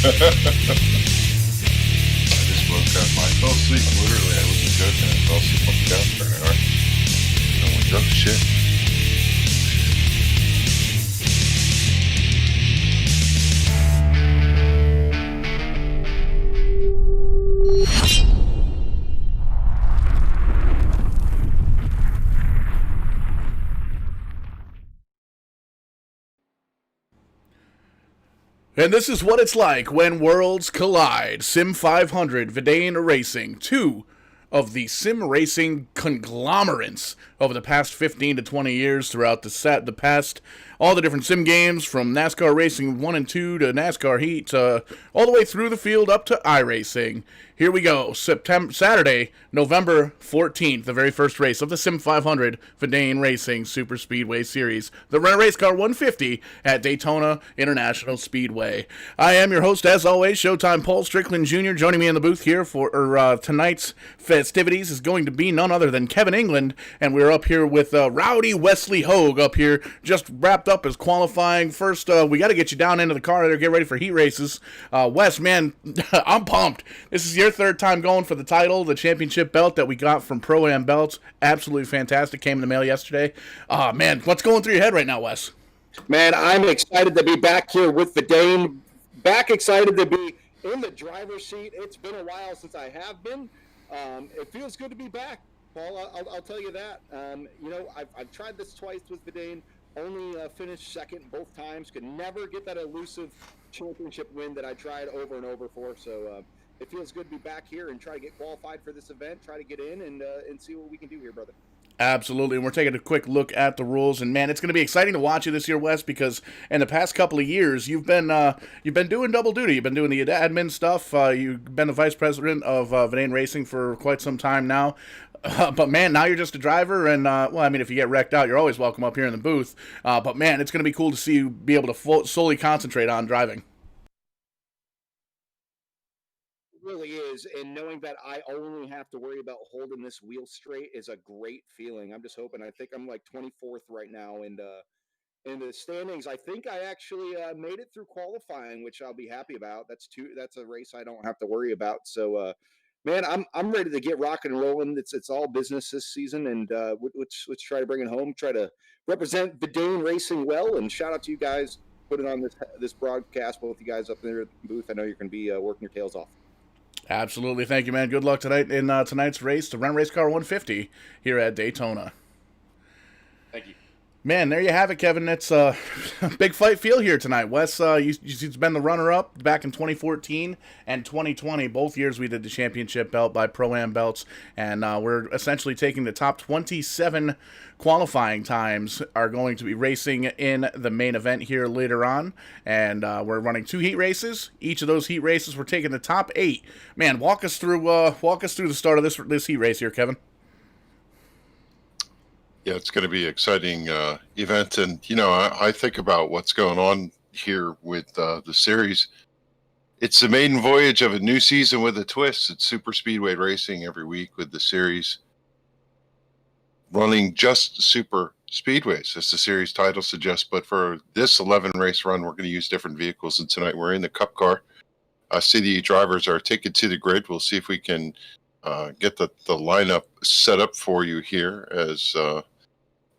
just woke up. I fell asleep. Literally, I wasn't joking. I fell asleep on the couch for an hour. I went, oh shit. And this is what it's like when worlds collide. SIM500 Vidane Racing, two of the sim racing conglomerates over the past 15 to 20 years throughout the past, all the different sim games from NASCAR Racing 1 and 2 to NASCAR Heat, all the way through the field up to iRacing. Here we go, Saturday, November 14th, the very first race of the SIM500 Vidane Racing SuperSpeedway Series, the Rent-A-Racecar 150 at Daytona International Speedway. I am your host, as always, Showtime Paul Strickland Jr. Joining me in the booth here for tonight's festivities is going to be none other than Kevin England, and we're up here with Rowdy Wesley Hogue up here, just wrapped up as qualifying. First, we got to get you down into the car there, get ready for heat races. Wes, man, I'm pumped. This is your third time going for the title, the championship belt that we got from Pro-Am Belts. Absolutely fantastic. Came in the mail yesterday. Man, what's going through your head right now, Wes? Man, I'm excited to be back here with Vidane. Back excited to be in the driver's seat. It's been a while since I have been. It feels good to be back, Paul. I'll tell you that. I've tried this twice with Vidane. Only finished second both times. Could never get that elusive championship win that I tried over and over for. So it feels good to be back here and try to get qualified for this event. Try to get in and see what we can do here, brother. Absolutely, and we're taking a quick look at the rules, and man, it's going to be exciting to watch you this year, Wes, because in the past couple of years, you've been doing double duty. You've been doing the admin stuff. You've been the vice president of Vidane Racing for quite some time now. But man, now you're just a driver, and well, I mean, if you get wrecked out, you're always welcome up here in the booth. But man, it's going to be cool to see you be able to solely concentrate on driving. Really is, and knowing that I only have to worry about holding this wheel straight is a great feeling. I'm just hoping. I think I'm like 24th right now, and in the standings, I think I actually made it through qualifying, which I'll be happy about. That's a race I don't have to worry about. So, man, I'm ready to get rocking and rolling. It's all business this season, and let's try to bring it home. Try to represent Vidane Racing well, and shout out to you guys putting on this broadcast. Both you guys up there at the booth. I know you're going to be working your tails off. Absolutely. Thank you, man. Good luck tonight in tonight's race, the Rent-A-Racecar 150 here at Daytona. Thank you. Man, there you have it, Kevin. It's a big fight feel here tonight. Wes, you've been the runner-up back in 2014 and 2020. Both years we did the championship belt by Pro-Am Belts, and we're essentially taking the top 27 qualifying times are going to be racing in the main event here later on, and we're running 2 heat races. Each of those heat races, we're taking the top 8. Man, walk us through the start of this heat race here, Kevin. Yeah, it's going to be an exciting event. And, I think about what's going on here with the series. It's the maiden voyage of a new season with a twist. It's SuperSpeedway Racing every week with the series running just super speedways, as the series title suggests. But for this 11-race run, we're going to use different vehicles. And tonight we're in the Cup car. City drivers are taken to the grid. We'll see if we can get the lineup set up for you here as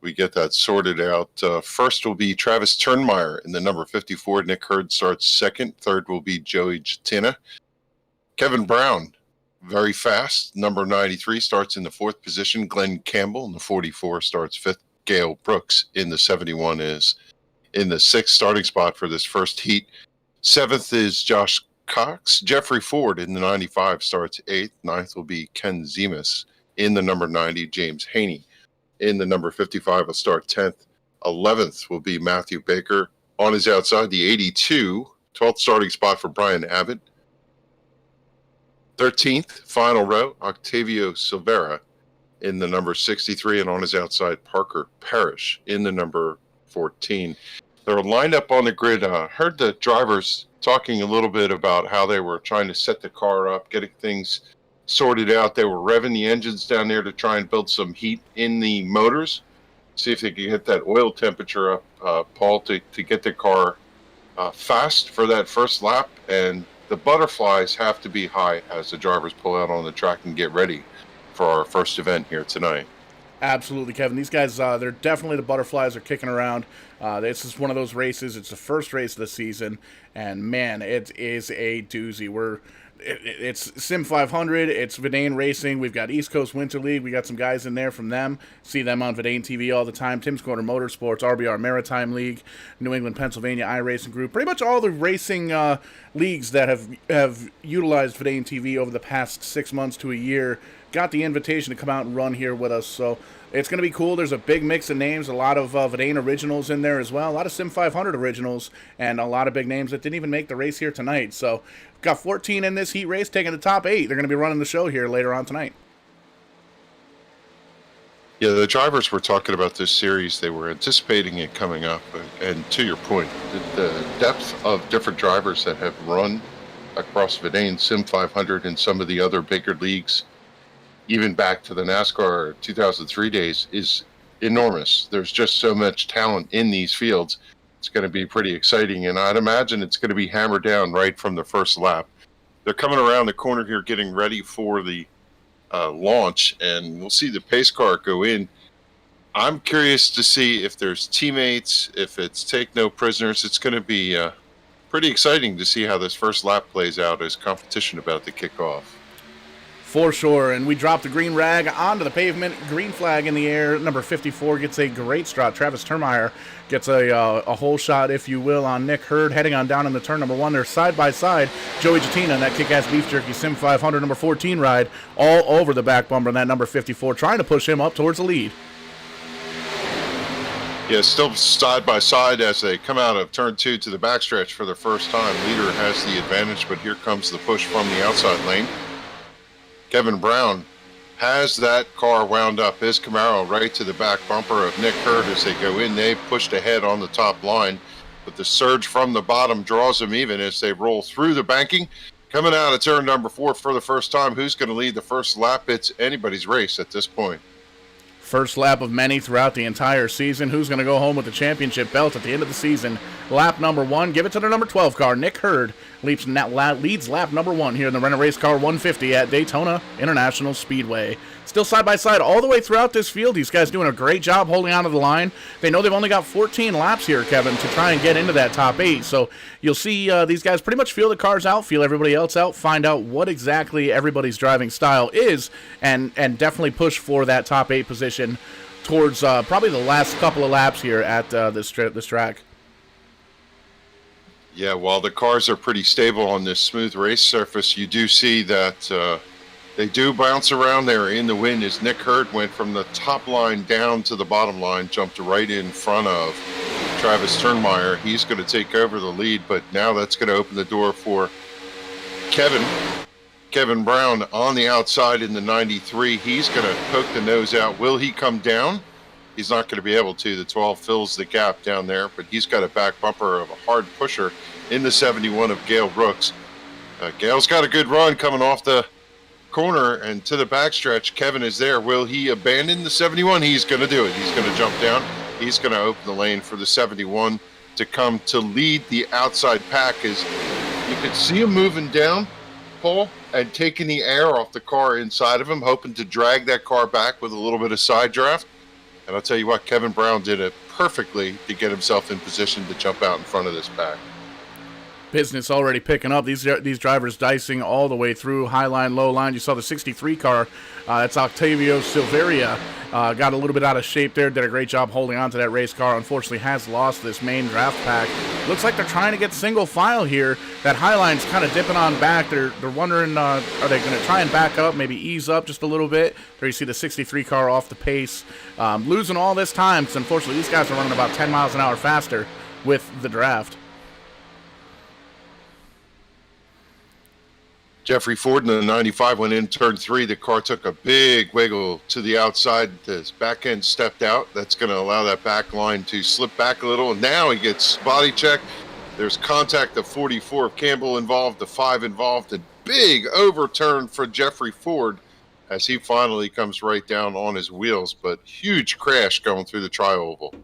we get that sorted out. First will be Travis Turnmeyer in the number 54. Nick Hurd starts second. Third will be Joey Jatina. Kevin Brown, very fast. Number 93 starts in the 4th position. Glenn Campbell in the 44 starts 5th. Gail Brooks in the 71 is in the 6th starting spot for this first heat. 7th is Josh Cox. Jeffrey Ford in the 95 starts 8th. 9th will be Ken Zemas in the number 90. James Haney in the number 55 will start 10th. 11th will be Matthew Baker. On his outside, the 82, 12th starting spot for Brian Abbott. 13th, final row, Octavio Silvera in the number 63, and on his outside, Parker Parrish in the number 14. They're lined up on the grid. Heard the drivers talking a little bit about how they were trying to set the car up, getting things sorted out. They were revving the engines down there to try and build some heat in the motors, see if they could get that oil temperature up, Paul, to get the car fast for that first lap. And the butterflies have to be high as the drivers pull out on the track and get ready for our first event here tonight. Absolutely, Kevin. These guys, they're definitely the butterflies are kicking around. This is one of those races. It's the first race of the season, and man, it is a doozy. It's SIM500, it's Vidane Racing. We've got East Coast Winter League. We got some guys in there from them. See them on Vidane TV all the time. Tim's Corner Motorsports, RBR Maritime League, New England, Pennsylvania iRacing Group. Pretty much all the racing leagues that have utilized Vidane TV over the past 6 months to a year got the invitation to come out and run here with us. So it's going to be cool. There's a big mix of names, a lot of Vidane originals in there as well, a lot of SIM500 originals, and a lot of big names that didn't even make the race here tonight. So we've got 14 in this heat race, taking the top 8. They're going to be running the show here later on tonight. Yeah, the drivers were talking about this series. They were anticipating it coming up. And to your point, the depth of different drivers that have run across Vidane, SIM500, and some of the other bigger leagues, even back to the NASCAR 2003 days, is enormous. There's just so much talent in these fields. It's going to be pretty exciting, and I'd imagine it's going to be hammered down right from the first lap. They're coming around the corner here, getting ready for the launch, and we'll see the pace car go in. I'm curious to see if there's teammates, if it's take no prisoners. It's going to be pretty exciting to see how this first lap plays out as competition about to kick off. For sure, and we drop the green rag onto the pavement, green flag in the air. Number 54 gets a great strut. Travis Termeyer gets a hole shot, if you will, on Nick Hurd, heading on down into turn number 1. They're side by side. Joey Jattina and that kick-ass beef jerky SIM500 number 14 ride all over the back bumper, and that number 54 trying to push him up towards the lead. Yeah, still side by side as they come out of turn 2 to the backstretch for the first time. Leader has the advantage, but here comes the push from the outside lane. Kevin Brown has that car wound up, his Camaro, right to the back bumper of Nick Hurd as they go in. They pushed ahead on the top line, but the surge from the bottom draws them even as they roll through the banking. Coming out of turn number 4 for the first time, who's going to lead the first lap? It's anybody's race at this point. First lap of many throughout the entire season. Who's going to go home with the championship belt at the end of the season? Lap number 1, give it to the number 12 car. Nick Hurd leads lap number 1 here in the Rent-A-Racecar 150 at Daytona International Speedway. Still side by side all the way throughout this field. These guys doing a great job holding on to the line. They know they've only got 14 laps here, Kevin, to try and get into that top 8. So you'll see these guys pretty much feel the cars out, feel everybody else out, find out what exactly everybody's driving style is, and definitely push for that top 8 position towards probably the last couple of laps here at this track. Yeah, while the cars are pretty stable on this smooth race surface, you do see that they do bounce around there in the wind as Nick Hurd went from the top line down to the bottom line, jumped right in front of Travis Termeyer. He's going to take over the lead, but now that's going to open the door for Kevin Brown on the outside in the 93. He's going to poke the nose out. Will he come down? He's not going to be able to. The 12 fills the gap down there, but he's got a back bumper of a hard pusher in the 71 of Gale Brooks. Gale's got a good run coming off the corner and to the backstretch. Kevin is there. Will he abandon the 71? He's going to do it. He's going to jump down. He's going to open the lane for the 71 to come to lead the outside pack. As you can see him moving down, Paul, and taking the air off the car inside of him, hoping to drag that car back with a little bit of side draft. And I'll tell you what, Kevin Brown did it perfectly to get himself in position to jump out in front of this pack. Business already picking up. These drivers dicing all the way through, high line, low line. You saw the 63 car. That's Octavio Silveria. Got a little bit out of shape there. Did a great job holding on to that race car. Unfortunately, has lost this main draft pack. Looks like they're trying to get single file here. That high line's kind of dipping on back. They're wondering, are they going to try and back up, maybe ease up just a little bit? There you see the 63 car off the pace. Losing all this time because, unfortunately, these guys are running about 10 miles an hour faster with the draft. Jeffrey Ford in the 95 went in turn 3. The car took a big wiggle to the outside. His back end stepped out. That's going to allow that back line to slip back a little. And now he gets body checked. There's contact of 44 of Campbell involved, the 5 involved. A big overturn for Jeffrey Ford as he finally comes right down on his wheels. But huge crash going through the tri-oval.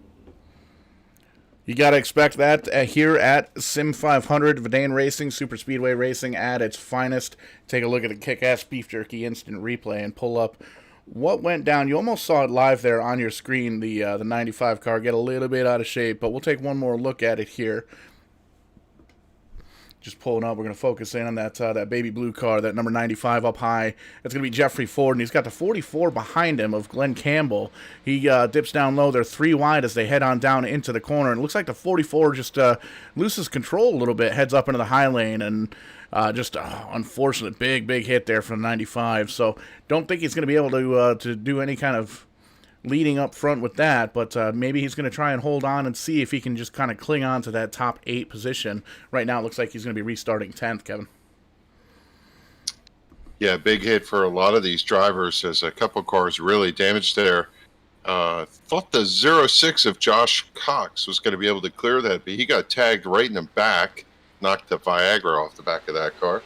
You got to expect that here at SIM500 Vidane Racing, SuperSpeedway Racing at its finest. Take a look at the kick-ass beef jerky instant replay and pull up what went down. You almost saw it live there on your screen, the 95 car get a little bit out of shape, but we'll take one more look at it here. Just pulling up, we're going to focus in on that baby blue car, that number 95 up high. That's going to be Jeffrey Ford, and he's got the 44 behind him of Glenn Campbell. He dips down low. They're 3 wide as they head on down into the corner. And it looks like the 44 just loses control a little bit, heads up into the high lane, and just unfortunate big hit there from the 95. So don't think he's going to be able to do any kind of leading up front with that, but maybe he's going to try and hold on and see if he can just kind of cling on to that top 8 position. Right now it looks like he's going to be restarting 10th, Kevin. Yeah, big hit for a lot of these drivers as a couple cars really damaged there. Thought the 06 of Josh Cox was going to be able to clear that, but he got tagged right in the back, knocked the Viagra off the back of that car,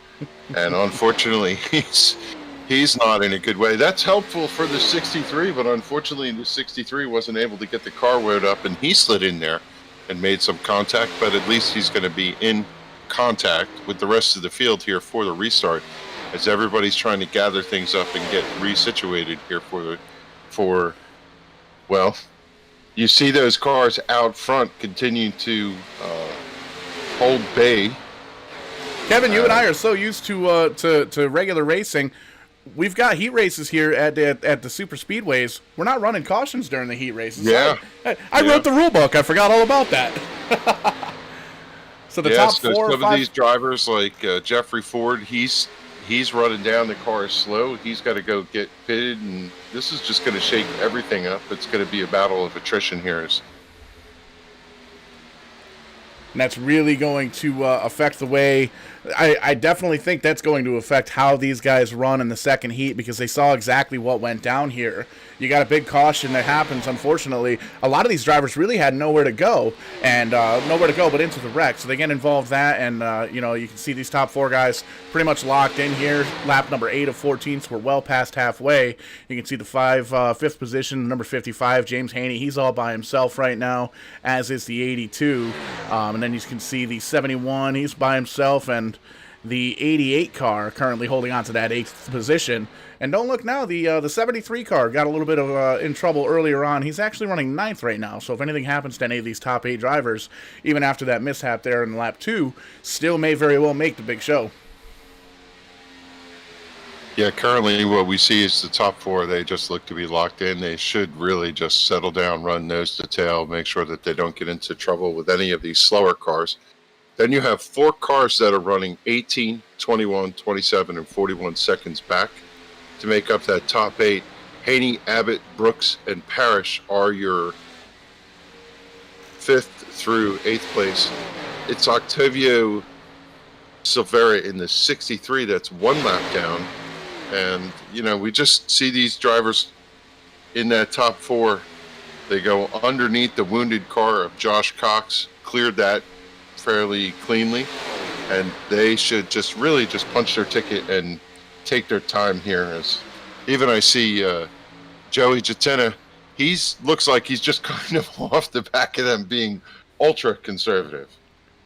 and unfortunately he's not in a good way. That's helpful for the 63, but unfortunately the 63 wasn't able to get the car wound up, and he slid in there and made some contact, but at least he's going to be in contact with the rest of the field here for the restart, as everybody's trying to gather things up and get resituated here for well, you see those cars out front continuing to hold bay. Kevin, you and I are so used to regular racing. We've got heat races here at the super speedways. We're not running cautions during the heat races. Yeah, I wrote the rule book. I forgot all about that. So the top 4 or 5. Some of these drivers, like Jeffrey Ford, he's running down the car slow. He's got to go get pitted, and this is just going to shake everything up. It's going to be a battle of attrition here. And that's really going to affect the way I definitely think that's going to affect how these guys run in the second heat, because they saw exactly what went down here. You got a big caution that happens, unfortunately. A lot of these drivers really had nowhere to go, and but into the wreck. So they get involved that, and you can see these top 4 guys pretty much locked in here. Lap number 8 of 14, so we're well past halfway. You can see the 5th position, number 55, James Haney. He's all by himself right now, as is the 82. And then you can see the 71, he's by himself, and the 88 car currently holding on to that 8th position. And don't look now, the 73 car got a little bit of in trouble earlier on. He's actually running 9th right now, so if anything happens to any of these top 8 drivers, even after that mishap there in lap 2, still may very well make the big show. Yeah, currently what we see is the top 4, they just look to be locked in. They should really just settle down, run nose to tail, make sure that they don't get into trouble with any of these slower cars. Then you have 4 cars that are running 18, 21, 27, and 41 seconds back to make up that top 8. Haney, Abbott, Brooks, and Parrish are your 5th through 8th place. It's Octavio Silvera in the 63 that's 1 lap down. And, we just see these drivers in that top 4. They go underneath the wounded car of Josh Cox, cleared that fairly cleanly, and they should just really just punch their ticket and take their time here. As even I see Joey Jatena, looks like he's just kind of off the back of them being ultra conservative.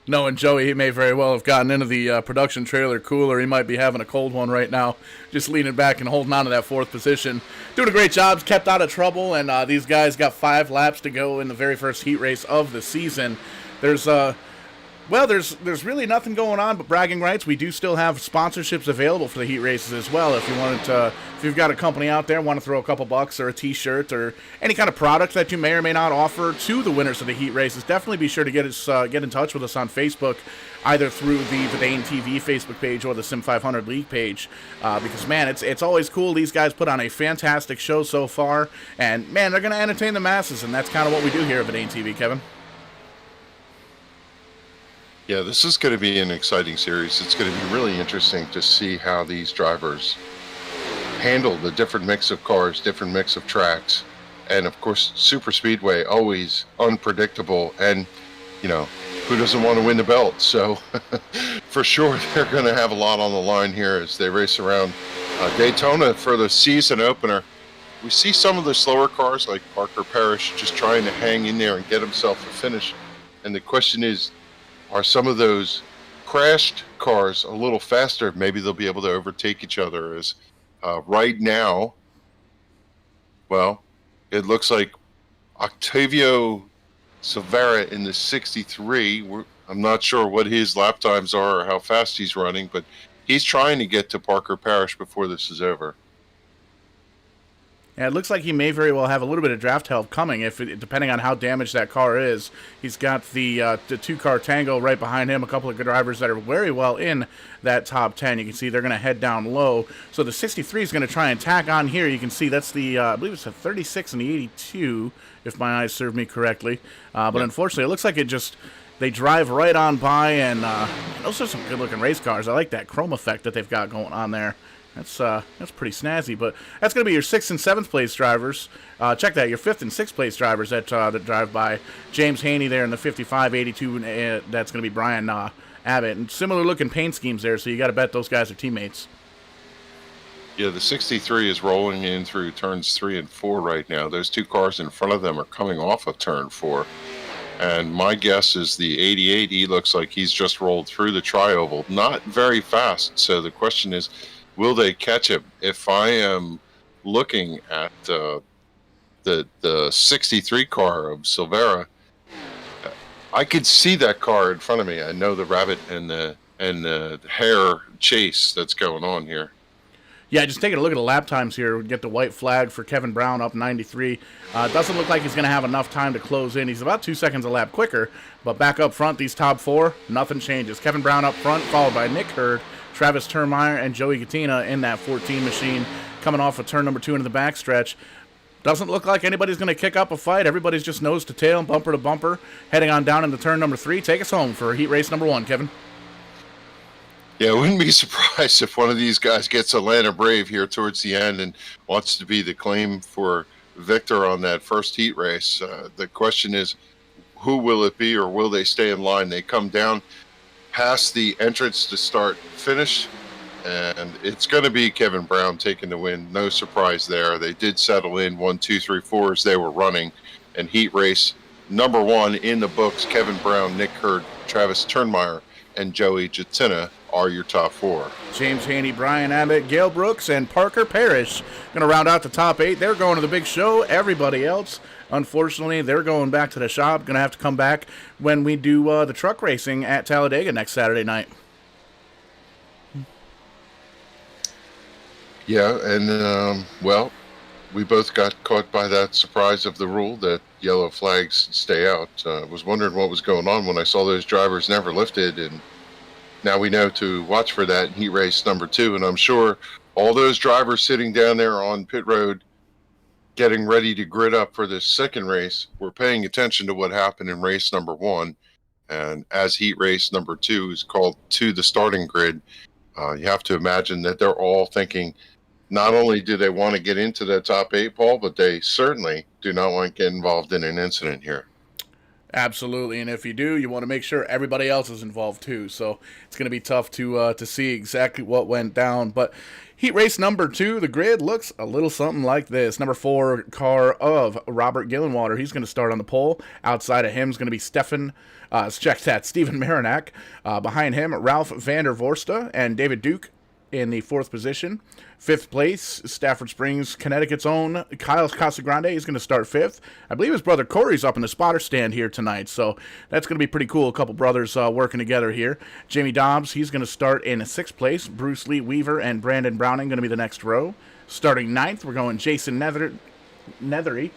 No, and Joey, he may very well have gotten into the production trailer cooler. He might be having a cold one right now, just leaning back and holding on to that 4th position. Doing a great job, kept out of trouble, and these guys got 5 laps to go in the very first heat race of the season. There's really nothing going on but bragging rights. We do still have sponsorships available for the heat races as well. If you've got a company out there, want to throw a couple bucks or a t-shirt or any kind of product that you may or may not offer to the winners of the heat races, definitely be sure to get in touch with us on Facebook, either through the Vidane TV Facebook page or the SIM500 League page, because, man, it's always cool. These guys put on a fantastic show so far, and, man, they're going to entertain the masses, and that's kind of what we do here at Vidane TV, Kevin. Yeah, this is going to be an exciting series. It's going to be really interesting to see how these drivers handle the different mix of cars, different mix of tracks. And, of course, super speedway, always unpredictable. And, who doesn't want to win the belt? So, for sure, they're going to have a lot on the line here as they race around Daytona for the season opener. We see some of the slower cars like Parker Parrish just trying to hang in there and get himself a finish. And the question is, are some of those crashed cars a little faster? Maybe they'll be able to overtake each other. As right now, well, it looks like Octavio Silvera in the 63. I'm not sure what his lap times are or how fast he's running, but he's trying to get to Parker Parish before this is over. Yeah, it looks like he may very well have a little bit of draft help coming, depending on how damaged that car is. He's got the two-car tango right behind him, a couple of good drivers that are very well in that top 10. You can see they're going to head down low. So the 63 is going to try and tack on here. You can see that's the, I believe it's a 36 and the 82, if my eyes serve me correctly. But unfortunately, it looks like they drive right on by, and those are some good-looking race cars. I like that chrome effect that they've got going on there. That's pretty snazzy, but that's going to be your 6th and 7th place drivers. Check that, your 5th and 6th place drivers that drive by. James Haney there in the 55, 82, that's going to be Brian Abbott. And similar looking paint schemes there, so you got to bet those guys are teammates. Yeah, the 63 is rolling in through turns 3 and 4 right now. Those two cars in front of them are coming off of turn 4. And my guess is the 88, he looks like he's just rolled through the tri-oval. Not very fast, so the question is, will they catch him? If I am looking at the 63 car of Silvera, I could see that car in front of me. I know the rabbit and the hare chase that's going on here. Yeah, just taking a look at the lap times here. We get the white flag for Kevin Brown up 93. It doesn't look like he's going to have enough time to close in. He's about 2 seconds a lap quicker, but back up front, these top 4, nothing changes. Kevin Brown up front, followed by Nick Hurd, Travis Termeyer, and Joey Katina in that 14 machine, coming off of turn number 2 into the backstretch. Doesn't look like anybody's going to kick up a fight. Everybody's just nose to tail, bumper to bumper, heading on down into turn number 3. Take us home for heat race number 1, Kevin. Yeah, I wouldn't be surprised if one of these guys gets Atlanta Brave here towards the end and wants to be the claim for victor on that first heat race. The question is, who will it be, or will they stay in line? They come down past the entrance to start finish, and it's going to be Kevin Brown taking the win. No surprise there. They did settle in 1, 2, 3, 4 as they were running, and heat race number 1 in the books. Kevin Brown, Nick Hurd, Travis Turnmeyer, and Joey Jatina are your top 4. James Haney, Brian Abbott, Gail Brooks, and Parker Parrish going to round out the top 8. They're going to the big show. Everybody else, unfortunately, they're going back to the shop. Going to have to come back when we do the truck racing at Talladega next Saturday night. Yeah, and, well, we both got caught by that surprise of the rule that yellow flags stay out. I was wondering what was going on when I saw those drivers never lifted, and now we know to watch for that in heat race number 2, and I'm sure all those drivers sitting down there on pit road getting ready to grid up for this second race were paying attention to what happened in race number 1, and as heat race number 2 is called to the starting grid, you have to imagine that they're all thinking, not only do they want to get into the top 8, Paul, but they certainly do not want to get involved in an incident here. Absolutely, and if you do, you want to make sure everybody else is involved too. So it's going to be tough to see exactly what went down. But heat race number 2, the grid looks a little something like this. Number 4 car of Robert Gillenwater. He's going to start on the pole. Outside of him is going to be Stephen Marinac. Behind him, Ralph Vander Vorsta and David Duke in the 4th position. 5th place, Stafford Springs, Connecticut's own Kyle Casagrande. He's going to start 5th. I believe his brother Corey's up in the spotter stand here tonight, so that's going to be pretty cool. A couple brothers working together here. Jamie Dobbs, he's going to start in 6th place. Bruce Lee Weaver and Brandon Browning going to be the next row. Starting 9th, we're going Jason Nethery.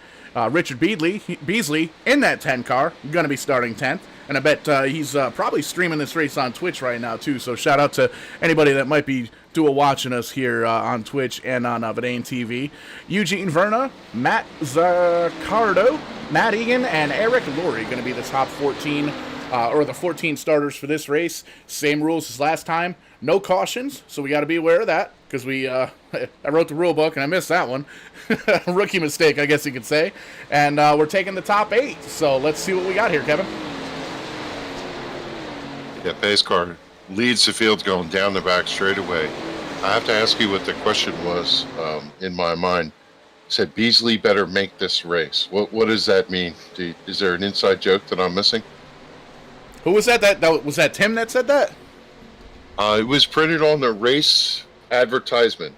Richard Beasley in that 10 car, going to be starting 10th. And I bet he's probably streaming this race on Twitch right now, too. So shout out to anybody that might be watching us here on Twitch and on Vidane TV. Eugene Verna, Matt Zaccardo, Matt Egan, and Eric Laurie going to be the top 14, or the 14 starters for this race. Same rules as last time. No cautions, so we got to be aware of that, because I wrote the rule book and I missed that one. Rookie mistake, I guess you could say. And we're taking the top 8, so let's see what we got here, Kevin. Yeah, pace car leads the field going down the back straightaway. I have to ask you what the question was in my mind. It said Beasley better make this race. What does that mean? Is there an inside joke that I'm missing? Who was that? That was that Tim that said that? It was printed on the race advertisement.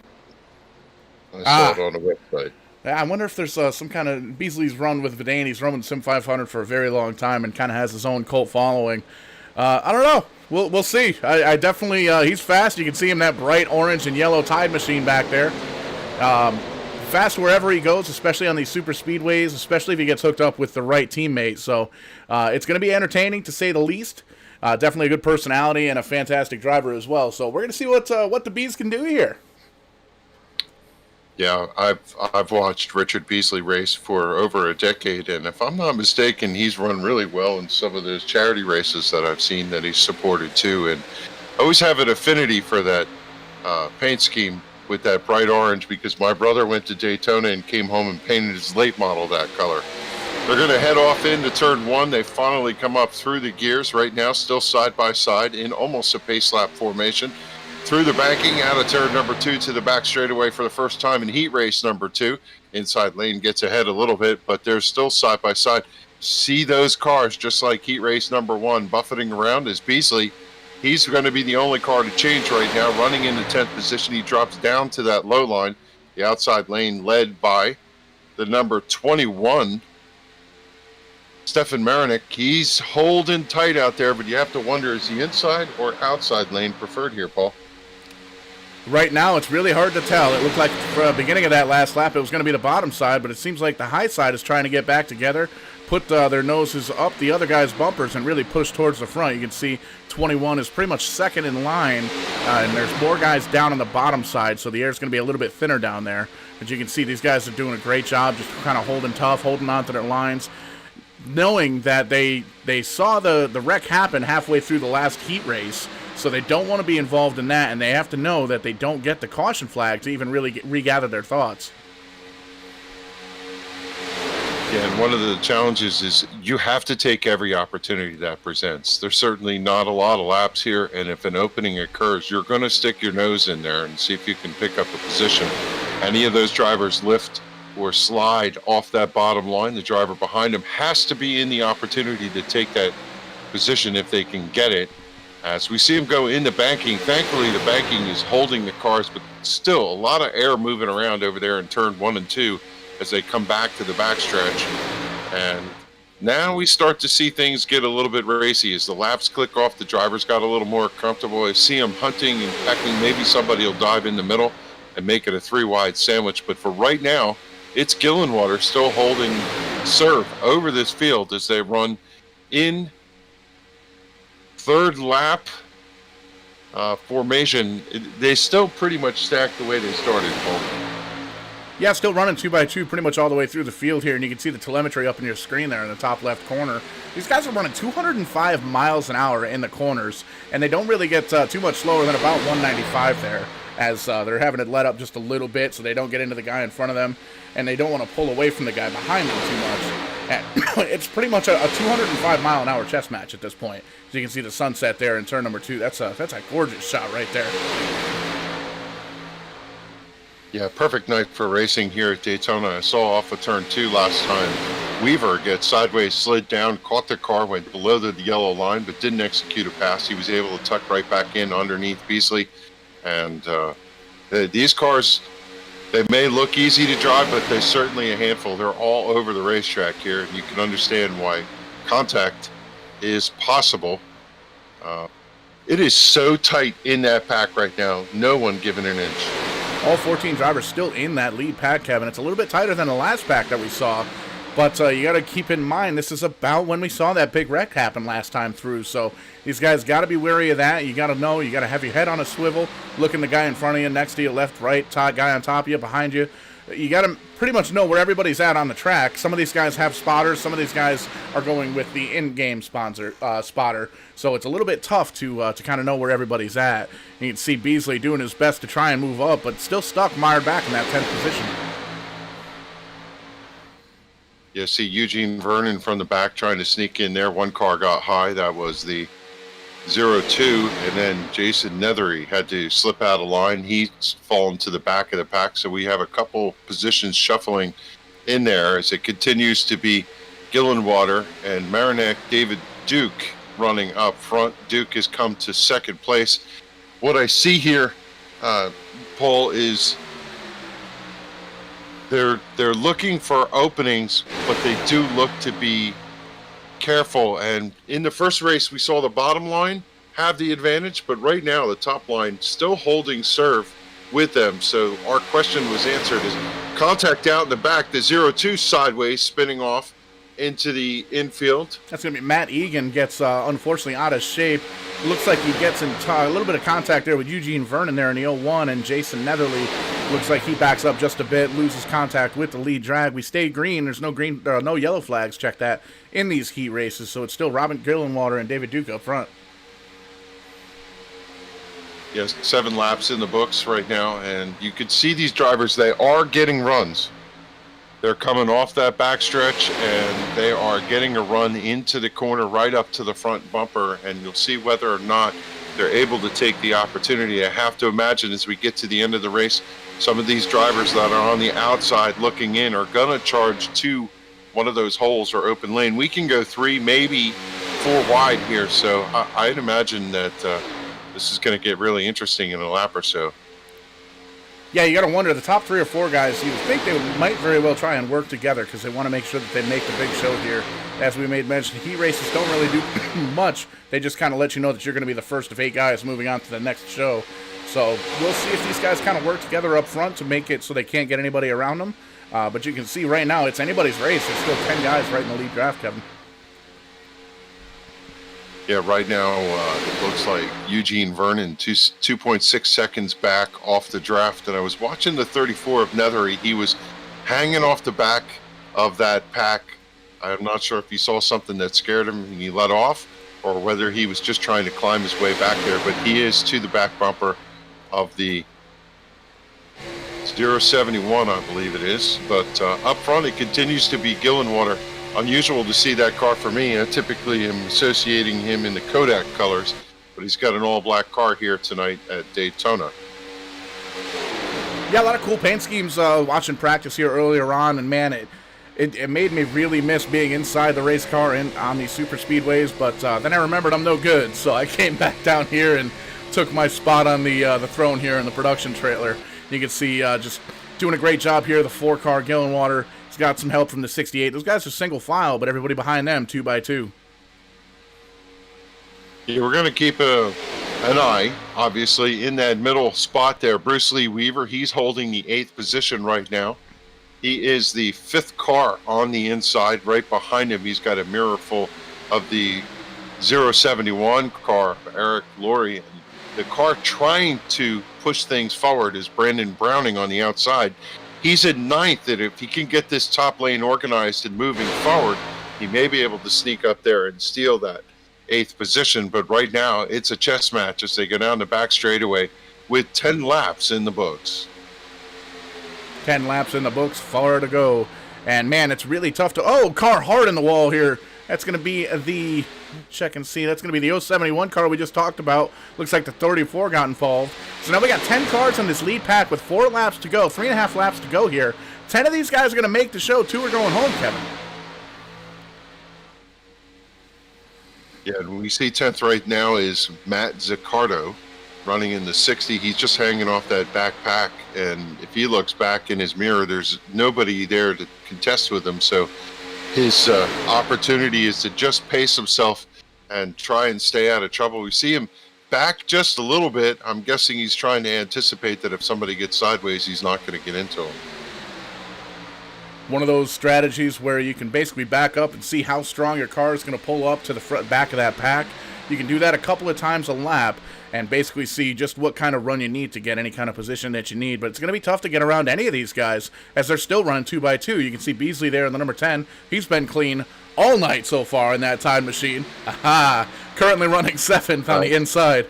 I saw it on the website. I wonder if there's some kind of Beasley's run with Vidane. He's run with SIM500 for a very long time and kind of has his own cult following. I don't know. We'll see. I definitely he's fast. You can see him, that bright orange and yellow Tide machine back there. Fast wherever he goes, especially on these super speedways, especially if he gets hooked up with the right teammate. So it's going to be entertaining to say the least. Definitely a good personality and a fantastic driver as well. So we're going to see what the Bees can do here. Yeah, I've watched Richard Beasley race for over a decade, and if I'm not mistaken, he's run really well in some of those charity races that I've seen that he's supported too. And I always have an affinity for that paint scheme with that bright orange because my brother went to Daytona and came home and painted his late model that color. They're going to head off into turn one. They finally come up through the gears right now, still side by side in almost a pace lap formation. Through the banking, out of turn number 2 to the back straightaway for the first time in heat race number 2. Inside lane gets ahead a little bit, but they're still side by side. See those cars, just like heat race number 1, buffeting around as Beasley. He's going to be the only car to change right now, running in the 10th position. He drops down to that low line. The outside lane led by the number 21, Stefan Marinik. He's holding tight out there, but you have to wonder, is the inside or outside lane preferred here, Paul? Right now, it's really hard to tell. It looked like from the beginning of that last lap, it was going to be the bottom side, but it seems like the high side is trying to get back together, put their noses up the other guy's bumpers, and really push towards the front. You can see 21 is pretty much second in line, and there's more guys down on the bottom side, so the air is going to be a little bit thinner down there. But you can see these guys are doing a great job, just kind of holding tough, holding on to their lines, knowing that they saw the wreck happen halfway through the last heat race. So they don't want to be involved in that, and they have to know that they don't get the caution flag to even really regather their thoughts. Yeah, and one of the challenges is you have to take every opportunity that presents. There's certainly not a lot of laps here, and if an opening occurs, you're going to stick your nose in there and see if you can pick up a position. Any of those drivers lift or slide off that bottom line, the driver behind them has to be in the opportunity to take that position if they can get it. As we see him go into banking, thankfully the banking is holding the cars, but still a lot of air moving around over there in turn 1 and 2 as they come back to the backstretch. And now we start to see things get a little bit racy as the laps click off. The drivers got a little more comfortable. I see them hunting and pecking. Maybe somebody will dive in the middle and make it a 3-wide sandwich. But for right now, it's Gillenwater still holding serve over this field as they run in third lap formation. They still pretty much stack the way they started, Paul. Yeah, still running 2x2 pretty much all the way through the field here, and you can see the telemetry up in your screen there in the top left corner. These guys are running 205 miles an hour in the corners, and they don't really get too much slower than about 195 there, as they're having it let up just a little bit so they don't get into the guy in front of them, and they don't want to pull away from the guy behind them too much. And it's pretty much a 205-mile-an-hour chess match at this point. So you can see the sunset there in turn number 2. That's a gorgeous shot right there. Yeah, perfect night for racing here at Daytona. I saw off of turn 2 last time. Weaver gets sideways, slid down, caught the car, went below the yellow line, but didn't execute a pass. He was able to tuck right back in underneath Beasley. And these cars, they may look easy to drive, but they're certainly a handful. They're all over the racetrack here, and you can understand why contact is possible. It is so tight in that pack right now. No one giving an inch. All 14 drivers still in that lead pack, Kevin. It's a little bit tighter than the last pack that we saw, but you got to keep in mind this is about when we saw that big wreck happen last time through. So these guys got to be wary of that. You got to know, you got to have your head on a swivel, looking the guy in front of you, next to you, left, right, guy on top of you, behind you. You got to pretty much know where everybody's at on the track. Some of these guys have spotters. Some of these guys are going with the in-game spotter. So it's a little bit tough to kind of know where everybody's at. And you can see Beasley doing his best to try and move up, but still stuck mired back in that 10th position. You see Eugene Vernon from the back trying to sneak in there. One car got high. That was the 0-2, and then Jason Nethery had to slip out of line. He's fallen to the back of the pack, so we have a couple positions shuffling in there as it continues to be Gillenwater and Marinak David Duke running up front. Duke has come to second place. What I see here, Paul, is they're looking for openings, but they do look to be careful. And in the first race, we saw the bottom line have the advantage, but right now the top line still holding serve with them. So our question was answered: is contact out in the back, the 0-2 sideways spinning off into the infield. That's going to be Matt Egan gets unfortunately out of shape. Looks like he gets in a little bit of contact there with Eugene Vernon there in the 0-1, and Jason Netherly looks like he backs up just a bit, loses contact with the lead drag. We stay green. There's no yellow flags, check that, in these heat races, so it's still Robin Gillenwater and David Duke up front. Yes, 7 laps in the books right now, and you could see these drivers, they are getting runs. They're coming off that backstretch, and they are getting a run into the corner right up to the front bumper, and you'll see whether or not they're able to take the opportunity. I have to imagine as we get to the end of the race, some of these drivers that are on the outside looking in are going to charge to one of those holes or open lane. We can go 3, maybe 4 wide here, so I'd imagine that this is going to get really interesting in a lap or so. Yeah, you got to wonder, the top 3 or 4 guys, you would think they might very well try and work together because they want to make sure that they make the big show here. As we made mention, heat races don't really do much. They just kind of let you know that you're going to be the first of 8 guys moving on to the next show. So we'll see if these guys kind of work together up front to make it so they can't get anybody around them. But you can see right now, it's anybody's race. There's still 10 guys right in the lead draft, Kevin. Yeah, right now it looks like Eugene Vernon 2.6 seconds back off the draft, and I was watching the 34 of Nethery. He was hanging off the back of that pack. I'm not sure if he saw something that scared him and he let off, or whether he was just trying to climb his way back there, but he is to the back bumper of the 071, I believe it is. But up front, it continues to be Gillenwater. Unusual to see that car for me. I typically am associating him in the Kodak colors, but he's got an all-black car here tonight at Daytona. Yeah, a lot of cool paint schemes watching practice here earlier on, and man, it made me really miss being inside the race car on these super speedways, but then I remembered I'm no good, so I came back down here and took my spot on the throne here in the production trailer. You can see just doing a great job here, the 4-car Gillenwater. He's got some help from the 68. Those guys are single file, but everybody behind them 2x2. Yeah, we're going to keep an eye, obviously, in that middle spot there. Bruce Lee Weaver, he's holding the 8th position right now. He is the 5th car on the inside. Right behind him, he's got a mirror full of the 071 car, Eric Laurie. The car trying to push things forward is Brandon Browning on the outside. He's in 9th, that if he can get this top lane organized and moving forward, he may be able to sneak up there and steal that 8th position. But right now, it's a chess match as they go down the back straightaway with 10 laps in the books. 10 laps in the books, 4 to go. And man, it's really tough to... Oh, car hard in the wall here. That's going to be the... Check and see. That's going to be the 071 car we just talked about. Looks like the 34 got involved. So now we got 10 cars on this lead pack with 4 laps to go. 3.5 laps to go here. 10 of these guys are going to make the show. 2 are going home, Kevin. Yeah, and we see 10th right now is Matt Zaccardo running in the 60. He's just hanging off that backpack, and if he looks back in his mirror, there's nobody there to contest with him. So his opportunity is to just pace himself and try and stay out of trouble. We see him back just a little bit. I'm guessing he's trying to anticipate that if somebody gets sideways, he's not going to get into him. One of those strategies where you can basically back up and see how strong your car is going to pull up to the front back of that pack. You can do that a couple of times a lap and basically see just what kind of run you need to get any kind of position that you need. But it's going to be tough to get around any of these guys as they're still running 2x2. You can see Beasley there in the number 10. He's been clean all night so far in that time machine. Aha! Currently running 7th on the inside.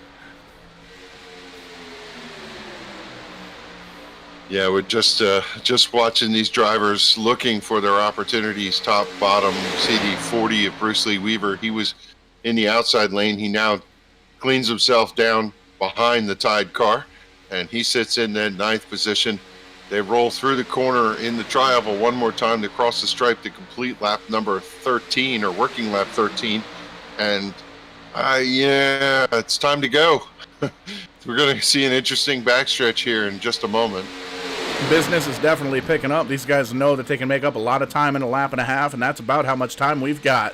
Yeah, we're just watching these drivers looking for their opportunities, top, bottom. See the 40 of Bruce Lee Weaver. He was in the outside lane. He now cleans himself down behind the tied car, and he sits in that 9th position. They roll through the corner in the tri-oval one more time to cross the stripe to complete lap number 13, or working lap 13, and Yeah, it's time to go. We're going to see an interesting backstretch here in just a moment. Business is definitely picking up. These guys know that they can make up a lot of time in a lap and a half, and that's about how much time we've got.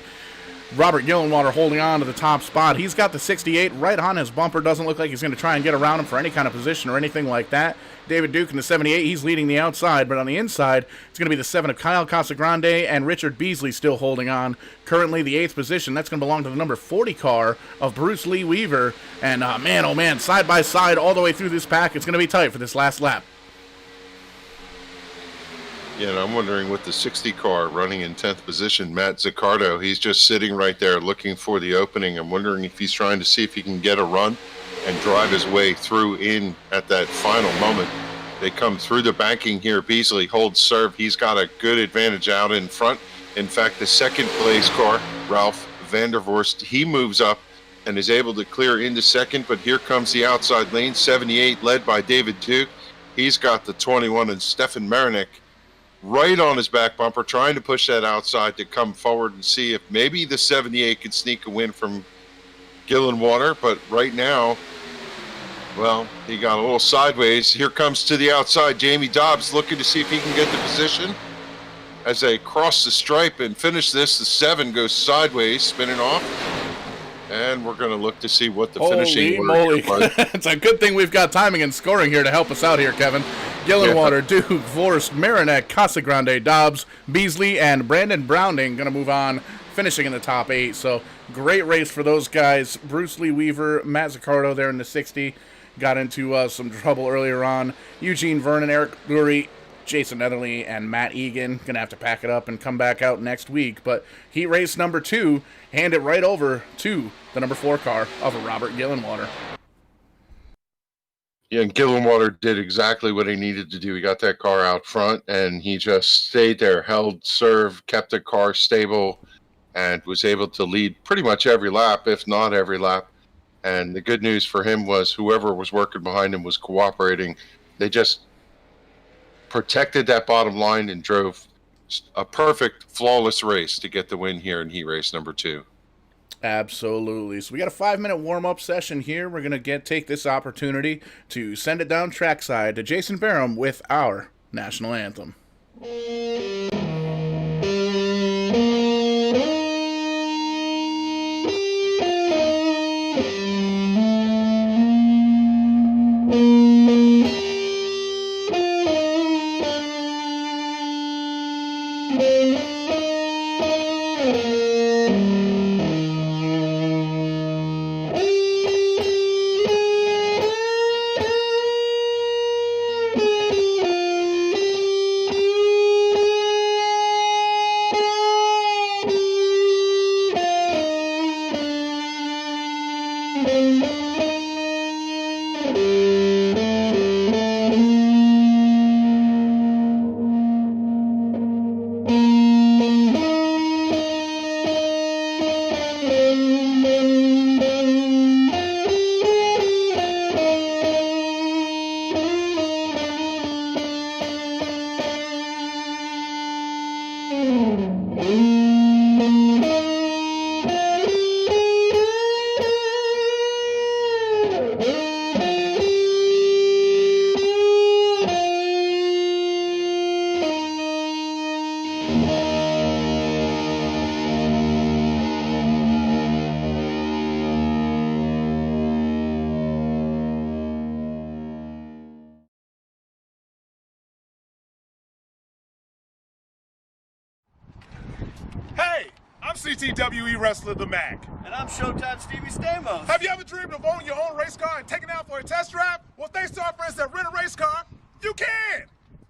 Robert Gillenwater holding on to the top spot. He's got the 68 right on his bumper. Doesn't look like he's going to try and get around him for any kind of position or anything like that. David Duke in the 78, he's leading the outside, but on the inside, it's going to be the 7 of Kyle Casagrande and Richard Beasley still holding on. Currently the 8th position, that's going to belong to the number 40 car of Bruce Lee Weaver. And man, oh man, side by side all the way through this pack, it's going to be tight for this last lap. Yeah, and I'm wondering with the 60 car running in 10th position, Matt Zaccardo, he's just sitting right there looking for the opening. I'm wondering if he's trying to see if he can get a run and drive his way through in at that final moment. They come through the banking here. Beasley holds serve. He's got a good advantage out in front. In fact, the second place car, Ralph Vandervorst, he moves up and is able to clear into second, but here comes the outside lane, 78 led by David Duke. He's got the 21 and Stefan Marinik right on his back bumper, trying to push that outside to come forward and see if maybe the 78 could sneak a win from Gillenwater. But right now, well, he got a little sideways. Here comes to the outside Jamie Dobbs looking to see if he can get the position. As they cross the stripe and finish this, the 7 goes sideways, spinning off. And we're going to look to see what the finishing moly. It's a good thing we've got timing and scoring here to help us out here, Kevin. Gillenwater, Duke, Vorst, Marinek, Casagrande, Dobbs, Beasley, and Brandon Browning going to move on, finishing in the top 8. So great race for those guys. Bruce Lee Weaver, Matt Zaccardo there in the 60. Got into some trouble earlier on. Eugene Vernon, Eric Lurie, Jason Netherly, and Matt Egan going to have to pack it up and come back out next week. But heat race number 2, hand it right over to the number 4 car of Robert Gillenwater. Yeah, and Gillenwater did exactly what he needed to do. He got that car out front, and he just stayed there, held serve, kept the car stable, and was able to lead pretty much every lap, if not every lap. And the good news for him was whoever was working behind him was cooperating. They just protected that bottom line and drove a perfect, flawless race to get the win here in heat race number 2. Absolutely. So we got a 5-minute warm-up session here. We're going to take this opportunity to send it down trackside to Jason Barham with our national anthem. CTWE wrestler The Mac. And I'm Showtime Stevie Stamos. Have you ever dreamed of owning your own race car and taking it out for a test drive? Well, thanks to our friends at Rent-A-Racecar, you can!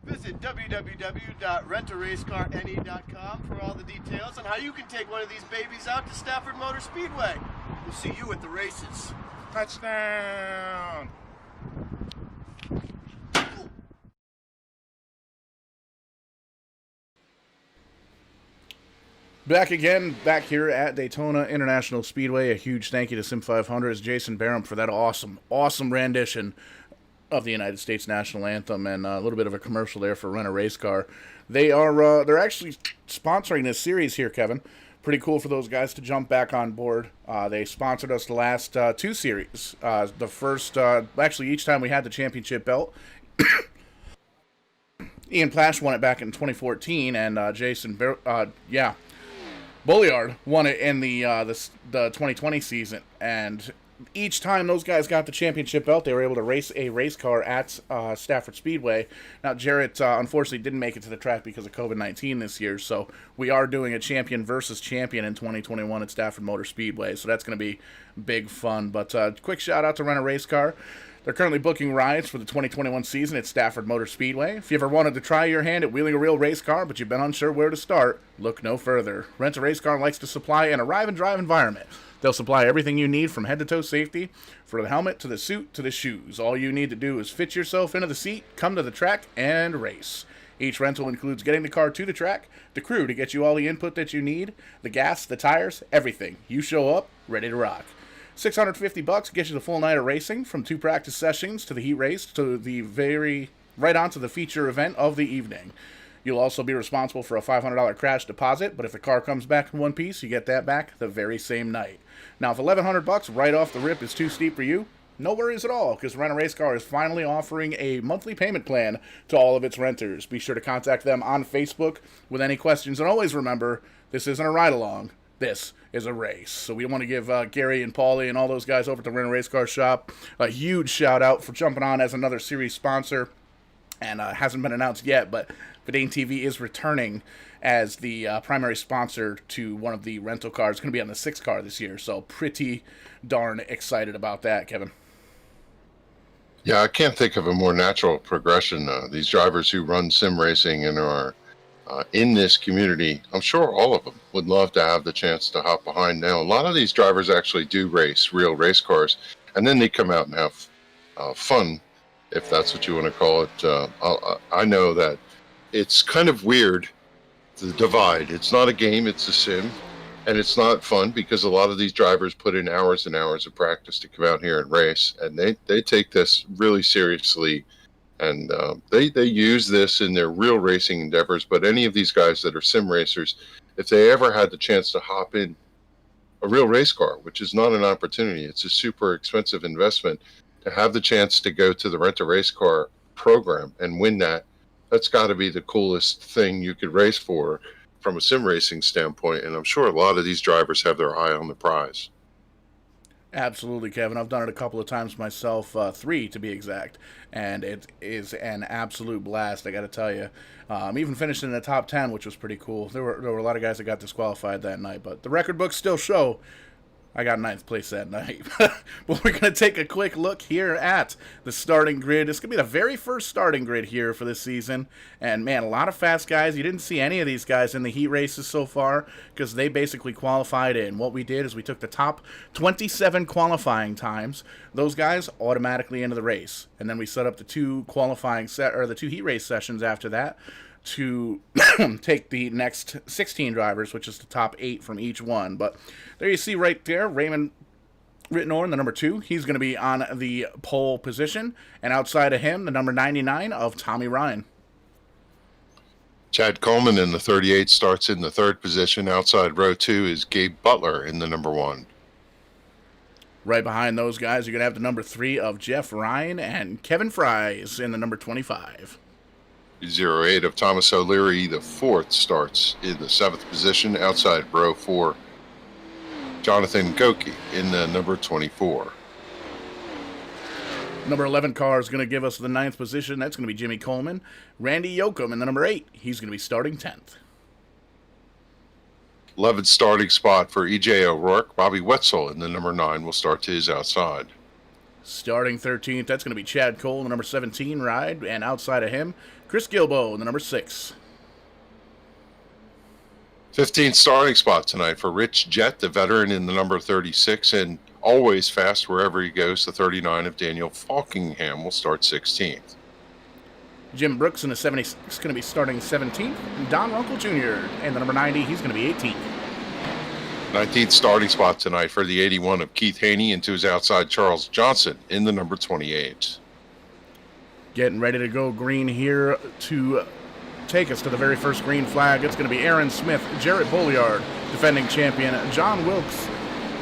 Visit www.rentaracecarne.com for all the details on how you can take one of these babies out to Stafford Motor Speedway. We'll see you at the races. Touchdown! Back again, back here at Daytona International Speedway. A huge thank you to SIM500's Jason Barham for that awesome rendition of the United States National Anthem, and a little bit of a commercial there for Rent-A-Racecar. They're actually sponsoring this series here, Kevin, pretty cool for those guys to jump back on board. They sponsored us the last 2 series. The first, actually, each time we had the championship belt, Ian Plash won it back in 2014, and Jason, Bolliard won it in the 2020 season. And each time those guys got the championship belt, they were able to race a race car at Stafford Speedway. Now, Jarrett unfortunately didn't make it to the track because of COVID-19 this year, so we are doing a champion versus champion in 2021 at Stafford Motor Speedway, so that's going to be big fun. But quick shout out to Rent-A-Racecar. They're currently booking rides for the 2021 season at Stafford Motor Speedway. If you ever wanted to try your hand at wheeling a real race car, but you've been unsure where to start, look no further. Rent-A-Racecar likes to supply an arrive and drive environment. They'll supply everything you need from head-to-toe safety, from the helmet to the suit to the shoes. All you need to do is fit yourself into the seat, come to the track, and race. Each rental includes getting the car to the track, the crew to get you all the input that you need, the gas, the tires, everything. You show up, ready to rock. $650 gets you the full night of racing, from 2 practice sessions to the heat race to the right onto the feature event of the evening. You'll also be responsible for a $500 crash deposit, but if the car comes back in one piece, you get that back the very same night. Now, if $1,100 right off the rip is too steep for you, no worries at all, because Rent-A-Racecar is finally offering a monthly payment plan to all of its renters. Be sure to contact them on Facebook with any questions, and always remember, this isn't a ride-along. This is a race. So we want to give Gary and Paulie and all those guys over at the Rent-A-Racecar shop a huge shout out for jumping on as another series sponsor. And hasn't been announced yet, but Vidane TV is returning as the primary sponsor to one of the rental cars. It's going to be on the 6 car this year, so pretty darn excited about that, Kevin. Yeah, I can't think of a more natural progression. These drivers who run sim racing and are in this community, I'm sure all of them would love to have the chance to hop behind. Now, a lot of these drivers actually do race real race cars, and then they come out and have fun, if that's what you want to call it. I know that it's kind of weird, the divide. It's not a game, it's a sim, and it's not fun because a lot of these drivers put in hours and hours of practice to come out here and race, and they take this really seriously. And they use this in their real racing endeavors. But any of these guys that are sim racers, if they ever had the chance to hop in a real race car, which is not an opportunity, it's a super expensive investment, to have the chance to go to the Rent-A-Racecar program and win that's got to be the coolest thing you could race for from a sim racing standpoint. And I'm sure a lot of these drivers have their eye on the prize. Absolutely, Kevin. I've done it a couple of times myself, 3 to be exact, and it is an absolute blast, I got to tell you. Even finished in the top 10, which was pretty cool. There were a lot of guys that got disqualified that night, but the record books still show I got 9th place that night. But we're going to take a quick look here at the starting grid. This could be the very first starting grid here for this season. And, man, a lot of fast guys. You didn't see any of these guys in the heat races so far because they basically qualified in. What we did is we took the top 27 qualifying times. Those guys automatically into the race. And then we set up the 2 the 2 heat race sessions after that to take the next 16 drivers, which is the top 8 from each one. But there you see right there, Raymond Rittenor, the number 2. He's going to be on the pole position. And outside of him, the number 99 of Tommy Ryan. Chad Coleman in the 38 starts in the 3rd position. Outside row 2 is Gabe Butler in the number 1. Right behind those guys, you're going to have the number 3 of Jeff Ryan and Kevin Fries in the number 25. 08 of Thomas O'Leary, the 4th, starts in the 7th position. Outside row 4, Jonathan Goki in the number 24. Number 11 car is going to give us the 9th position. That's going to be Jimmy Coleman. Randy Yoakum in the number 8. He's going to be starting 10th. 11th starting spot for E.J. O'Rourke. Bobby Wetzel in the number 9 will start to his outside. Starting 13th, that's going to be Chad Cole in the number 17 ride. And outside of him, Chris Gilbo in the number 6. 15th starting spot tonight for Rich Jett, the veteran, in the number 36. And always fast wherever he goes, the 39 of Daniel Falkingham will start 16th. Jim Brooks in the 76 is going to be starting 17th. And Don Runkle Jr. in the number 90, he's going to be 18th. 19th starting spot tonight for the 81 of Keith Haney, into his outside Charles Johnson in the number 28. Getting ready to go green here to take us to the very first green flag. It's going to be Aaron Smith, Jarrett Bolliard, defending champion, John Wilkes,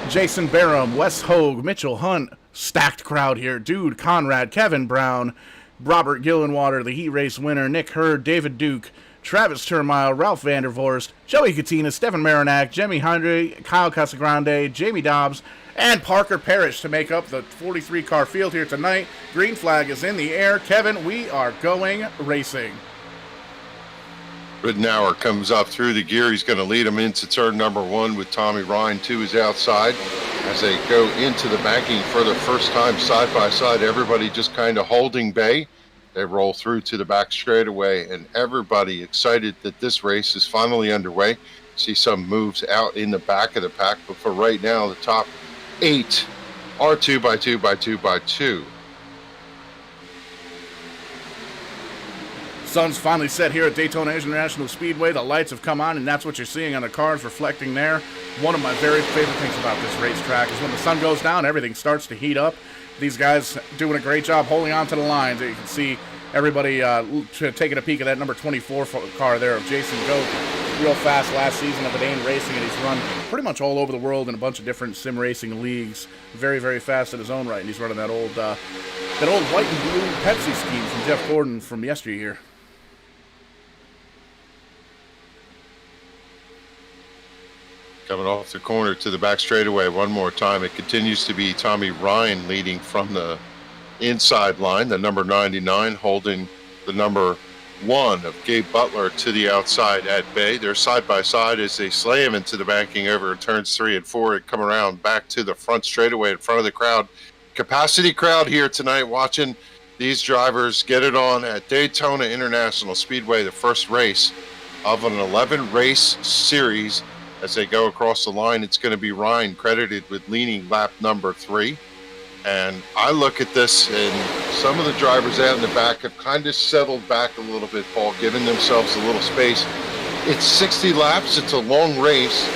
Jason Barham, Wes Hogue, Mitchell Hunt, stacked crowd here, Dude Conrad, Kevin Brown, Robert Gillenwater, the heat race winner, Nick Hurd, David Duke, Travis Turmile, Ralph Vandervorst, Joey Katina, Stephen Marinac, Jimmy Hendry, Kyle Casagrande, Jamie Dobbs, and Parker Parrish to make up the 43-car field here tonight. Green flag is in the air. Kevin, we are going racing. Ridenour comes up through the gear. He's going to lead them into turn number 1 with Tommy Ryan to his outside. As they go into the banking for the first time side by side, everybody just kind of holding bay. They roll through to the back straightaway, and everybody excited that this race is finally underway. See some moves out in the back of the pack, but for right now, the top 8 are 2 by 2 by 2 by 2. Sun's finally set here at Daytona International Speedway. The lights have come on, and that's what you're seeing on the cars reflecting there. One of my very favorite things about this racetrack is when the sun goes down, everything starts to heat up. These guys doing a great job holding on to the lines. You can see everybody taking a peek at that number 24 car there of Jason Goat. Real fast last season of Vidane Racing, and he's run pretty much all over the world in a bunch of different sim racing leagues. Very, very fast in his own right, and he's running that old white and blue Pepsi scheme from Jeff Gordon from yesteryear. Coming off the corner to the back straightaway one more time. It continues to be Tommy Ryan leading from the inside line, the number 99 holding the number 1 of Gabe Butler to the outside at bay. They're side by side as they slam into the banking over turns 3 and 4 and come around back to the front straightaway in front of the crowd. Capacity crowd here tonight watching these drivers get it on at Daytona International Speedway, the first race of an 11 race series. As they go across the line, it's going to be Ryan credited with leading lap number 3. And I look at this, and some of the drivers out in the back have kind of settled back a little bit, Paul, giving themselves a little space. It's 60 laps. It's a long race.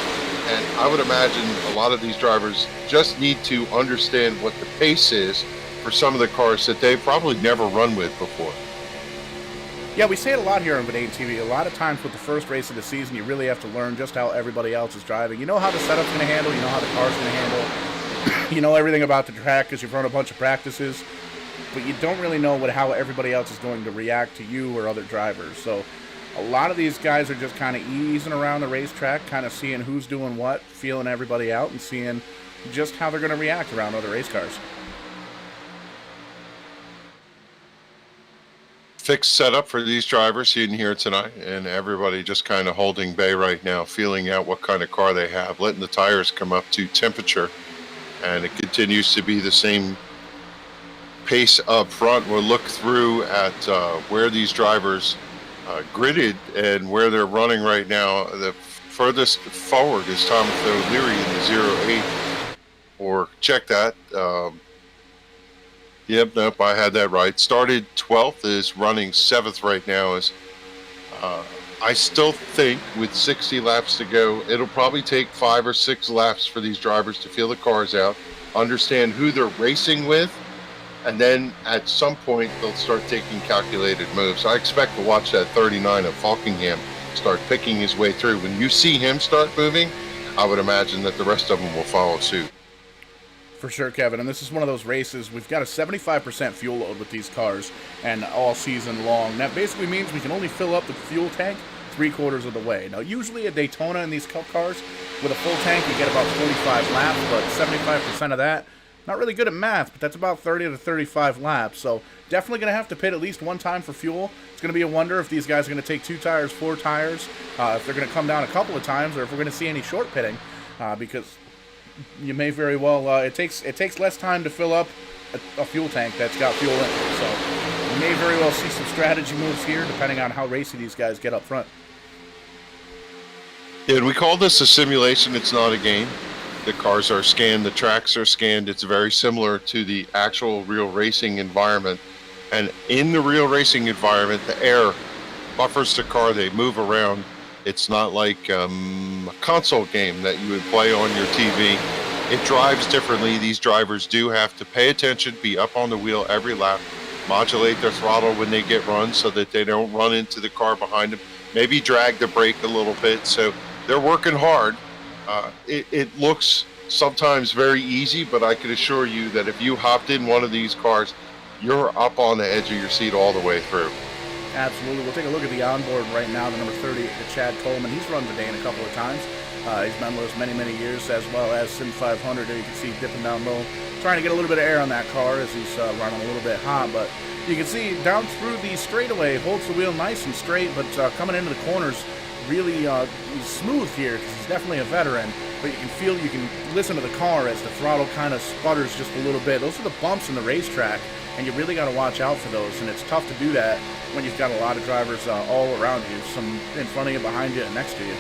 And I would imagine a lot of these drivers just need to understand what the pace is for some of the cars that they've probably never run with before. Yeah, we say it a lot here on Vidane TV. A lot of times with the first race of the season, you really have to learn just how everybody else is driving. You know how the setup's going to handle, you know how the car's going to handle, you know everything about the track because you've run a bunch of practices, but you don't really know how everybody else is going to react to you or other drivers. So a lot of these guys are just kind of easing around the racetrack, kind of seeing who's doing what, feeling everybody out, and seeing just how they're going to react around other race cars. Fixed setup for these drivers sitting here tonight, and everybody just kind of holding bay right now, feeling out what kind of car they have, letting the tires come up to temperature, and it continues to be the same pace up front. We'll look through at where these drivers gridded and where they're running right now. The furthest forward is Thomas O'Leary in the 08, or check that. Yep, nope, I had that right. Started 12th, is running 7th right now. I still think with 60 laps to go, it'll probably take 5 or 6 laps for these drivers to feel the cars out, understand who they're racing with, and then at some point they'll start taking calculated moves. I expect to watch that 39 of Falkingham start picking his way through. When you see him start moving, I would imagine that the rest of them will follow suit. For sure, Kevin, and this is one of those races, we've got a 75% fuel load with these cars, and all season long. That basically means we can only fill up the fuel tank 3/4 of the way. Now, usually at Daytona in these Cup cars, with a full tank, you get about 45 laps, but 75% of that, not really good at math, but that's about 30 to 35 laps, so definitely going to have to pit at least one time for fuel. It's going to be a wonder if these guys are going to take 2 tires, 4 tires, if they're going to come down a couple of times, or if we're going to see any short pitting, because you may very well, it takes less time to fill up a fuel tank that's got fuel in it. So you may very well see some strategy moves here, depending on how racy these guys get up front. Yeah, and we call this a simulation. It's not a game. The cars are scanned, the tracks are scanned. It's very similar to the actual real racing environment. And in the real racing environment, the air buffers the car. They move around. It's not like a console game that you would play on your TV. It drives differently. These drivers do have to pay attention, be up on the wheel every lap, modulate their throttle when they get run so that they don't run into the car behind them, maybe drag the brake a little bit. So they're working hard. It looks sometimes very easy, but I can assure you that if you hopped in one of these cars, you're up on the edge of your seat all the way through. Absolutely. We'll take a look at the onboard right now. The number 30, Chad Coleman. He's run Vidane a couple of times. He's been with us many, many years, as well as SIM500. There you can see dipping down low, trying to get a little bit of air on that car as he's running a little bit hot. But you can see down through the straightaway, holds the wheel nice and straight, but coming into the corners, really he's smooth here because he's definitely a veteran. But you can feel, you can listen to the car as the throttle kind of sputters just a little bit. Those are the bumps in the racetrack, and you really got to watch out for those. And it's tough to do that when you've got a lot of drivers all around you, some in front of you, behind you, and next to you.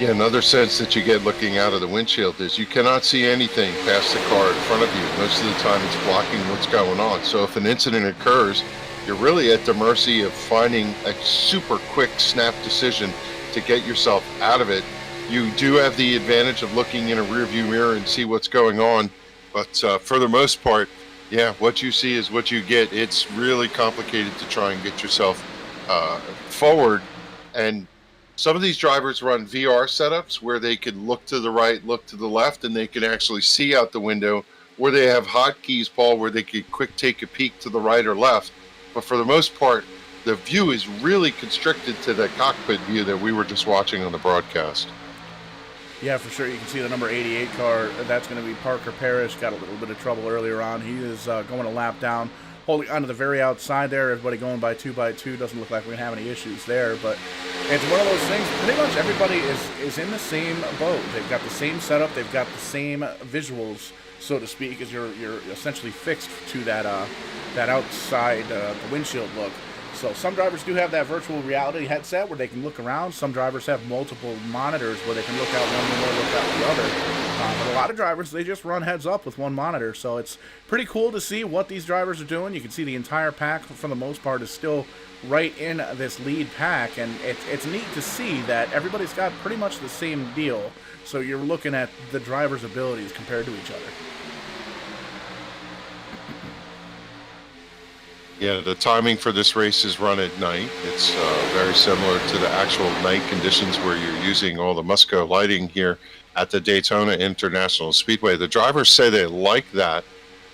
Yeah, another sense that you get looking out of the windshield is you cannot see anything past the car in front of you. Most of the time it's blocking what's going on. So if an incident occurs, you're really at the mercy of finding a super quick snap decision to get yourself out of it. You do have the advantage of looking in a rearview mirror and see what's going on. But for the most part, yeah, what you see is what you get. It's really complicated to try and get yourself forward. And some of these drivers run VR setups where they can look to the right, look to the left, and they can actually see out the window, or they have hotkeys, Paul, where they could quick take a peek to the right or left. But for the most part, the view is really constricted to the cockpit view that we were just watching on the broadcast. Yeah, for sure. You can see the number 88 car. That's going to be Parker Parrish. Got a little bit of trouble earlier on. He is going a lap down, holding onto the very outside there. Everybody going by 2x2. Doesn't look like we're going to have any issues there. But it's one of those things. Pretty much everybody is in the same boat. They've got the same setup. They've got the same visuals, so to speak, as you're essentially fixed to that outside the windshield look. So some drivers do have that virtual reality headset where they can look around. Some drivers have multiple monitors where they can look out one window, look out the other. But a lot of drivers, they just run heads up with one monitor. So it's pretty cool to see what these drivers are doing. You can see the entire pack, for the most part, is still right in this lead pack. And it's neat to see that everybody's got pretty much the same deal. So you're looking at the drivers' abilities compared to each other. Yeah, the timing for this race is run at night. It's very similar to the actual night conditions where you're using all the Musco lighting here at the Daytona International Speedway. The drivers say they like that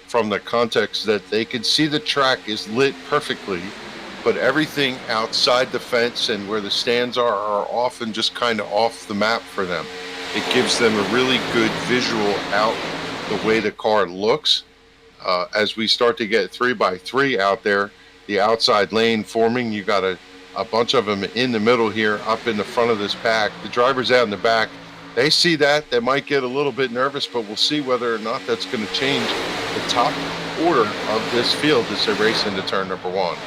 from the context that they can see the track is lit perfectly, but everything outside the fence and where the stands are often just kind of off the map for them. It gives them a really good visual out the way the car looks. As we start to get 3x3 out there, the outside lane forming, you got a bunch of them in the middle here, up in the front of this pack. The drivers out in the back, they see that. They might get a little bit nervous, but we'll see whether or not that's going to change the top order of this field as they race into turn number one.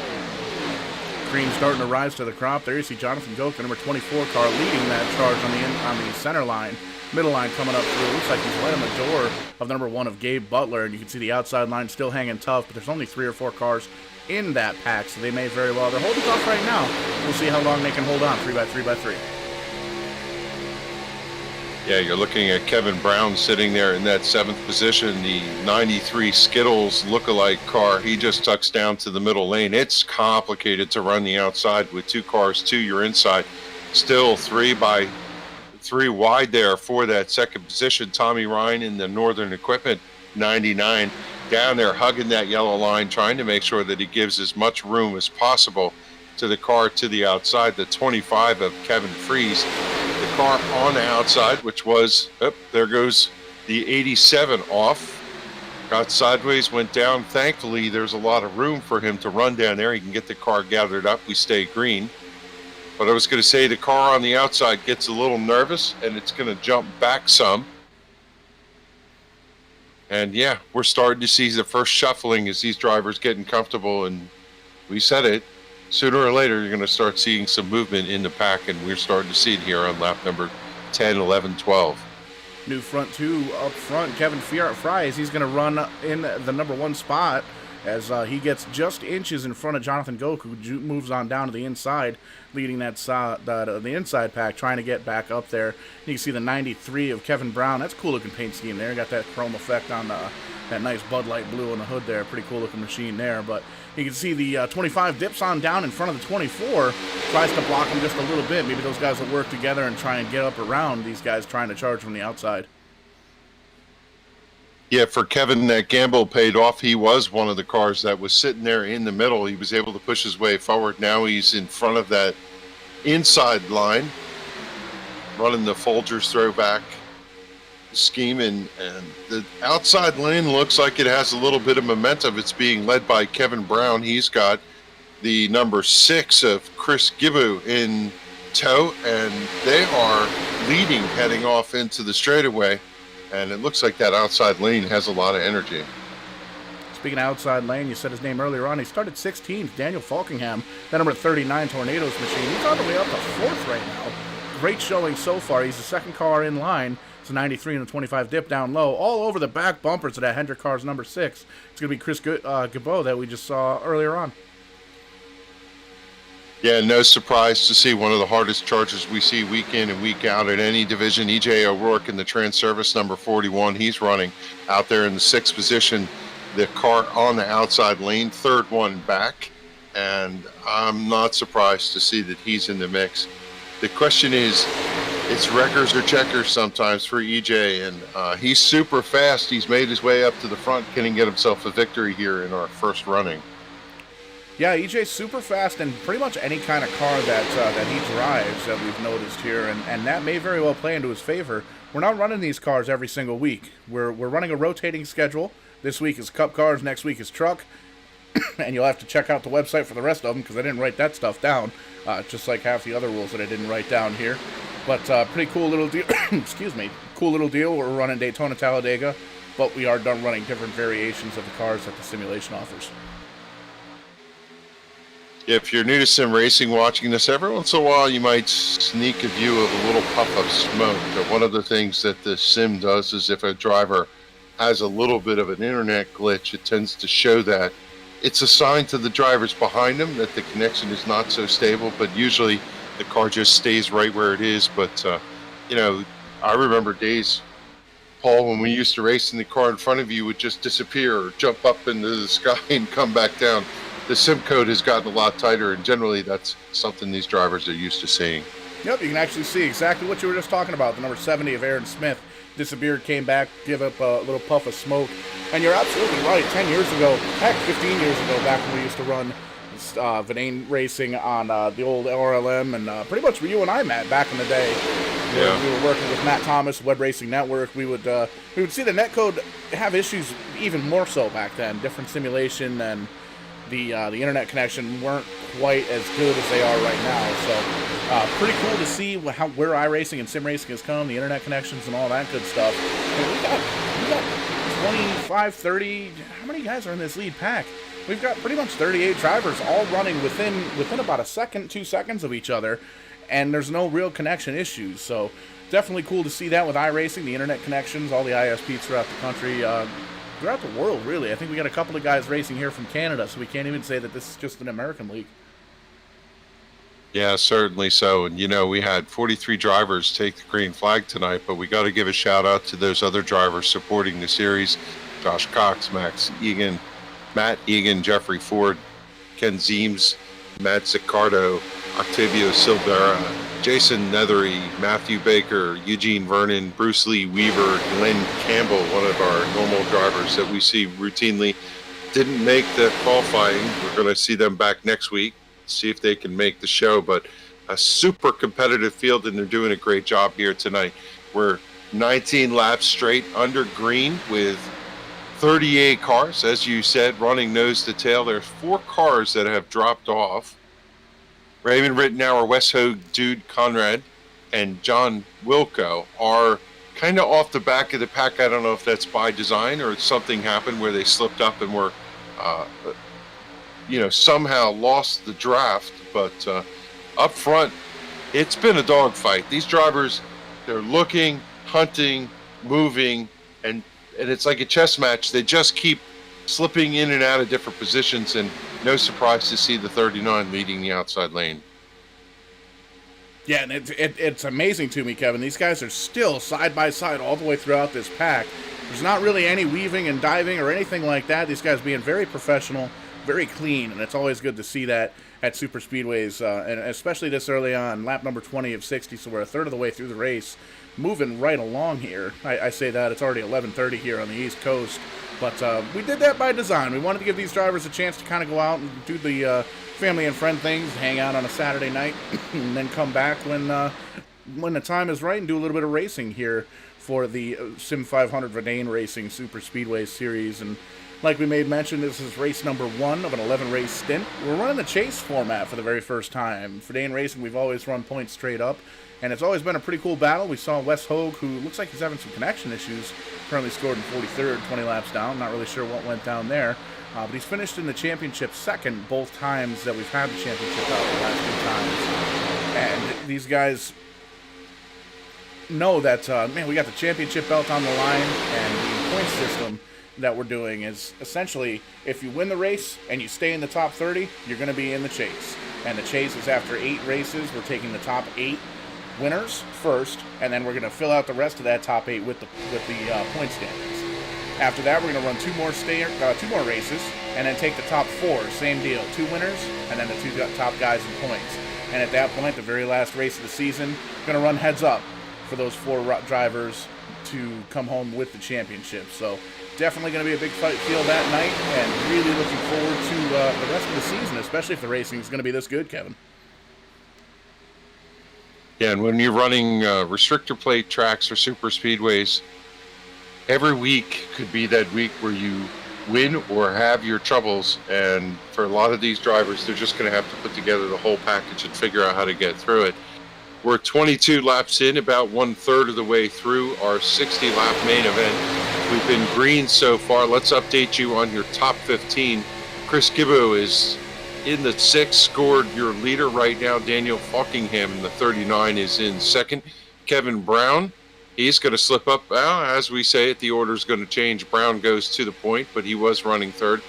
Cream starting to rise to the crop. There you see Jonathan Goka, number 24 car, leading that charge on the center line. Middle line coming up through. Looks like he's right on the door of number 1 of Gabe Butler, and you can see the outside line still hanging tough, but there's only 3 or 4 cars in that pack, so they may very well. They're holding tough right now. We'll see how long they can hold on 3x3x3. Yeah, you're looking at Kevin Brown sitting there in that 7th position, the 93 Skittles lookalike car. He just tucks down to the middle lane. It's complicated to run the outside with 2 cars to your inside. Still 3x3 wide there for that 2nd position. Tommy Ryan in the Northern Equipment 99 down there hugging that yellow line, trying to make sure that he gives as much room as possible to the car to the outside. The 25 of Kevin Freeze, the car on the outside, which was, there goes the 87 off, got sideways, went down. Thankfully, there's a lot of room for him to run down there. He can get the car gathered up. We stay green. But I was going to say the car on the outside gets a little nervous, and it's going to jump back some. And yeah, we're starting to see the first shuffling as these drivers getting comfortable. And we said it, sooner or later, you're going to start seeing some movement in the pack, and we're starting to see it here on lap number 10, 11, 12. New front 2 up front, Kevin Fries. He's going to run in the number 1 spot. as he gets just inches in front of Jonathan Goku, who moves on down to the inside, leading the inside pack, trying to get back up there. You can see the 93 of Kevin Brown. That's a cool-looking paint scheme there. Got that chrome effect on that nice Bud Light blue on the hood there. Pretty cool-looking machine there. But you can see the 25 dips on down in front of the 24, tries to block him just a little bit. Maybe those guys will work together and try and get up around these guys trying to charge from the outside. Yeah, for Kevin, that gamble paid off. He was one of the cars that was sitting there in the middle. He was able to push his way forward. Now he's in front of that inside line, running the Folgers throwback scheme, and the outside lane looks like it has a little bit of momentum. It's being led by Kevin Brown. He's got the number 6 of Chris Gibbu in tow, and they are leading heading off into the straightaway. And it looks like that outside lane has a lot of energy. Speaking of outside lane, you said his name earlier on. He started 16th, Daniel Falkingham, that number 39 Tornadoes machine. He's on the way up to 4th right now. Great showing so far. He's the second car in line. It's a 93 and a 25 dip down low. All over the back bumpers of that Hendrick car's number 6. It's going to be Chris Gabot that we just saw earlier on. Yeah, no surprise to see one of the hardest chargers we see week in and week out at any division. EJ O'Rourke in the Trans Service number 41. He's running out there in the 6th position. The car on the outside lane, 3rd one back. And I'm not surprised to see that he's in the mix. The question is, it's wreckers or checkers sometimes for EJ. And he's super fast. He's made his way up to the front. Can he get himself a victory here in our first running? Yeah, EJ's super fast, and pretty much any kind of car that he drives that we've noticed here, and that may very well play into his favor. We're not running these cars every single week. We're running a rotating schedule. This week is Cup cars, next week is truck, and you'll have to check out the website for the rest of them because I didn't write that stuff down, just like half the other rules that I didn't write down here. But pretty cool little deal. Excuse me, cool little deal. We're running Daytona, Talladega, but we are done running different variations of the cars that the simulation offers. If you're new to sim racing watching this, every once in a while you might sneak a view of a little puff of smoke. But one of the things that the sim does is if a driver has a little bit of an internet glitch, it tends to show that. It's a sign to the drivers behind them that the connection is not so stable, but usually the car just stays right where it is. But, I remember days, Paul, when we used to race and the car in front of you would just disappear or jump up into the sky and come back down. The sim code has gotten a lot tighter, and generally that's something these drivers are used to seeing. Yep, you can actually see exactly what you were just talking about. The number 70 of Aaron Smith disappeared, came back, give up a little puff of smoke. And you're absolutely right. 10 years ago, heck, 15 years ago, back when we used to run Vidane racing on the old RLM, and pretty much where you and I met back in the day. Yeah. We were working with Matt Thomas, Web Racing Network. We would see the netcode have issues even more so back then. Different simulation, and the internet connection weren't quite as good as they are right now. So pretty cool to see where iRacing and sim racing has come, the internet connections and all that good stuff. And we got 25, 30. How many guys are in this lead pack? We've got pretty much 38 drivers all running within about a second, 2 seconds of each other, and there's no real connection issues. So definitely cool to see that with iRacing, the internet connections, all the ISPs throughout the country. Throughout the world, really. I think we got a couple of guys racing here from Canada, so we can't even say that this is just an American league. Yeah, certainly so. And, we had 43 drivers take the green flag tonight, but we got to give a shout out to those other drivers supporting the series. Josh Cox, Matt Egan, Jeffrey Ford, Ken Zeems, Matt Ziccardo, Octavio Silvera, Jason Nethery, Matthew Baker, Eugene Vernon, Bruce Lee Weaver, Glenn Campbell, one of our normal drivers that we see routinely, didn't make the qualifying. We're going to see them back next week, see if they can make the show. But a super competitive field, and they're doing a great job here tonight. We're 19 laps straight under green with 38 cars, as you said, running nose to tail. There's 4 cars that have dropped off. Raymond Rittenauer, Wes Hogue, Dude Conrad, and John Wilco are kind of off the back of the pack. I don't know if that's by design or something happened where they slipped up and were, somehow lost the draft. But up front, it's been a dogfight. These drivers, they're looking, hunting, moving, and it's like a chess match. They just keep slipping in and out of different positions, and no surprise to see the 39 leading the outside lane. Yeah, and it's amazing to me, Kevin. These guys are still side by side all the way throughout this pack. There's not really any weaving and diving or anything like that. These guys being very professional, very clean, and it's always good to see that at super speedways, and especially this early on, lap number 20 of 60, so we're a third of the way through the race, moving right along here. I say that, it's already 11:30 here on the East Coast, but we did that by design. We wanted to give these drivers a chance to kind of go out and do the family and friend things, hang out on a Saturday night, and then come back when the time is right and do a little bit of racing here for the SIM500 Vidane Racing Super Speedway Series. And like we made mention, this is race number 1 of an 11-race stint. We're running the chase format for the very first time. For Vidane Racing, we've always run points straight up, and it's always been a pretty cool battle. We saw Wes Hogue, who looks like he's having some connection issues, currently scored in 43rd, 20 laps down. Not really sure what went down there. But he's finished in the championship second both times that we've had the championship out the last 2 times. And these guys know that, man, we got the championship belt on the line, and the point system that we're doing is essentially, if you win the race and you stay in the top 30, you're going to be in the chase. And the chase is after 8 races. We're taking the top 8 winners first, and then we're going to fill out the rest of that top 8 with the point standings. After that, we're going to run 2 more races, and then take the top 4, same deal, 2 winners, and then the 2 top guys in points. And at that point, the very last race of the season, we're going to run heads up for those 4 drivers to come home with the championship. So definitely going to be a big field that night, and really looking forward to the rest of the season, especially if the racing is going to be this good, Kevin. Yeah, and when you're running restrictor plate tracks or super speedways, every week could be that week where you win or have your troubles, and for a lot of these drivers, they're just going to have to put together the whole package and figure out how to get through it. We're 22 laps in, about 1/3 of the way through our 60-lap main event. We've been green so far. Let's update you on your top 15. Chris Gibbo is in the 6th, scored your leader right now. Daniel Falkingham in the 39 is in 2nd. Kevin Brown, he's going to slip up. Well, as we say it, the order's going to change. Brown goes to the point, but he was running 3rd.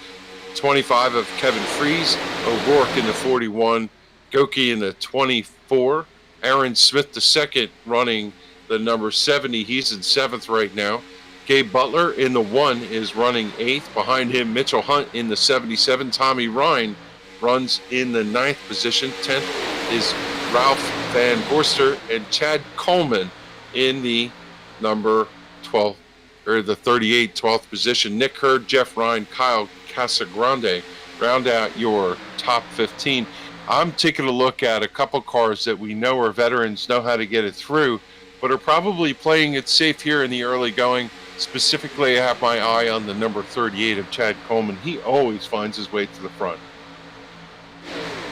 25 of Kevin Freeze. O'Rourke in the 41. Goki in the 24. Aaron Smith the 2nd running the number 70. He's in 7th right now. Gabe Butler in the 1 is running 8th. Behind him, Mitchell Hunt in the 77. Tommy Ryan runs in the 9th position. 10th is Ralph Van Borster, and Chad Coleman in the number 12, or the 38, 12th position. Nick Hurd, Jeff Ryan, Kyle Casagrande round out your top 15. I'm taking a look at a couple cars that we know are veterans, know how to get it through, but are probably playing it safe here in the early going. Specifically, I have my eye on the number 38 of Chad Coleman. He always finds his way to the front.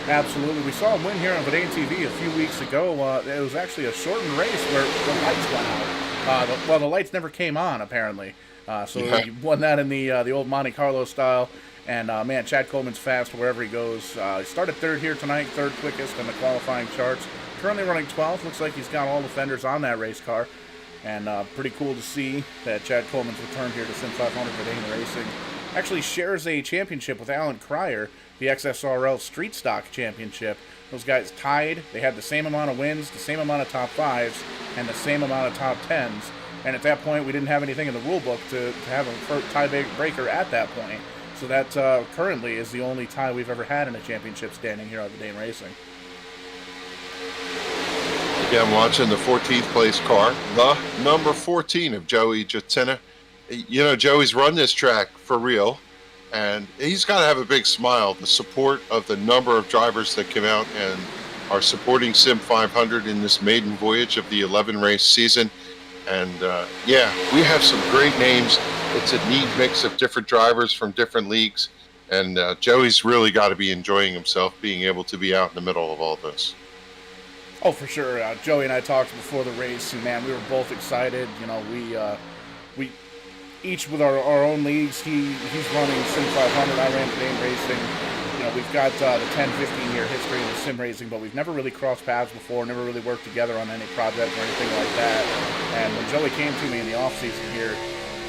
Absolutely. We saw him win here on Vidane TV a few weeks ago. It was actually a shortened race where the lights went out. Well, the lights never came on, apparently. So he won that in the old Monte Carlo style. And, man, Chad Coleman's fast wherever he goes. He started 3rd here tonight, 3rd quickest on the qualifying charts. Currently running 12th. Looks like he's got all the fenders on that race car. And pretty cool to see that Chad Coleman's return here to SIM500 Vidane Racing. Actually shares a championship with Alan Cryer, the XSRL Street Stock Championship. Those guys tied. They had the same amount of wins, the same amount of top 5s, and the same amount of top 10s. And at that point, we didn't have anything in the rule book to have a tie-breaker at that point. So that currently is the only tie we've ever had in a championship standing here at Vidane Racing. Again, watching the 14th place car, the number 14 of Joey Jatena. You know, Joey's run this track for real, and he's got to have a big smile. The support of the number of drivers that came out and are supporting SIM500 in this maiden voyage of the 11-race season. And, yeah, we have some great names. It's a neat mix of different drivers from different leagues. And Joey's really got to be enjoying himself being able to be out in the middle of all this. Oh, for sure. Joey and I talked before the race, and, man, we were both excited. You know, we each with our own leagues. He's running SIM500. I ran Vidane Racing. You know, we've got the 10, 15-year history of sim racing, but we've never really crossed paths before, never really worked together on any project or anything like that. And when Joey came to me in the off-season here,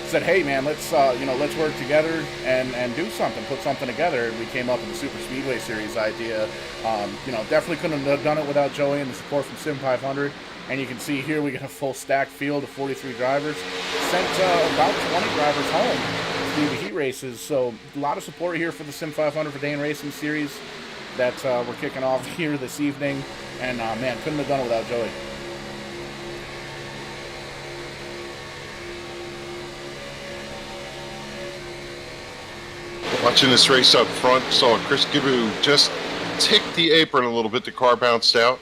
said, hey man, let's let's work together and do something, put something together. And we came up with the SuperSpeedway Series idea. Definitely couldn't have done it without Joey and the support from SIM500. And you can see here we got a full stacked field of 43 drivers. Sent about 20 drivers home to do the heat races. So a lot of support here for the SIM500 Vidane Racing Series that we're kicking off here this evening. And man, couldn't have done it without Joey. Watching this race up front, saw Chris Gibu just tick the apron a little bit. The car bounced out.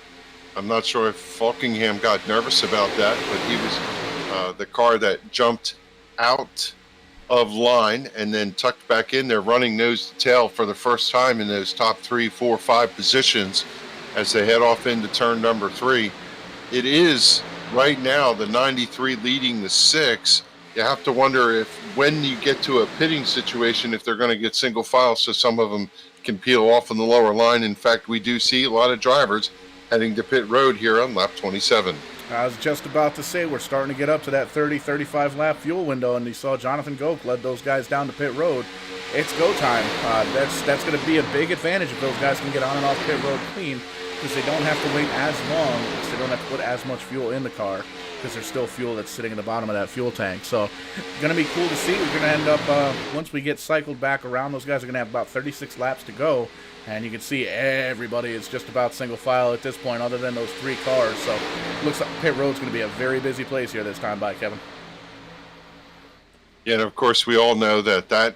I'm not sure if Falkingham got nervous about that, but he was the car that jumped out of line and then tucked back in there, running nose to tail for the first time in those top 3, 4, 5 positions as they head off into turn number 3. It is right now the 93 leading the 6. You have to wonder if when you get to a pitting situation, if they're going to get single file so some of them can peel off on the lower line. In fact, we do see a lot of drivers heading to pit road here on lap 27. I was just about to say we're starting to get up to that 30-35 lap fuel window, and you saw Jonathan Goke led those guys down to pit road. It's go time. That's going to be a big advantage if those guys can get on and off pit road clean, because they don't have to wait as long, because they don't have to put as much fuel in the car, because there's still fuel that's sitting in the bottom of that fuel tank. So going to be cool to see. We're going to end up, once we get cycled back around, those guys are going to have about 36 laps to go. And you can see everybody is just about single file at this point, other than those 3 cars. So looks like pit road's going to be a very busy place here this time by Kevin. Yeah, and of course we all know that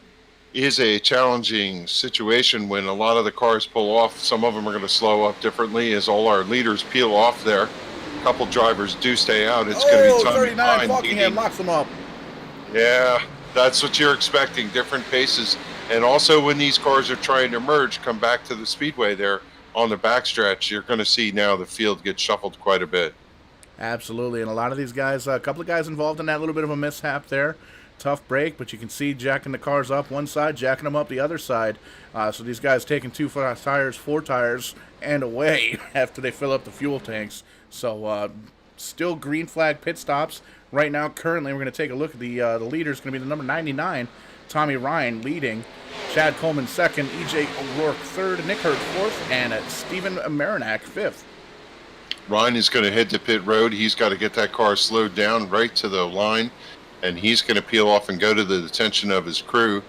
is a challenging situation when a lot of the cars pull off. Some of them are going to slow up differently as all our leaders peel off there. A couple drivers do stay out. It's going to be Tommy 39, Falkingham locks them up. Yeah, that's what you're expecting, different paces. And also when these cars are trying to merge, come back to the speedway there on the backstretch, you're going to see now the field get shuffled quite a bit. Absolutely, and a lot of these guys, a couple of guys involved in that little bit of a mishap there. Tough break, but you can see jacking the cars up one side, jacking them up the other side. So these guys taking 2 tires, 4 tires, and away after they fill up the fuel tanks. So still green flag pit stops. Right now, currently, we're going to take a look at the leader. Is going to be the number 99, Tommy Ryan, leading. Chad Coleman second, EJ O'Rourke third, Nick Hurd fourth, and Stephen Marinac fifth. Ryan is going to head to pit road. He's got to get that car slowed down right to the line, and he's going to peel off and go to the attention of his crew.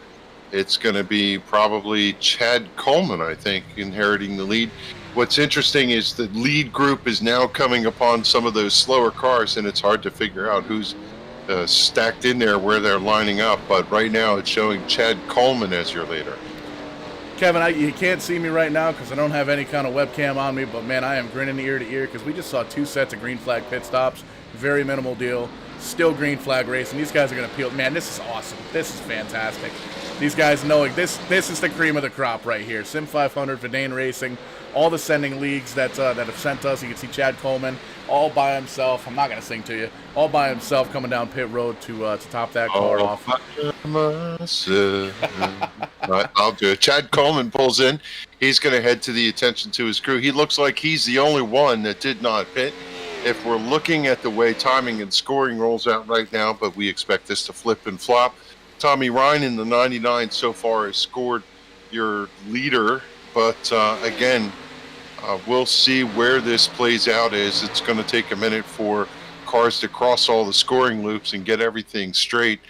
It's going to be probably Chad Coleman, I think, inheriting the lead. What's interesting is the lead group is now coming upon some of those slower cars, and it's hard to figure out who's stacked in there where they're lining up. But right now it's showing Chad Coleman as your leader. Kevin, you can't see me right now because I don't have any kind of webcam on me, but man, I am grinning ear to ear because we just saw 2 sets of green flag pit stops. Very minimal deal. Still green flag racing. These guys are going to peel. Man, this is awesome. This is fantastic. These guys knowing this is the cream of the crop right here. SIM500, Vidane Racing, all the sending leagues that have sent us. You can see Chad Coleman all by himself. I'm not going to sing to you. All by himself coming down pit road to top that car off. I'll do it. Chad Coleman pulls in. He's going to head to the attention to his crew. He looks like he's the only one that did not pit. If we're looking at the way timing and scoring rolls out right now, but we expect this to flip and flop. Tommy Ryan in the 99 so far has scored your leader, but again, we'll see where this plays out. As it's going to take a minute for cars to cross all the scoring loops and get everything straight.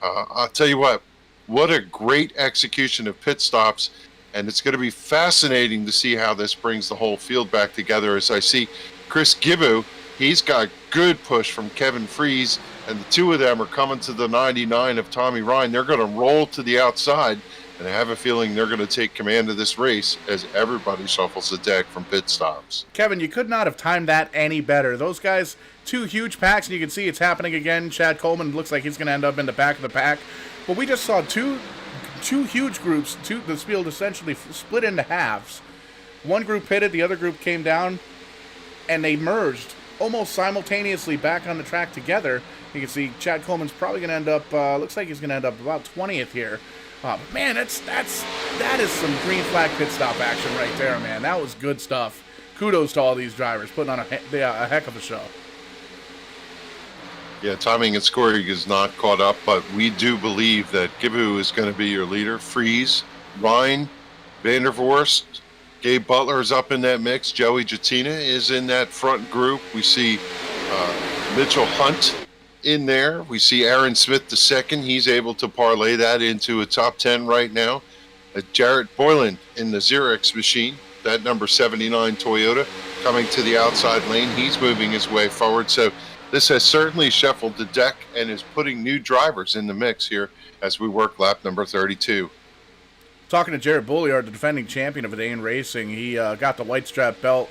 I'll tell you what a great execution of pit stops, and it's going to be fascinating to see how this brings the whole field back together. As I see Chris Gibu, he's got good push from Kevin Freeze, and the 2 of them are coming to the 99 of Tommy Ryan. They're going to roll to the outside, and I have a feeling they're going to take command of this race as everybody shuffles the deck from pit stops. Kevin, you could not have timed that any better. Those guys, 2 huge packs, and you can see it's happening again. Chad Coleman looks like he's going to end up in the back of the pack. But we just saw two huge groups, the field essentially split into halves. One group pitted, the other group came down, and they merged almost simultaneously back on the track together. You can see Chad Coleman's probably going to end up, looks like he's going to end up about 20th here. But man, that is some green flag pit stop action right there, man. That was good stuff. Kudos to all these drivers putting on a heck of a show. Yeah, timing and scoring is not caught up, but we do believe that Gibu is going to be your leader. Freeze, Ryan, Vandervorst, Gabe Butler is up in that mix. Joey Jatina is in that front group. We see Mitchell Hunt in there. We see Aaron Smith the second. He's able to parlay that into a top 10 right now. Jarrett Boylan in the Xerox machine, that number 79 Toyota, coming to the outside lane. He's moving his way forward. So this has certainly shuffled the deck and is putting new drivers in the mix here as we work lap number 32. Talking to Jared Bolliard, the defending champion of Vidane Racing, he got the white strap belt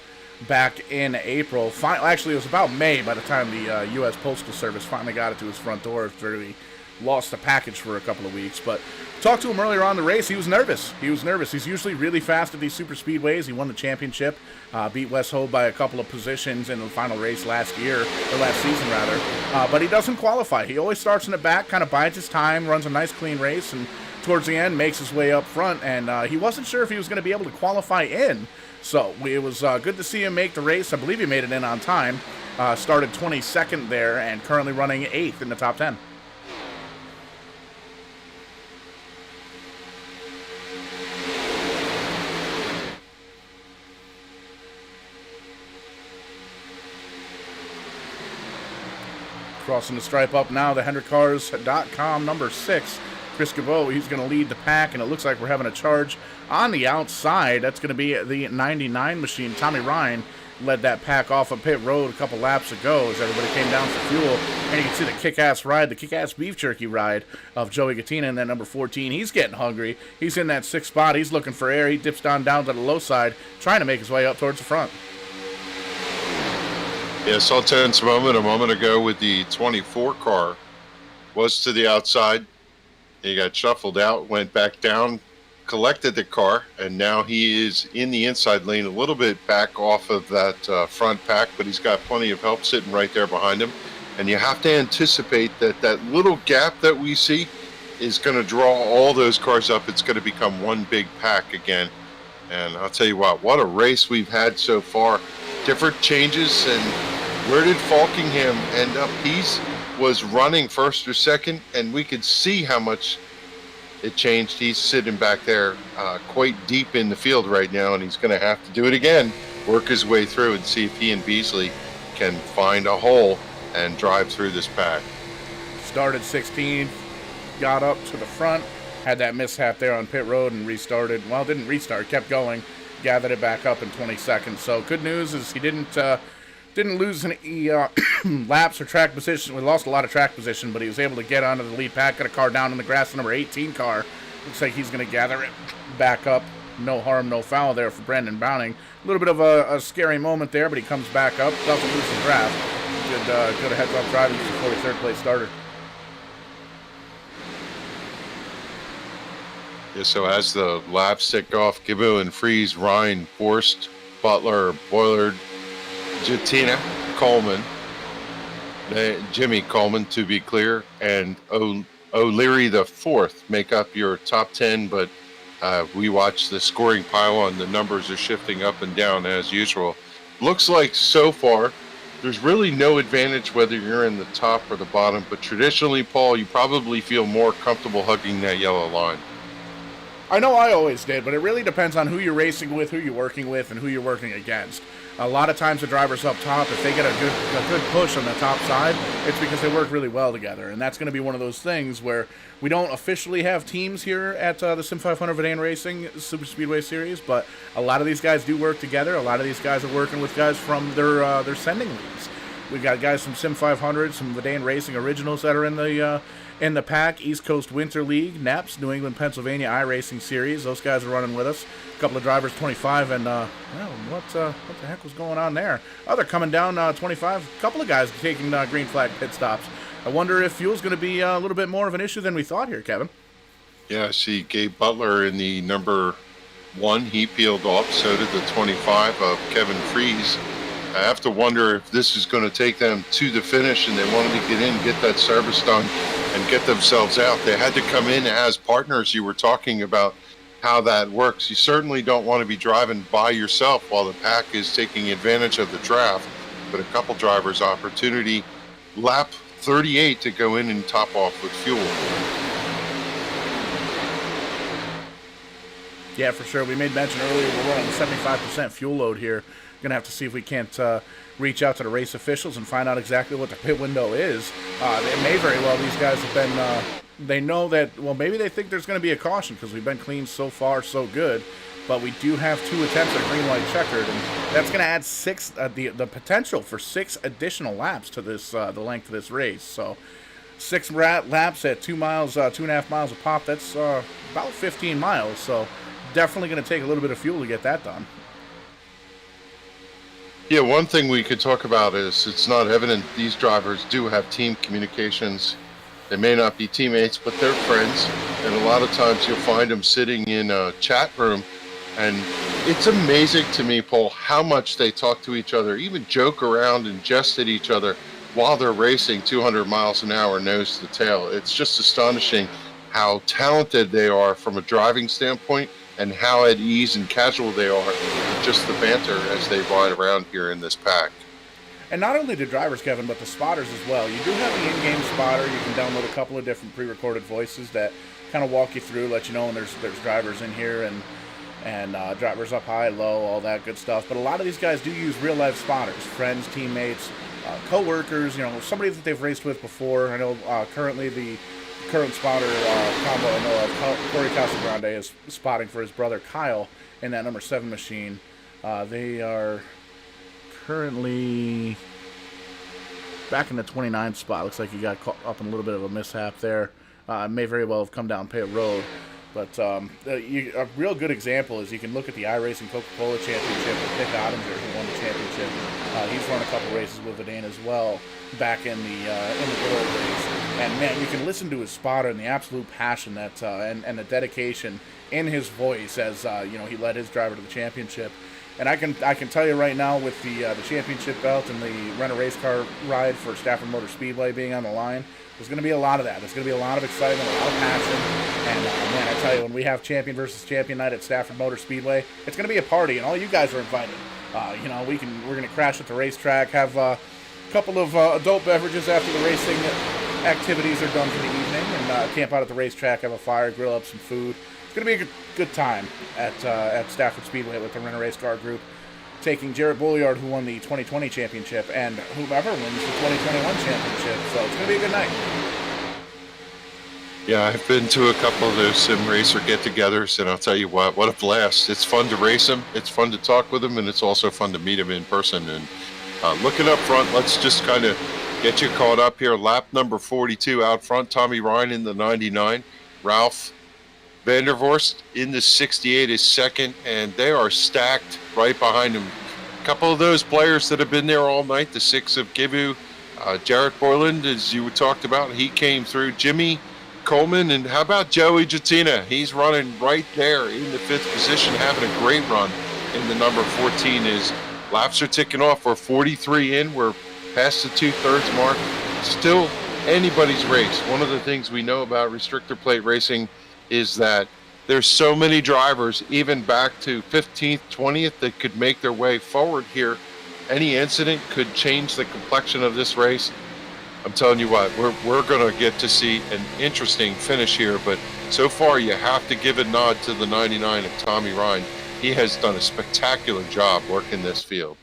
back in April. Actually, it was about May by the time the U.S. Postal Service finally got it to his front door after he lost the package for a couple of weeks. But talked to him earlier on in the race. He was nervous. He's usually really fast at these super speedways. He won the championship, beat Wes Ho by a couple of positions in the final race last season rather. But he doesn't qualify. He always starts in the back, kind of bides his time, runs a nice clean race, and towards the end makes his way up front. And he wasn't sure if he was going to be able to qualify in. So it was good to see him make the race. I believe he made it in on time. Started 22nd there and currently running 8th in the top 10. Crossing the stripe up now, the HendrickCars.com number 6. Chris Gaveau, he's going to lead the pack, and it looks like we're having a charge on the outside. That's going to be the 99 machine. Tommy Ryan led that pack off of pit road a couple laps ago as everybody came down for fuel. And you can see the kick-ass ride, the kick-ass beef jerky ride of Joey Gattina in that number 14. He's getting hungry. He's in that 6th spot. He's looking for air. He dips down to the low side, trying to make his way up towards the front. Yeah, saw tense moment a moment ago with the 24 car. Was to the outside. He got shuffled out, went back down, collected the car, and now he is in the inside lane, a little bit back off of that front pack, but he's got plenty of help sitting right there behind him. And you have to anticipate that that little gap that we see is going to draw all those cars up. It's going to become one big pack again. And I'll tell you what a race we've had so far. Different changes, and where did Falkingham end up? He's was running first or second, and we could see how much it changed. He's sitting back there quite deep in the field right now, and he's going to have to do it again, work his way through and see if he and Beasley can find a hole and drive through this pack. Started 16th, got up to the front, had that mishap there on pit road and restarted. Well, didn't restart, kept going, gathered it back up in 22nd. So good news is he didn't lose any laps or track position. We lost a lot of track position, but he was able to get onto the lead pack, got a car down in the grass, the number 18 car. Looks like he's going to gather it back up. No harm, no foul there for Brendan Browning. A little bit of a scary moment there, but he comes back up, doesn't lose the draft. Good heads-up driving. He's a 43rd place starter. Yeah, so as the laps tick off, Gibu and Freeze, Ryan, Forst, Butler, Boylard, Jatina, Coleman, Jimmy Coleman to be clear, and O'Leary the 4th make up your top 10, but we watch the scoring pile and the numbers are shifting up and down as usual. Looks like so far there's really no advantage whether you're in the top or the bottom, but traditionally, Paul, you probably feel more comfortable hugging that yellow line. I know I always did, but it really depends on who you're racing with, who you're working with, and who you're working against. A lot of times the drivers up top, if they get a good push on the top side, it's because they work really well together. And that's going to be one of those things where we don't officially have teams here at the SIM500 Vidane Racing SuperSpeedway Series, but a lot of these guys do work together. A lot of these guys are working with guys from their sending leagues. We've got guys from Sim500, some Vidane Racing Originals that are in the pack, East Coast Winter League, NEPS, New England, Pennsylvania iRacing Series. Those guys are running with us. A couple of drivers, 25, and what the heck was going on there? Oh, they're coming down 25. A couple of guys taking green flag pit stops. I wonder if fuel's going to be a little bit more of an issue than we thought here, Kevin. Yeah, I see Gabe Butler in the number 1. He peeled off. So did the 25 of Kevin Freeze. I have to wonder if this is going to take them to the finish and they wanted to get in, get that service done, and get themselves out. They had to come in as partners. You were talking about how that works. You certainly don't want to be driving by yourself while the pack is taking advantage of the draft, but a couple drivers opportunity. Lap 38 to go in and top off with fuel. Yeah, for sure. We made mention earlier we're running 75% fuel load here. Going to have to see if we can't reach out to the race officials and find out exactly what the pit window is. It may very well, these guys have been, they know that, well, maybe they think there's going to be a caution because we've been clean so far, so good. But we do have 2 attempts at green light checkered, and that's going to add 6, the potential for 6 additional laps to this, the length of this race. So 6 laps at 2 miles, 2.5 miles a pop, that's about 15 miles. So definitely going to take a little bit of fuel to get that done. Yeah, one thing we could talk about is it's not evident these drivers do have team communications. They may not be teammates, but they're friends. And a lot of times you'll find them sitting in a chat room. And it's amazing to me, Paul, how much they talk to each other, even joke around and jest at each other while they're racing 200 miles an hour nose to tail. It's just astonishing how talented they are from a driving standpoint and how at ease and casual they are with just the banter as they ride around here in this pack. And not only the drivers, Kevin, but the spotters as well. You do have the in-game spotter. You can download a couple of different pre-recorded voices that kind of walk you through, let you know when there's drivers in here and drivers up high, low, all that good stuff. But a lot of these guys do use real-life spotters, friends, teammates, co-workers, you know, somebody that they've raced with before. I know currently the current spotter combo I know of, Corey Casagrande, is spotting for his brother Kyle in that number 7 machine. They are currently back in the 29th spot. Looks like he got caught up in a little bit of a mishap there. May very well have come down pit road. But a real good example is you can look at the iRacing Coca-Cola Championship with Dick Ottinger, who won the championship. He's run a couple races with Vidane as well back in the good old days. And man, you can listen to his spotter and the absolute passion that and the dedication in his voice as you know, he led his driver to the championship. And I can tell you right now, with the championship belt and the Rent-A-Racecar ride for Stafford Motor Speedway being on the line, there's going to be a lot of that. There's going to be a lot of excitement, a lot of passion. And man, I tell you, when we have champion versus champion night at Stafford Motor Speedway, it's going to be a party, and all you guys are invited. You know, we're going to crash at the racetrack, have a couple of adult beverages after the racing activities are done for the evening, and camp out at the racetrack, have a fire, grill up some food. It's going to be a good time at Stafford Speedway with the Rent-A-Racecar group, taking Jarrett Bolliard, who won the 2020 championship, and whomever wins the 2021 championship. So it's going to be a good night. Yeah, I've been to a couple of those sim racer get-togethers, and I'll tell you what a blast. It's fun to race them, it's fun to talk with them, and it's also fun to meet them in person. And looking up front, let's just kind of get you caught up here. Lap number 42 out front, Tommy Ryan in the 99, Ralph Vandervorst in the 68 is second, and they are stacked right behind him. A couple of those players that have been there all night, the 6 of Kivu, Jarrett Borland, as you talked about, he came through. Jimmy Coleman, and how about Joey Jatina? He's running right there in the 5th position, having a great run in the number 14. His laps are ticking off. We're 43 in. We're past the 2/3 mark. Still anybody's race. One of the things we know about restrictor plate racing is that there's so many drivers, even back to 15th, 20th, that could make their way forward here. Any incident could change the complexion of this race. I'm telling you what, we're going to get to see an interesting finish here, but so far you have to give a nod to the 99 of Tommy Ryan. He has done a spectacular job working this field.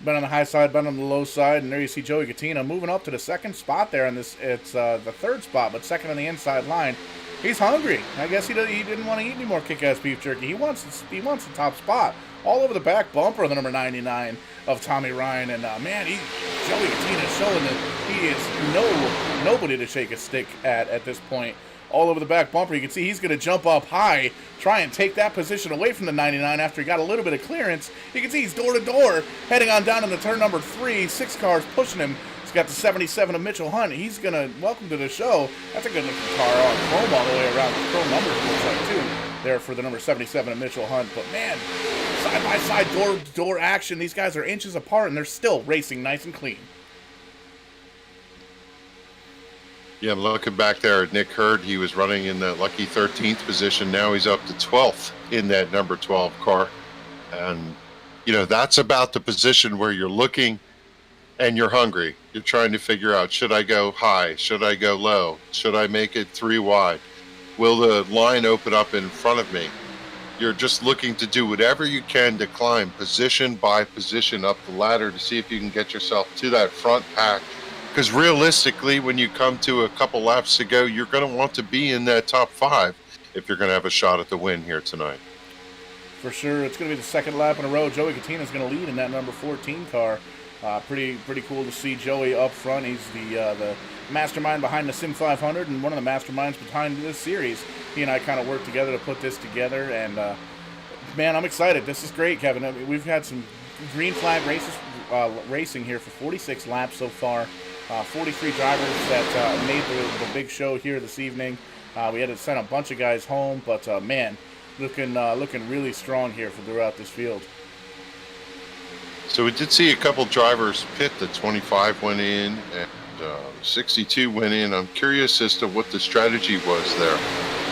Been on the high side, been on the low side, and there you see Joey Gattina moving up to the 2nd spot there. And it's the 3rd spot, but 2nd on the inside line. He's hungry. I guess he didn't want to eat any more kick-ass beef jerky. He wants the top spot. All over the back bumper of the number 99 of Tommy Ryan, and man, Joey Gattina is showing that he is nobody to shake a stick at this point. All over the back bumper, you can see he's going to jump up high, try and take that position away from the 99 after he got a little bit of clearance. You can see he's door to door, heading on down into turn number 3. 6 cars pushing him. He's got the 77 of Mitchell Hunt. He's going to welcome to the show. That's a good looking car on chrome all the way around. The chrome numbers looks like too there for the number 77 of Mitchell Hunt. But man, side by side, door to door action. These guys are inches apart, and they're still racing nice and clean. Yeah, looking back there at Nick Hurd, he was running in the lucky 13th position. Now he's up to 12th in that number 12 car. And, you know, that's about the position where you're looking and you're hungry. You're trying to figure out, should I go high? Should I go low? Should I make it 3 wide? Will the line open up in front of me? You're just looking to do whatever you can to climb position by position up the ladder to see if you can get yourself to that front pack. Because realistically, when you come to a couple laps to go, you're going to want to be in that top 5 if you're going to have a shot at the win here tonight. For sure, it's going to be the second lap in a row. Joey Cattina is going to lead in that number 14 car. Pretty cool to see Joey up front. He's the mastermind behind the SIM500 and one of the masterminds behind this series. He and I kind of worked together to put this together, and man, I'm excited. This is great, Kevin. I mean, we've had some green flag races racing here for 46 laps so far. 43 drivers that made the big show here this evening. We had to send a bunch of guys home, but man, looking really strong here throughout this field. So we did see a couple drivers pit. The 25 went in and 62 went in. I'm curious as to what the strategy was there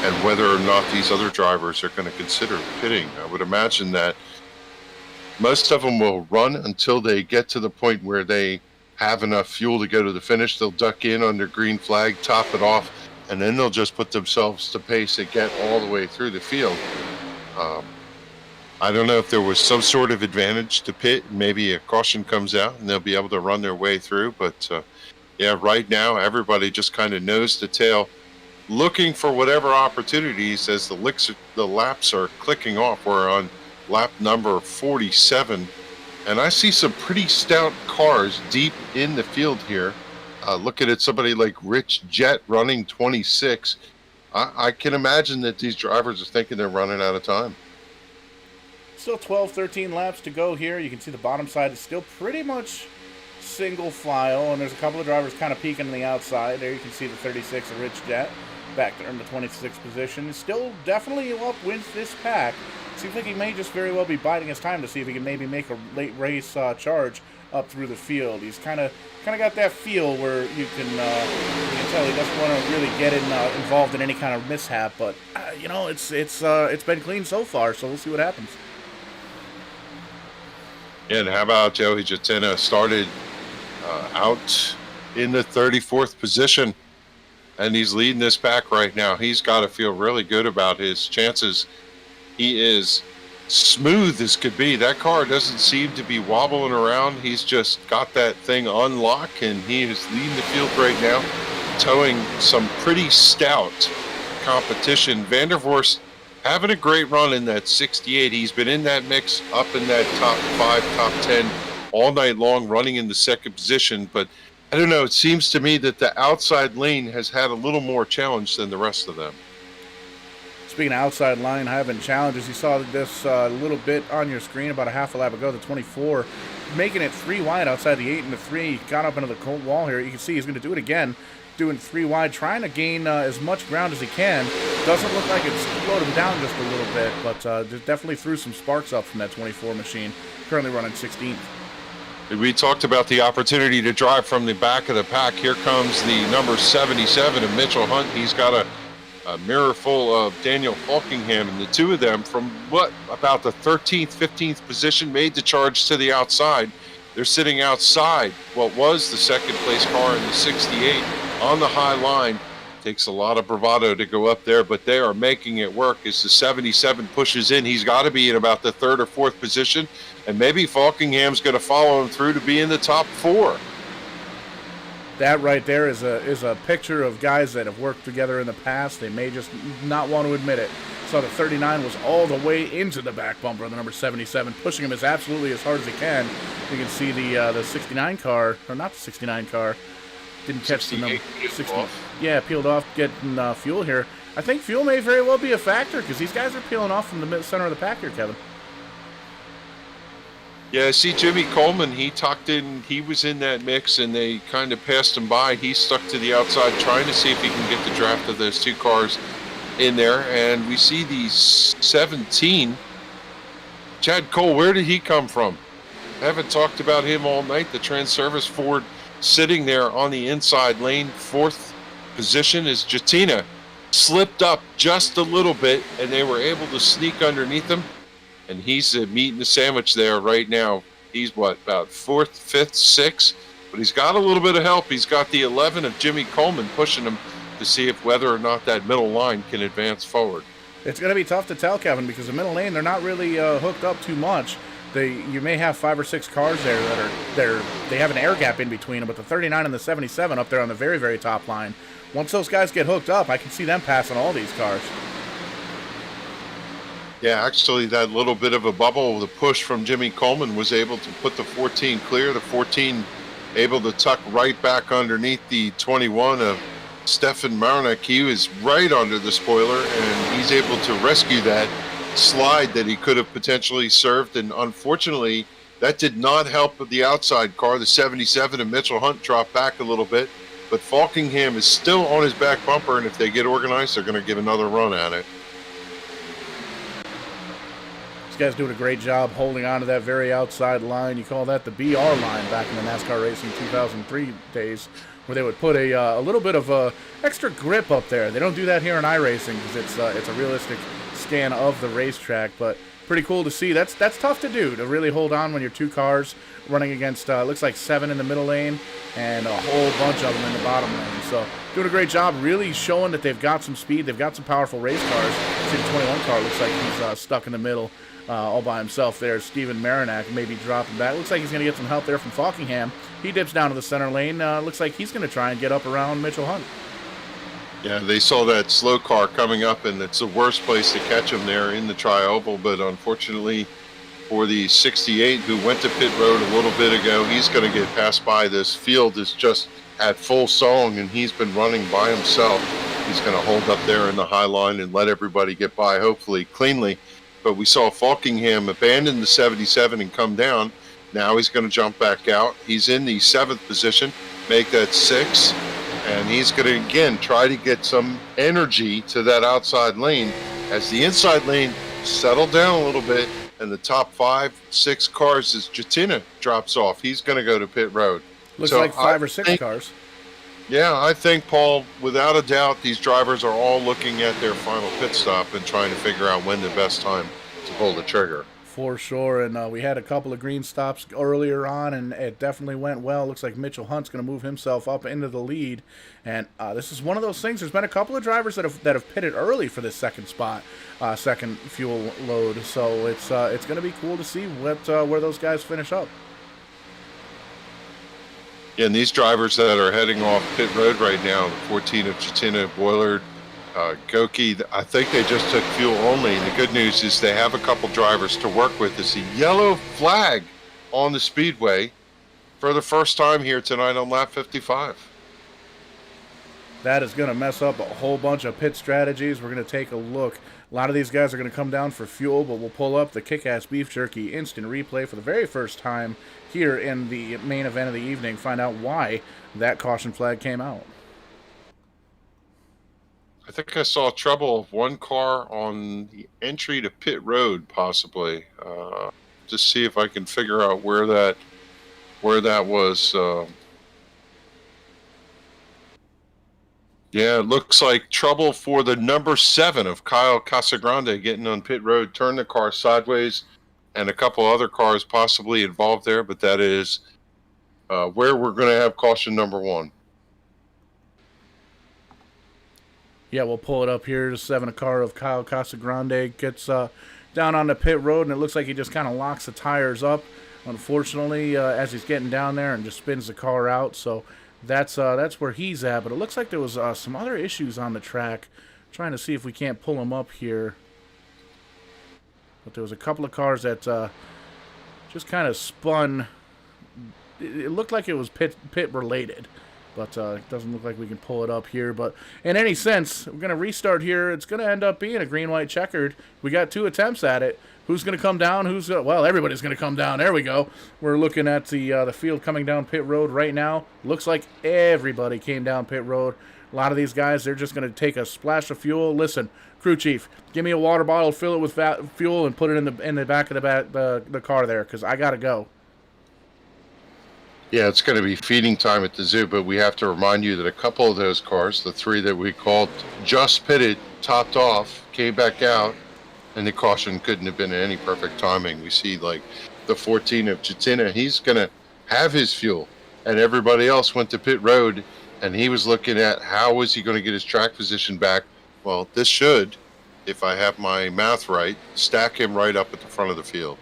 and whether or not these other drivers are going to consider pitting. I would imagine that most of them will run until they get to the point where they have enough fuel to go to the finish. They'll duck in under green flag, top it off, and then they'll just put themselves to pace and get all the way through the field. I don't know if there was some sort of advantage to pit. Maybe a caution comes out and they'll be able to run their way through. But yeah, right now everybody just kind of nose to tail, looking for whatever opportunities as the laps are clicking off. We're on lap number 47, and I see some pretty stout cars deep in the field here. Looking at somebody like Rich Jett running 26, I can imagine that these drivers are thinking they're running out of time. Still 12, 13 laps to go here. You can see the bottom side is still pretty much single file, and there's a couple of drivers kind of peeking on the outside. There you can see the 36 of Rich Jett back there in the 26th position. Still definitely upwinds this pack. Seems like he may just very well be biding his time to see if he can maybe make a late race charge up through the field. He's kind of got that feel where you can tell he doesn't want to really get involved in any kind of mishap. But you know, it's been clean so far, so we'll see what happens. Yeah, and how about Joey Cattina started out in the 34th position, and he's leading this pack right now. He's got to feel really good about his chances. He is smooth as could be. That car doesn't seem to be wobbling around. He's just got that thing on lock, and he is leading the field right now, towing some pretty stout competition. Vandervoorst having a great run in that 68. He's been in that mix, up in that top 5, top 10 all night long, running in the second position. But I don't know, it seems to me that the outside lane has had a little more challenge than the rest of them. Speaking of outside line having challenges, you saw this a little bit on your screen about a half a lap ago, the 24, making it 3 wide outside the 8 and the 3, got up into the cold wall here. You can see he's going to do it again, doing 3 wide, trying to gain as much ground as he can. Doesn't look like it's slowed him down just a little bit, but definitely threw some sparks up from that 24 machine, currently running 16th. We talked about the opportunity to drive from the back of the pack. Here comes the number 77 of Mitchell Hunt. He's got a mirror full of Daniel Falkingham, and the two of them from about the 13th, 15th position made the charge to the outside. They're sitting outside what was the second place car in the 68 on the high line. Takes a lot of bravado to go up there, but they are making it work as the 77 pushes in. He's got to be in about the 3rd or 4th position, and maybe Falkingham's going to follow him through to be in the top 4. That right there is a picture of guys that have worked together in the past. They may just not want to admit it. So the 39 was all the way into the back bumper of the number 77, pushing him as absolutely as hard as he can. You can see the 69 car, or not the 69 car, didn't catch the number 60. Yeah, peeled off, getting fuel here. I think fuel may very well be a factor because these guys are peeling off from the center of the pack here, Kevin. Yeah, I see Jimmy Coleman, he tucked in, he was in that mix, and they kind of passed him by. He stuck to the outside trying to see if he can get the draft of those 2 cars in there. And we see the 17, Chad Cole. Where did he come from? I haven't talked about him all night. The Trans-Service Ford sitting there on the inside lane, 4th position, as Cattina slipped up just a little bit, and they were able to sneak underneath him. And he's meat in the sandwich there right now. He's about 4th, 5th, 6th, but but he's got a little bit of help. He's got the 11 of Jimmy Coleman pushing him to see if whether or not that middle line can advance forward. It's going to be tough to tell, Kevin, because the middle lane, they're not really hooked up too much. You may have 5 or 6 cars there that they have an air gap in between them, but the 39 and the 77 up there on the very, very top line, once those guys get hooked up, I can see them passing all these cars. Yeah, actually, that little bit of a bubble, the push from Jimmy Coleman was able to put the 14 clear. The 14 able to tuck right back underneath the 21 of Stafford Motor. He was right under the spoiler, and he's able to rescue that slide that he could have potentially served. And unfortunately, that did not help with the outside car. The 77 of Mitchell Hunt dropped back a little bit, but Falkingham is still on his back bumper, and if they get organized, they're going to give another run at it. These guys doing a great job holding on to that very outside line. You call that the BR line back in the NASCAR Racing 2003 days, where they would put a little bit of extra grip up there. They don't do that here in iRacing because it's a realistic scan of the racetrack, but pretty cool to see. That's tough to do, to really hold on when you're 2 cars running against, looks like 7 in the middle lane and a whole bunch of them in the bottom lane. So doing a great job, really showing that they've got some speed. They've got some powerful race cars. See, the 21 car looks like he's stuck in the middle all by himself there. Steven Marinac maybe dropping back. Looks like he's going to get some help there from Falkingham. He dips down to the center lane. Looks like he's going to try and get up around Mitchell Hunt. Yeah, they saw that slow car coming up, and it's the worst place to catch him there in the tri-oval. But unfortunately for the 68 who went to pit road a little bit ago, he's going to get passed by. This field is just at full song, and he's been running by himself. He's going to hold up there in the high line and let everybody get by, hopefully cleanly. But we saw Falkingham abandon the 77 and come down. Now he's going to jump back out. He's in the 7th position, make that 6. And he's going to, again, try to get some energy to that outside lane as the inside lane settled down a little bit, and the top 5, 6 cars as Jatina drops off. He's going to go to pit road. Looks like 5 or 6 cars. Yeah, I think, Paul, without a doubt, these drivers are all looking at their final pit stop and trying to figure out when the best time to pull the trigger. For sure, and we had a couple of green stops earlier on, and it definitely went well. Looks like Mitchell Hunt's going to move himself up into the lead, and this is one of those things. There's been a couple of drivers that have pitted early for this second spot, second fuel load. So it's going to be cool to see where those guys finish up. Yeah, and these drivers that are heading off pit road right now, the 14 of Jatina, Boilard, Goki, I think they just took fuel only. The good news is they have a couple drivers to work with. It's a yellow flag on the speedway for the first time here tonight on lap 55. That is going to mess up a whole bunch of pit strategies. We're going to take a look. A lot of these guys are going to come down for fuel, but we'll pull up the Kick-Ass Beef Jerky instant replay for the very first time here in the main event of the evening. Find out why that caution flag came out. I think I saw trouble of one car on the entry to pit road, possibly. Just see if I can figure out where that was. Yeah, it looks like trouble for the number 7 of Kyle Casagrande getting on pit road, turned the car sideways, and a couple other cars possibly involved there, but that is where we're going to have caution number 1. Yeah, we'll pull it up here. The 7 car of Kyle Casagrande gets down on the pit road, and it looks like he just kind of locks the tires up, unfortunately, as he's getting down there, and just spins the car out. So that's where he's at. But it looks like there was some other issues on the track. Trying to see if we can't pull them up here. But there was a couple of cars that just kind of spun. It looked like it was pit related. But it doesn't look like we can pull it up here. But in any sense, we're going to restart here. It's going to end up being a green-white checkered. We got 2 attempts at it. Who's going to come down? Well, everybody's going to come down. There we go. We're looking at the field coming down pit road right now. Looks like everybody came down pit road. A lot of these guys, they're just going to take a splash of fuel. Listen, crew chief, give me a water bottle, fill it with fuel, and put it in the back of the car there, because I got to go. Yeah, it's going to be feeding time at the zoo, but we have to remind you that a couple of those cars, the 3 that we called just pitted, topped off, came back out, and the caution couldn't have been any perfect timing. We see like the 14 of Jatina, he's going to have his fuel, and everybody else went to pit road, and he was looking at how was he going to get his track position back. Well, this should, if I have my math right, stack him right up at the front of the field.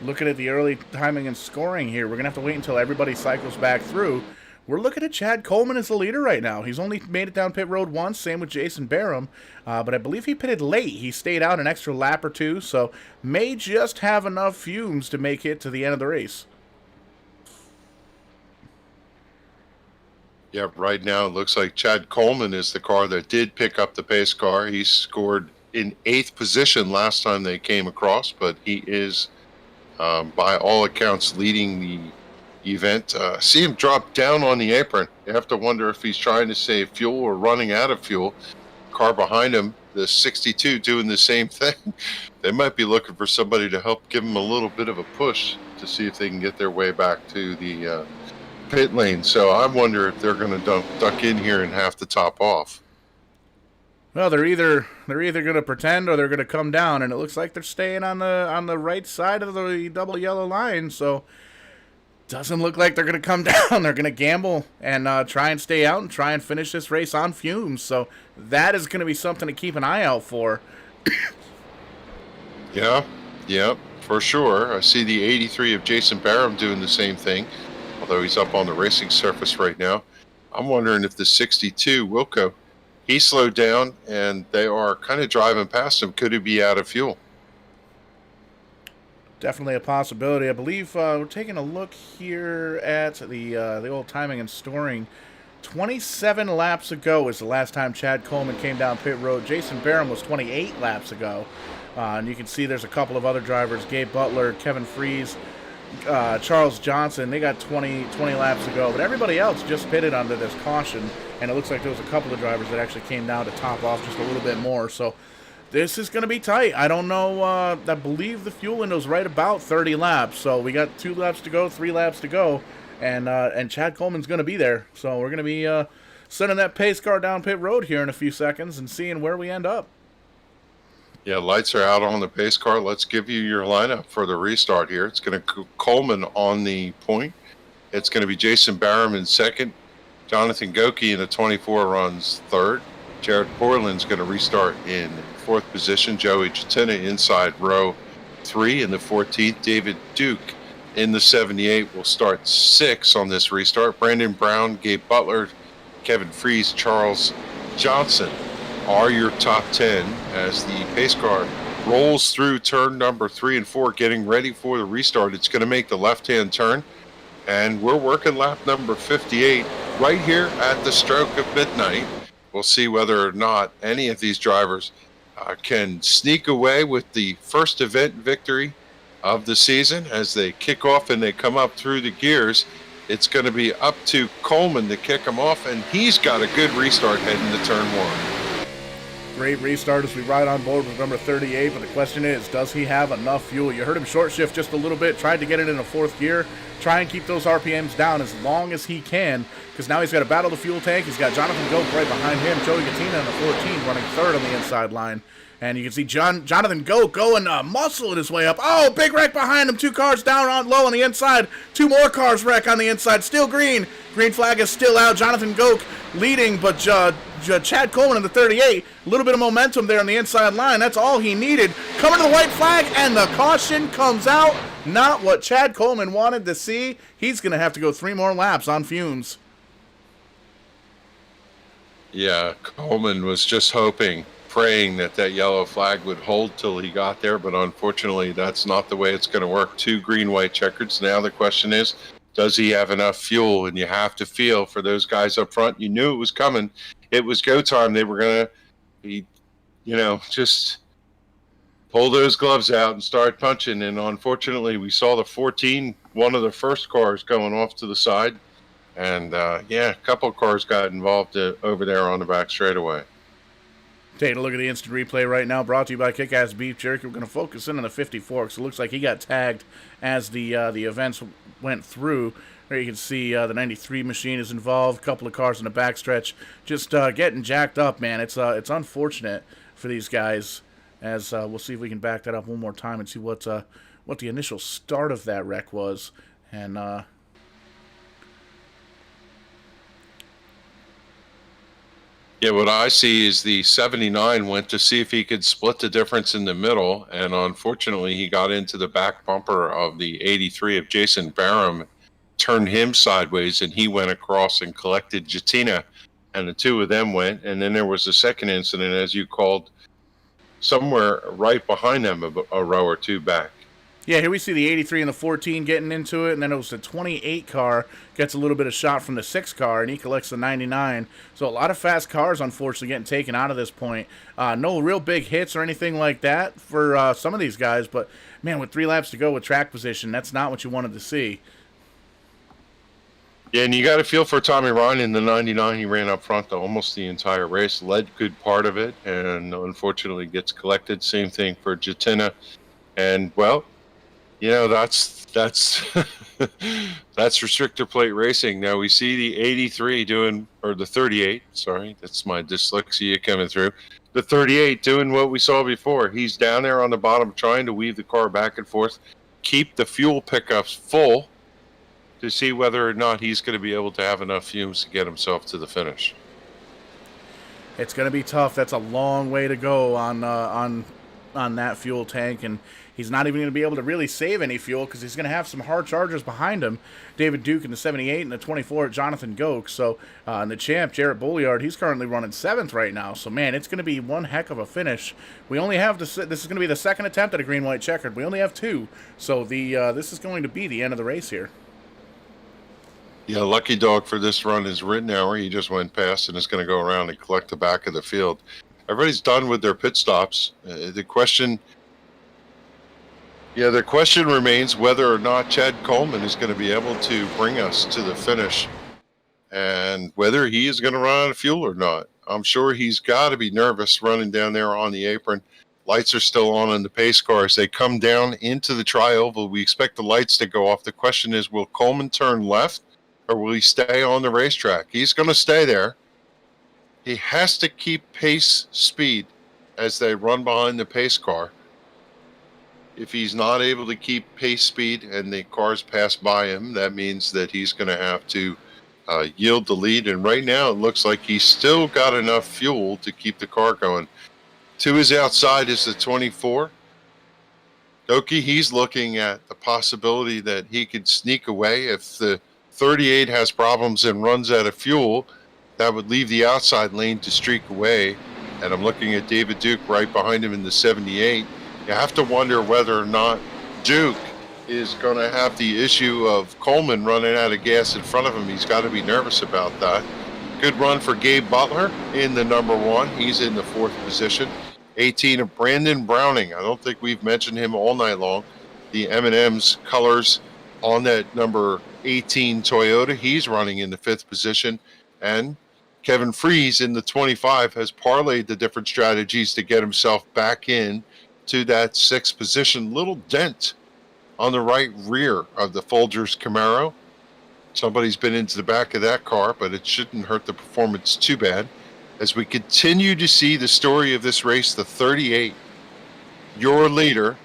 Looking at the early timing and scoring here, we're going to have to wait until everybody cycles back through. We're looking at Chad Coleman as the leader right now. He's only made it down pit road once, same with Jason Barham, but I believe he pitted late. He stayed out an extra lap or two, so may just have enough fumes to make it to the end of the race. Yeah, right now it looks like Chad Coleman is the car that did pick up the pace car. He scored in 8th position last time they came across, but he is, by all accounts, leading the event. See him drop down on the apron. You have to wonder if he's trying to save fuel or running out of fuel. Car behind him, the 62, doing the same thing. They might be looking for somebody to help give them a little bit of a push to see if they can get their way back to the pit lane. So I wonder if they're going to duck in here and have to top off. Well, they're either going to pretend or they're going to come down, and it looks like they're staying on the right side of the double yellow line. So doesn't look like they're going to come down. They're going to gamble and try and stay out and try and finish this race on fumes. So that is going to be something to keep an eye out for. Yeah, for sure. I see the 83 of Jason Barham doing the same thing, although he's up on the racing surface right now. I'm wondering if the 62, Wilco, he slowed down and they are kind of driving past him. Could he be out of fuel? Definitely a possibility. I believe we're taking a look here at the old timing and storing. 27 laps ago is the last time Chad Coleman came down pit road. Jason Barham was 28 laps ago. And you can see there's a couple of other drivers, Gabe Butler, Kevin Freese, Charles Johnson. They got 20 laps ago. But everybody else just pitted under this caution. And it looks like there was a couple of drivers that actually came down to top off just a little bit more. So this is going to be tight. I don't know. I believe the fuel window's right about 30 laps. So we got 2 laps to go, 3 laps to go. And Chad Coleman's going to be there. So we're going to be sending that pace car down pit road here in a few seconds and seeing where we end up. Yeah, lights are out on the pace car. Let's give you your lineup for the restart here. It's going to Coleman on the point. It's going to be Jason Barham in second. Jonathan Goki in the 24 runs third. Jared Portland's going to restart in 4th position. Joey Chatina inside row 3 in the 14th. David Duke in the 78 will start 6 on this restart. Brandon Brown, Gabe Butler, Kevin Freese, Charles Johnson are your top 10 as the pace car rolls through turn number 3 and 4, getting ready for the restart. It's going to make the left-hand turn, and we're working lap number 58 right here at the stroke of midnight. We'll see whether or not any of these drivers can sneak away with the first event victory of the season as they kick off and they come up through the gears. It's going to be up to Coleman to kick them off, and he's got a good restart heading to turn 1. Great restart as we ride on board with number 38, but the question is, does he have enough fuel? You heard him short shift just a little bit, tried to get it in a 4th gear, try and keep those RPMs down as long as he can, because now he's got to battle the fuel tank. He's got Jonathan Goke right behind him, Joey Gattina in the 14 running 3rd on the inside line. And you can see Jonathan Goke going muscling his way up. Oh, big wreck behind him. 2 cars down on low on the inside. 2 more cars wreck on the inside. Still green. Green flag is still out. Jonathan Goke leading, but Chad Coleman in the 38. A little bit of momentum there on the inside line. That's all he needed. Coming to the white flag, and the caution comes out. Not what Chad Coleman wanted to see. He's going to have to go 3 more laps on fumes. Yeah, Coleman was just praying that yellow flag would hold till he got there, but unfortunately that's not the way it's going to work. 2 green-white checkers. Now the question is, does he have enough fuel? And you have to feel for those guys up front. You knew it was coming. It was go time. They were going to be, just pull those gloves out and start punching. And unfortunately, we saw the 14, one of the first cars going off to the side. And, a couple of cars got involved over there on the back straightaway. Taking a look at the instant replay right now, brought to you by Kick-Ass Beef Jerky. We're going to focus in on the 54 because it looks like he got tagged as the events went through. There you can see the 93 machine is involved, a couple of cars in the backstretch, just getting jacked up, man. It's unfortunate for these guys, as we'll see if we can back that up one more time and see what the initial start of that wreck was. And Yeah, what I see is the 79 went to see if he could split the difference in the middle, and unfortunately he got into the back bumper of the 83 of Jason Barham, turned him sideways, and he went across and collected Jatina, and the two of them went. And then there was a second incident, as you called, somewhere right behind them, a row or two back. Yeah, here we see the 83 and the 14 getting into it, and then it was the 28 car gets a little bit of shot from the 6 car, and he collects the 99. So a lot of fast cars, unfortunately, getting taken out of this point. No real big hits or anything like that for some of these guys, but, man, with 3 laps to go with track position, that's not what you wanted to see. Yeah, and you got to feel for Tommy Ryan in the 99. He ran up front almost the entire race, led good part of it, and unfortunately gets collected. Same thing for Jatina. And, well, you know, that's that's restrictor plate racing. Now we see the 83 doing, or the 38, sorry, that's my dyslexia coming through. The 38 doing what we saw before. He's down there on the bottom trying to weave the car back and forth, keep the fuel pickups full to see whether or not he's going to be able to have enough fumes to get himself to the finish. It's going to be tough. That's a long way to go on that fuel tank, and he's not even going to be able to really save any fuel because he's going to have some hard chargers behind him. David Duke in the 78 and the 24, Jonathan Goke. So, and the champ, Jarrett Bolliard, he's currently running 7th right now. So, man, it's going to be one heck of a finish. We only have this is going to be the second attempt at a green-white checkered. We only have 2. So, this is going to be the end of the race here. Yeah, lucky dog for this run is Rittenauer. He just went past and is going to go around and collect the back of the field. Everybody's done with their pit stops. The question remains whether or not Chad Coleman is going to be able to bring us to the finish, and whether he is going to run out of fuel or not. I'm sure he's got to be nervous running down there on the apron. Lights are still on in the pace car as they come down into the tri-oval. We expect the lights to go off. The question is, will Coleman turn left or will he stay on the racetrack? He's going to stay there. He has to keep pace speed as they run behind the pace car. If he's not able to keep pace speed and the cars pass by him, that means that he's going to have to yield the lead. And right now it looks like he's still got enough fuel to keep the car going. To his outside is the 24. Doki, he's looking at the possibility that he could sneak away. If the 38 has problems and runs out of fuel, that would leave the outside lane to streak away. And I'm looking at David Duke right behind him in the 78. You have to wonder whether or not Duke is going to have the issue of Coleman running out of gas in front of him. He's got to be nervous about that. Good run for Gabe Butler in the number 1. He's in the 4th position. 18 of Brandon Browning. I don't think we've mentioned him all night long. The M&M's colors on that number 18 Toyota. He's running in the 5th position. And Kevin Freese in the 25 has parlayed the different strategies to get himself back in to that 6th position. Little dent on the right rear of the Folgers Camaro. Somebody's been into the back of that car, but it shouldn't hurt the performance too bad. As we continue to see the story of this race, the 38, your leader,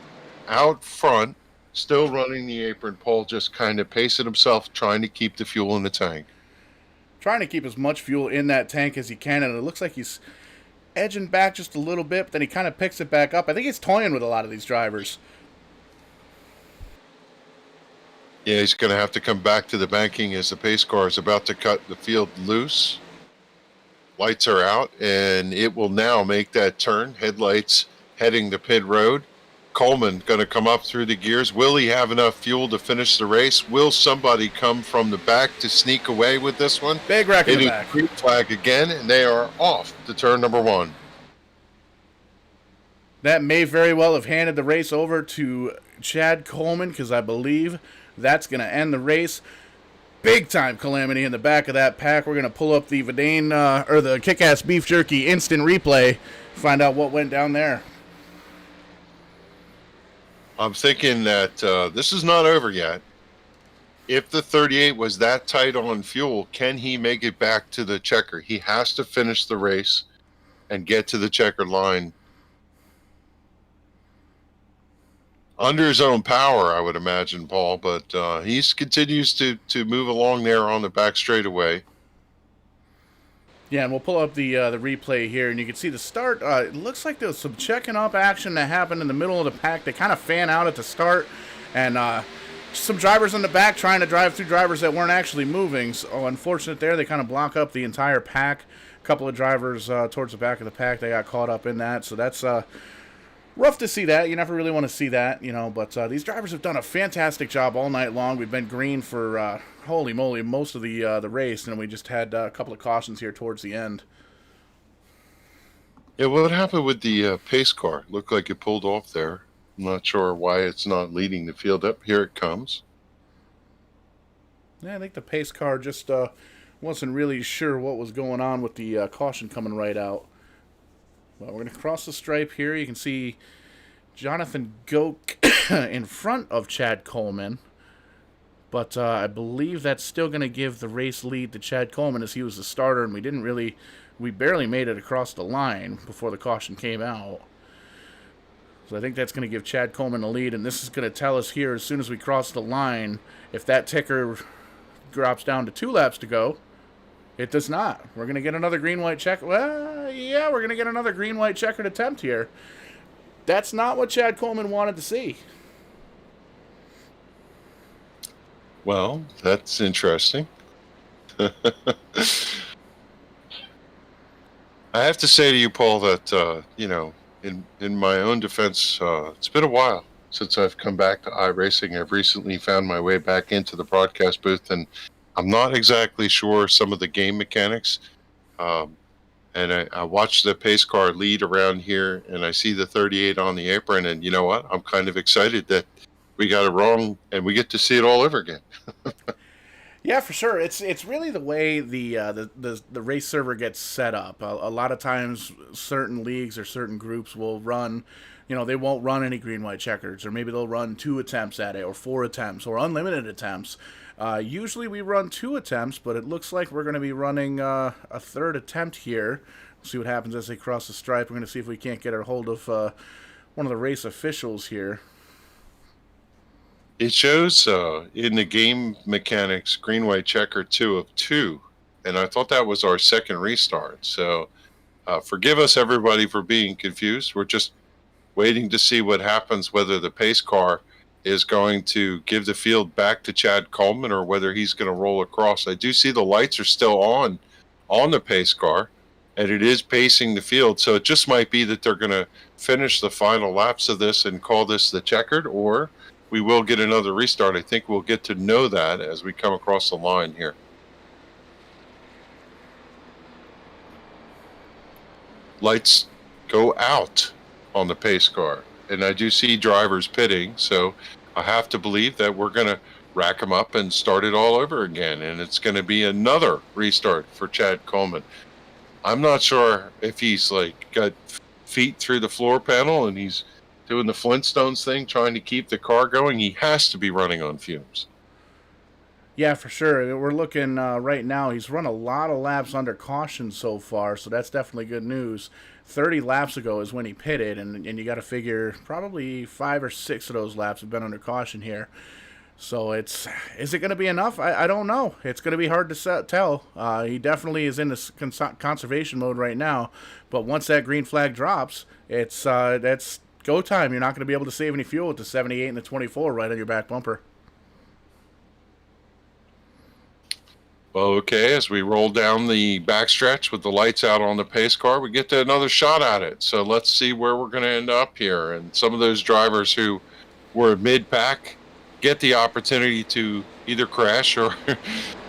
out front, still running the apron. Paul just kind of pacing himself, trying to keep the fuel in the tank. Trying to keep as much fuel in that tank as he can, and it looks like he's edging back just a little bit, but then he kind of picks it back up. I think he's toying with a lot of these drivers. Yeah, he's going to have to come back to the banking as the pace car is about to cut the field loose. Lights are out, and it will now make that turn. Headlights heading to pit road. Coleman going to come up through the gears. Will he have enough fuel to finish the race? Will somebody come from the back to sneak away with this one? Big wreck in the back. Green flag again, and they are off to turn number 1. That may very well have handed the race over to Chad Coleman, because I believe that's going to end the race. Big time calamity in the back of that pack. We're going to pull up the Vidane, or the Kick-Ass Beef Jerky instant replay, find out what went down there. I'm thinking that this is not over yet. If the 38 was that tight on fuel, can he make it back to the checker? He has to finish the race and get to the checkered line under his own power, I would imagine, Paul. But he continues to move along there on the back straightaway. Yeah, and we'll pull up the replay here, and you can see the start. It looks like there was some checking up action that happened in the middle of the pack. They kind of fan out at the start, and some drivers in the back trying to drive through drivers that weren't actually moving. So unfortunate there, they kind of block up the entire pack. A couple of drivers towards the back of the pack, they got caught up in that. So that's rough to see that. You never really want to see that, you know. But these drivers have done a fantastic job all night long. We've been green for holy moly most of the race, and we just had a couple of cautions here towards the end. Yeah, what happened with the pace car? Looked like it pulled off there. I'm not sure why it's not leading the field up. Here it comes. Yeah, I think the pace car just wasn't really sure what was going on with the caution coming right out. Well, we're going to cross the stripe here. You can see Jonathan Goke in front of Chad Coleman. But I believe that's still going to give the race lead to Chad Coleman as he was the starter, and we barely made it across the line before the caution came out. So I think that's going to give Chad Coleman the lead, and this is going to tell us here as soon as we cross the line, if that ticker drops down to 2 laps to go. It does not. We're going to get another green-white check. Well, yeah, we're going to get another green-white checkered attempt here. That's not what Chad Coleman wanted to see. Well, that's interesting. I have to say to you, Paul, that, you know, in my own defense, it's been a while since I've come back to iRacing. I've recently found my way back into the broadcast booth, and I'm not exactly sure some of the game mechanics. And I watched the pace car lead around here, and I see the 38 on the apron, and you know what? I'm kind of excited that we got it wrong, and we get to see it all over again. Yeah, for sure. It's really the way the race server gets set up. A lot of times, certain leagues or certain groups will run, you know, they won't run any green-white checkers, or maybe they'll run 2 attempts at it, or 4 attempts, or unlimited attempts. Usually we run 2 attempts, but it looks like we're going to be running a 3rd attempt here. We'll see what happens as they cross the stripe. We're going to see if we can't get a hold of one of the race officials here. It shows in the game mechanics green-white checker 2 of 2, and I thought that was our second restart. So forgive us, everybody, for being confused. We're just waiting to see what happens, whether the pace car is going to give the field back to Chad Coleman or whether he's going to roll across. I do see the lights are still on the pace car, and it is pacing the field. So it just might be that they're going to finish the final laps of this and call this the checkered, or we will get another restart. I think we'll get to know that as we come across the line here. Lights go out on the pace car, and I do see drivers pitting, so I have to believe that we're going to rack them up and start it all over again, and it's going to be another restart for Chad Coleman. I'm not sure if he's like got feet through the floor panel and he's doing the Flintstones thing, trying to keep the car going. He has to be running on fumes. Yeah, for sure. We're looking right now. He's run a lot of laps under caution so far, so that's definitely good news. 30 laps ago is when he pitted, and you got to figure probably 5 or 6 of those laps have been under caution here. So is it going to be enough? I don't know. It's going to be hard to tell. He definitely is in this conservation mode right now, but once that green flag drops, that's go time. You're not going to be able to save any fuel with the 78 and the 24 right on your back bumper. Well, okay, as we roll down the backstretch with the lights out on the pace car, we get to another shot at it. So let's see where we're going to end up here. And some of those drivers who were mid-pack get the opportunity to either crash or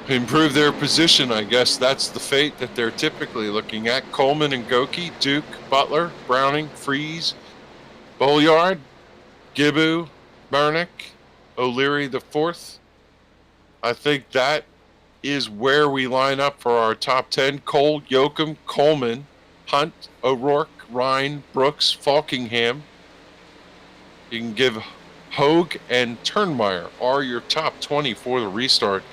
improve their position. I guess that's the fate that they're typically looking at. Coleman and Goki, Duke, Butler, Browning, Freeze, Bolyard, Gibbu, Bernick, O'Leary the 4th. I think that is where we line up for our top 10. Cole, Yoakum, Coleman, Hunt, O'Rourke, Ryan, Brooks, Falkingham. You can give Hogue and Turnmeyer are your top 20 for the restart.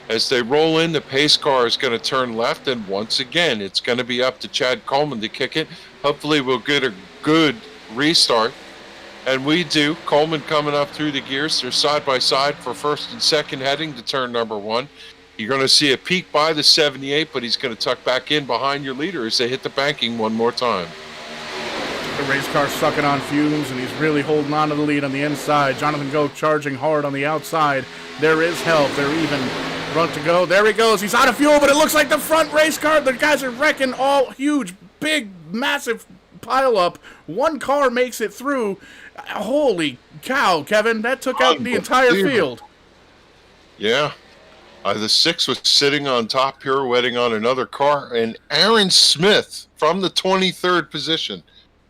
As they roll in, the pace car is going to turn left, and once again, it's going to be up to Chad Coleman to kick it. Hopefully we'll get a good restart, and we do. Coleman coming up through the gears. They're side by side for first and second, heading to turn number 1. You're going to see a peak by the 78, but he's going to tuck back in behind your leader as they hit the banking one more time. The race car sucking on fumes, and he's really holding on to the lead on the inside. Jonathan Goh charging hard on the outside. There is help. They're even. Front to go. There he goes. He's out of fuel, but it looks like the front race car. The guys are wrecking all huge, big, massive pile up. One car makes it through. Holy cow, Kevin. That took out the entire field. Yeah. The 6 was sitting on top, pirouetting on another car, and Aaron Smith from the 23rd position.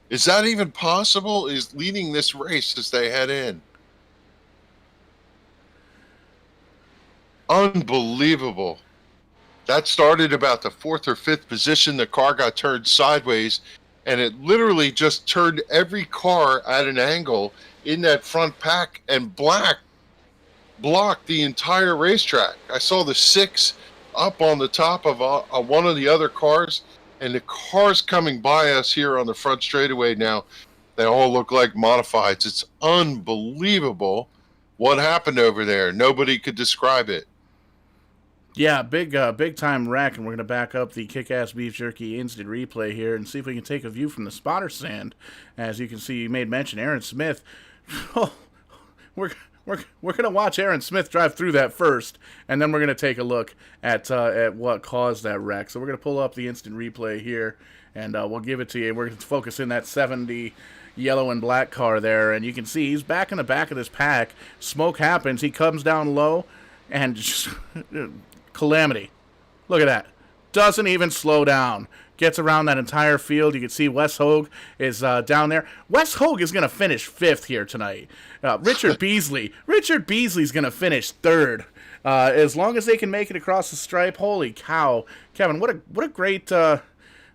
Is that even possible? Is leading this race as they head in. Unbelievable. That started about the 4th or 5th position. The car got turned sideways, and it literally just turned every car at an angle in that front pack and blocked the entire racetrack. I saw the 6 up on the top of one of the other cars, and the cars coming by us here on the front straightaway now, they all look like modifieds. It's unbelievable what happened over there. Nobody could describe it. Yeah, big time wreck, and we're going to back up the Kick-Ass Beef Jerky instant replay here and see if we can take a view from the spotter stand. As you can see, you made mention, Aaron Smith. Oh, we're going to watch Aaron Smith drive through that first, and then we're going to take a look at what caused that wreck. So we're going to pull up the instant replay here, and we'll give it to you. We're going to focus in that 70 yellow and black car there, and you can see he's back in the back of this pack. Smoke happens. He comes down low, and just... calamity. Look at that. Doesn't even slow down. Gets around that entire field. You can see Wes Hogue is down there. Wes Hogue is going to finish 5th here tonight. Richard Beasley's going to finish 3rd. As long as they can make it across the stripe. Holy cow. Kevin, what a great, well,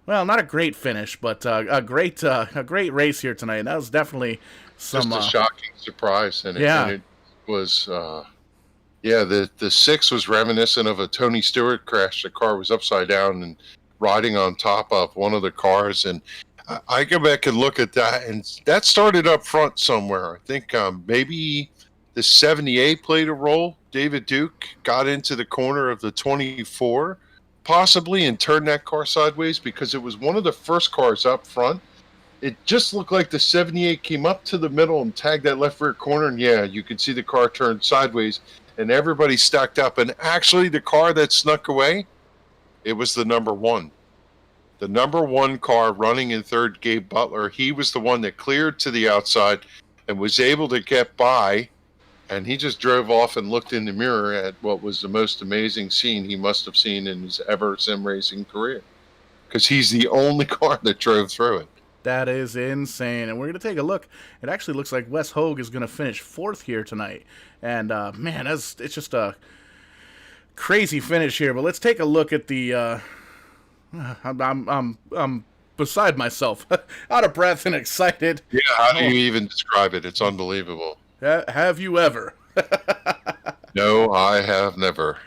not a great finish, but a great race here tonight. That was definitely some... Just a shocking surprise. And it was... Yeah, the 6 was reminiscent of a Tony Stewart crash. The car was upside down and riding on top of one of the cars. And I go back and look at that, and that started up front somewhere. I think maybe the 78 played a role. David Duke got into the corner of the 24, possibly, and turned that car sideways because it was one of the first cars up front. It just looked like the 78 came up to the middle and tagged that left rear corner, and yeah, you could see the car turned sideways. And everybody stacked up. And actually, the car that snuck away, it was the number 1. The number 1 car running in 3rd, Gabe Butler. He was the one that cleared to the outside and was able to get by. And he just drove off and looked in the mirror at what was the most amazing scene he must have seen in his ever sim racing career. Because he's the only car that drove through it. That is insane. And we're going to take a look. It actually looks like Wes Hogue is going to finish 4th here tonight. And, man, it's just a crazy finish here. But let's take a look at the, I'm beside myself, out of breath and excited. Yeah, how do you even describe it? It's unbelievable. Have you ever? No, I have never.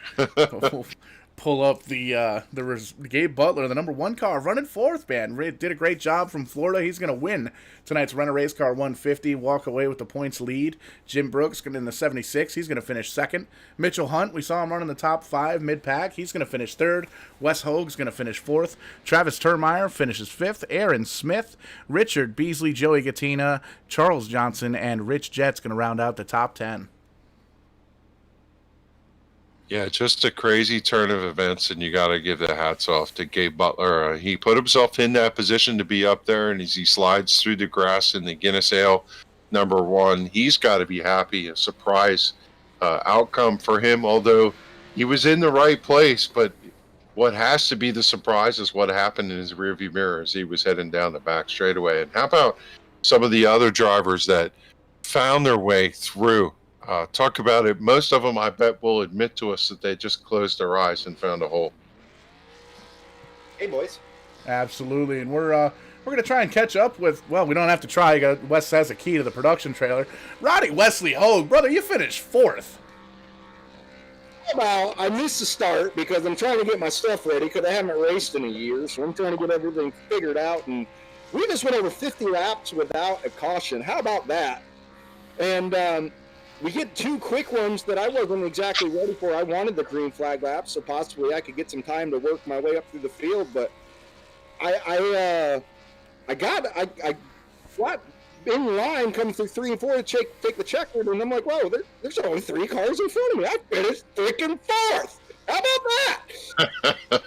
Pull up the Gabe Butler, the number 1 car, running 4th, man. Did a great job from Florida. He's going to win tonight's Rent-A-Racecar 150, walk away with the points lead. Jim Brooks in the 76. He's going to finish 2nd. Mitchell Hunt, we saw him running the top 5 mid-pack. He's going to finish 3rd. Wes Hogue's going to finish 4th. Travis Termeyer finishes 5th. Aaron Smith, Richard Beasley, Joey Gattina, Charles Johnson, and Rich Jett's going to round out the top 10. Yeah, just a crazy turn of events, and you got to give the hats off to Gabe Butler. He put himself in that position to be up there, and as he slides through the grass in the Guinness Ale number 1, he's got to be happy. A surprise outcome for him, although he was in the right place. But what has to be the surprise is what happened in his rearview mirror as he was heading down the back straightaway. And how about some of the other drivers that found their way through? Talk about it. Most of them, I bet, will admit to us that they just closed their eyes and found a hole. Hey, boys. Absolutely, and we're going to try and catch up with. Well, we don't have to try. Wes has a key to the production trailer. Roddy Wesley Hogue, brother, you finished 4th. Well, I missed the start because I'm trying to get my stuff ready because I haven't raced in a year, so I'm trying to get everything figured out. And we just went over 50 laps without a caution. How about that? And we get 2 quick ones that I wasn't exactly ready for. I wanted the green flag lap, so possibly I could get some time to work my way up through the field. But I got in line coming through 3 and 4 to take the checkered, and I'm like, whoa, there's only 3 cars in front of me. I finished freaking 4th. How about that?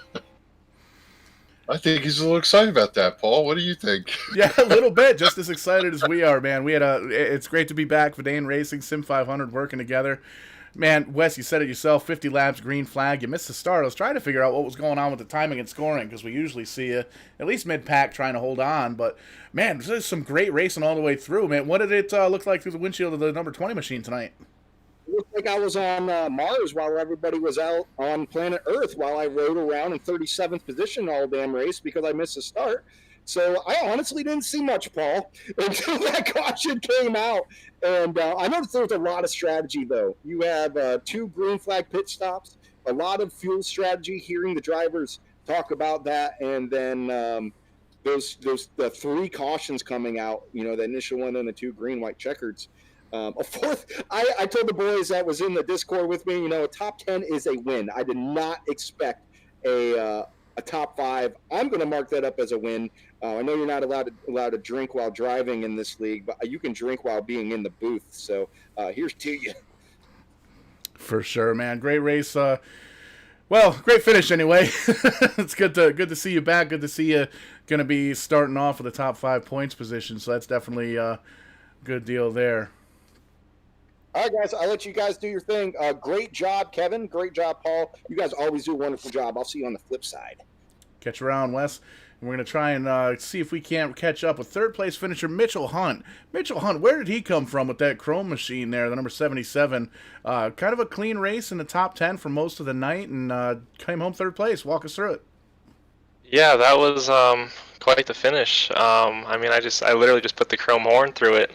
I think he's a little excited about that, Paul. What do you think? Yeah, a little bit. Just as excited as we are, man. It's great to be back. Vidane Racing, SIM500 working together. Man, Wes, you said it yourself, 50 laps, green flag. You missed the start. I was trying to figure out what was going on with the timing and scoring because we usually see you at least mid-pack trying to hold on. But, man, there's some great racing all the way through, man. What did it look like through the windshield of the number 20 machine tonight? It looked like I was on Mars while everybody was out on planet Earth while I rode around in 37th position all damn race because I missed the start. So I honestly didn't see much, Paul, until that caution came out. And I noticed there was a lot of strategy, though. You have 2 green flag pit stops, a lot of fuel strategy, hearing the drivers talk about that, and then the 3 cautions coming out, you know, the initial one and the 2 green, white checkers. A 4th, I told the boys that was in the Discord with me, you know, a top 10 is a win. I did not expect a top 5. I'm going to mark that up as a win. I know you're not allowed to drink while driving in this league, but you can drink while being in the booth. So here's to you. For sure, man. Great race. Well, great finish anyway. It's good to see you back. Good to see you going to be starting off with a top 5 points position. So that's definitely a good deal there. All right, guys, I'll let you guys do your thing. Great job, Kevin. Great job, Paul. You guys always do a wonderful job. I'll see you on the flip side. Catch you around, Wes. And we're going to try and see if we can't catch up with 3rd place finisher Mitchell Hunt. Mitchell Hunt, where did he come from with that chrome machine there, the number 77? Kind of a clean race in the top 10 for most of the night and came home 3rd place. Walk us through it. Yeah, that was quite the finish. I mean, I literally just put the chrome horn through it.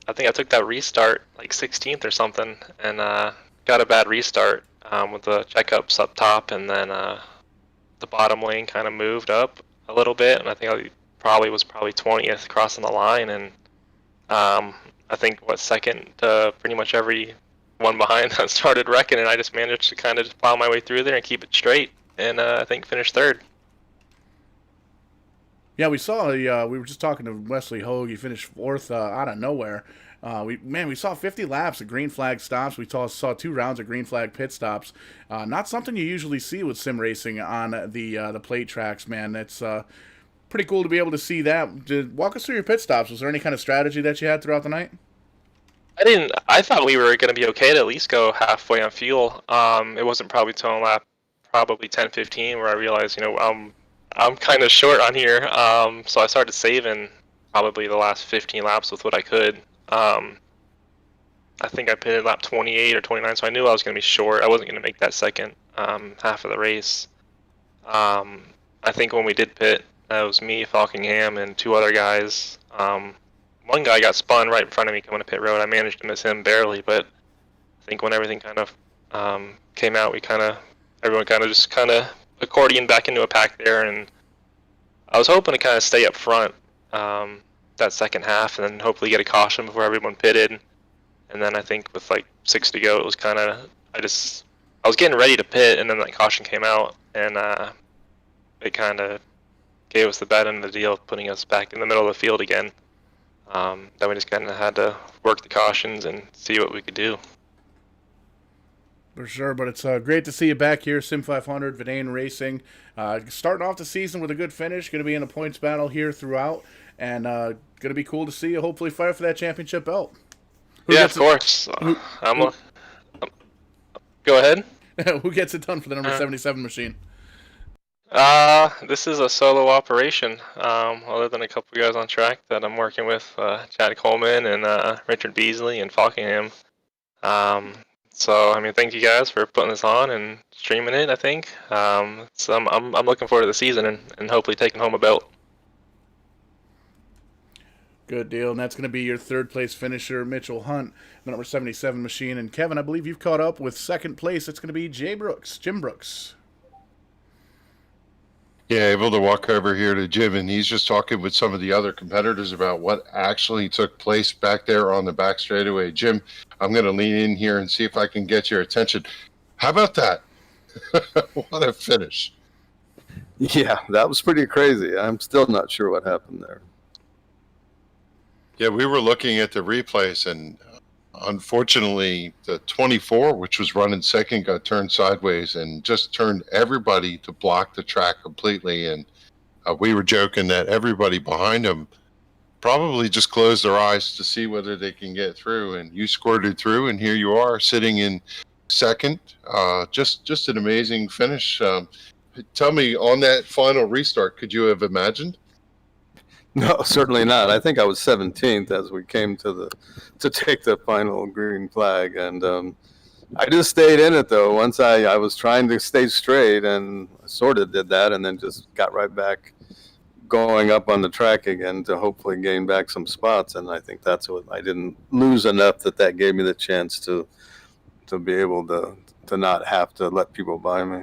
I think I took that restart like 16th or something and got a bad restart with the checkups up top, and then the bottom lane kind of moved up a little bit, and I think I was probably 20th crossing the line, and I think second to pretty much every one behind that started wrecking, and I just managed to kind of just plow my way through there and keep it straight, and I think finished 3rd. Yeah, we saw. We were just talking to Wesley Hogue. He finished 4th out of nowhere. We saw 50 laps of green flag stops. We saw 2 rounds of green flag pit stops. Not something you usually see with sim racing on the plate tracks, man. It's pretty cool to be able to see that. Walk us through your pit stops. Was there any kind of strategy that you had throughout the night? I thought we were going to be okay to at least go halfway on fuel. It wasn't probably till lap 10-15 where I realized, you know, I'm kind of short on here, so I started saving probably the last 15 laps with what I could. I think I pitted lap 28 or 29, so I knew I was going to be short. I wasn't going to make that second half of the race. I think when we did pit, that was me, Falkingham, and 2 other guys. One guy got spun right in front of me coming to pit road. I managed to miss him barely, but I think when everything kind of came out, everyone just accordion back into a pack there, and I was hoping to kind of stay up front that second half and then hopefully get a caution before everyone pitted. And then I think with like 6 to go, it was kind of I was getting ready to pit, and then that caution came out, and it kind of gave us the bad end of the deal, putting us back in the middle of the field again. Then we just kind of had to work the cautions and see what we could do. For sure, but it's great to see you back here, SIM500, Vidane Racing. Starting off the season with a good finish, going to be in a points battle here throughout, and going to be cool to see you hopefully fight for that championship belt. Yeah, of course. Go ahead. Who gets it done for the number 77 machine? This is a solo operation, other than a couple guys on track that I'm working with, Chad Coleman and Richard Beasley and Falkingham. So, I mean, thank you guys for putting this on and streaming it, I think. So I'm looking forward to the season and hopefully taking home a belt. Good deal, and that's going to be your 3rd place finisher, Mitchell Hunt, the number 77 machine. And Kevin, I believe you've caught up with 2nd place. It's going to be Jim Brooks. Yeah, able to walk over here to Jim, and he's just talking with some of the other competitors about what actually took place back there on the back straightaway. Jim, I'm going to lean in here and see if I can get your attention. How about that? What a finish. Yeah, that was pretty crazy. I'm still not sure what happened there. Yeah, we were looking at the replays, and unfortunately, the 24, which was running second, got turned sideways and just turned everybody to block the track completely. And we were joking that everybody behind him probably just closed their eyes to see whether they can get through. And you squirted through, and here you are sitting in second. Just an amazing finish. Tell me, on that final restart, could you have imagined? No, certainly not. I think I was 17th as we came to take the final green flag, and I just stayed in it though. Once I was trying to stay straight, and I sort of did that, and then just got right back going up on the track again to hopefully gain back some spots. And I think that's what I didn't lose enough that gave me the chance to be able to not have to let people by me.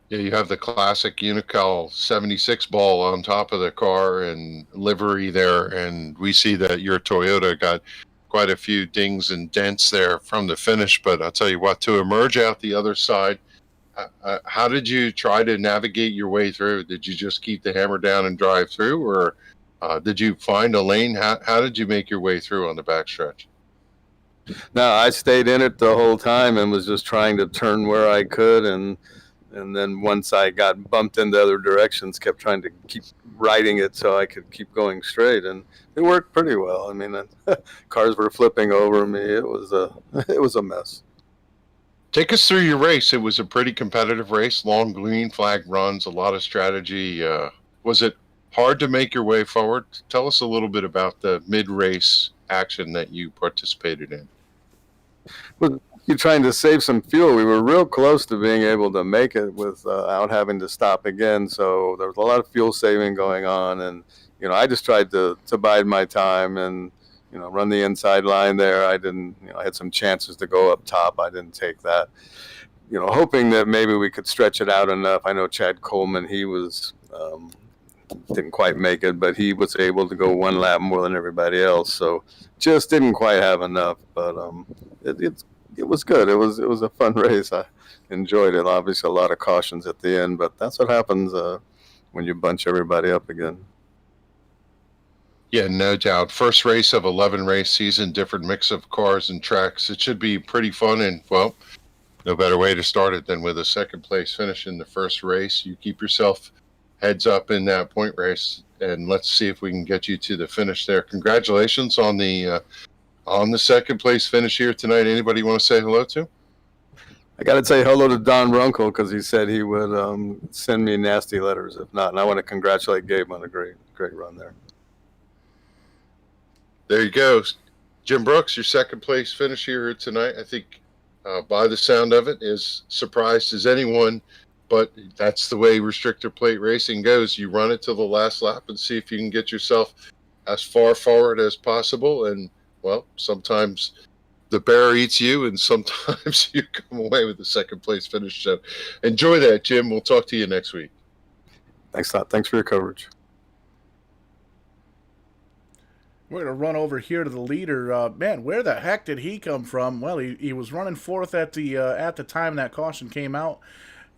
Yeah, you have the classic Unical 76 ball on top of the car and livery there, and we see that your Toyota got quite a few dings and dents there from the finish. But I'll tell you what, to emerge out the other side, how did you try to navigate your way through? Did you just keep the hammer down and drive through, or did you find a lane? How did you make your way through on the backstretch? No, I stayed in it the whole time and was just trying to turn where I could, and then once I got bumped into other directions, kept trying to keep riding it so I could keep going straight, and it worked pretty well. I mean, cars were flipping over me. It was a mess. Take us through your race. It was a pretty competitive race, long green flag runs, a lot of strategy. Was it hard to make your way forward? Tell us a little bit about the mid-race action that you participated in. Well, you're trying to save some fuel. We were real close to being able to make it without having to stop again. So there was a lot of fuel saving going on, and I just tried to bide my time and run the inside line there. I didn't. I had some chances to go up top. I didn't take that. Hoping that maybe we could stretch it out enough. I know Chad Coleman. He was didn't quite make it, but he was able to go one lap more than everybody else. So just didn't quite have enough. But it was good. It was a fun race. I enjoyed it. Obviously, a lot of cautions at the end, but that's what happens when you bunch everybody up again. Yeah, no doubt. First race of 11 race season, different mix of cars and tracks. It should be pretty fun, and well, no better way to start it than with a second place finish in the first race. You keep yourself heads up in that point race, and let's see if we can get you to the finish there. Congratulations on the second place finish here tonight. Anybody you want to say hello to? I got to say hello to Don Runkle, because he said he would send me nasty letters if not. And I want to congratulate Gabe on a great run there. There you go. Jim Brooks, your second place finish here tonight. I think by the sound of it, as surprised as anyone, but that's the way restrictor plate racing goes. You run it to the last lap and see if you can get yourself as far forward as possible. And well, sometimes the bear eats you, and sometimes you come away with the second place finish. So enjoy that, Jim. We'll talk to you next week. Thanks a lot. Thanks for your coverage. We're going to run over here to the leader. Man, where the heck did he come from? Well, he was running fourth at the time that caution came out.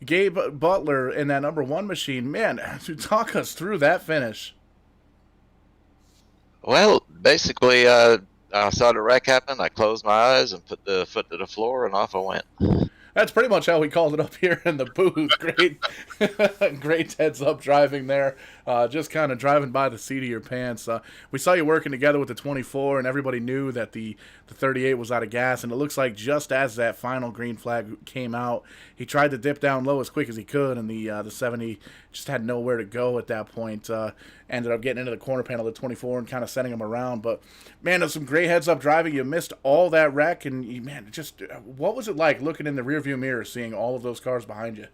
Gabe Butler in that number one machine. Man, talk us through that finish. Well, basically, I saw the wreck happen. I closed my eyes and put the foot to the floor, and off I went. That's pretty much how we called it up here in the booth. Great heads up driving there. Just kind of driving by the seat of your pants. We saw you working together with the 24, and everybody knew that the 38 was out of gas. And it looks like just as that final green flag came out, he tried to dip down low as quick as he could, and the 70 just had nowhere to go at that point. Ended up getting into the corner panel of the 24 and kind of sending him around. But, man, there's some great heads up driving. You missed all that wreck, and, what was it like looking in the rearview mirror seeing all of those cars behind you?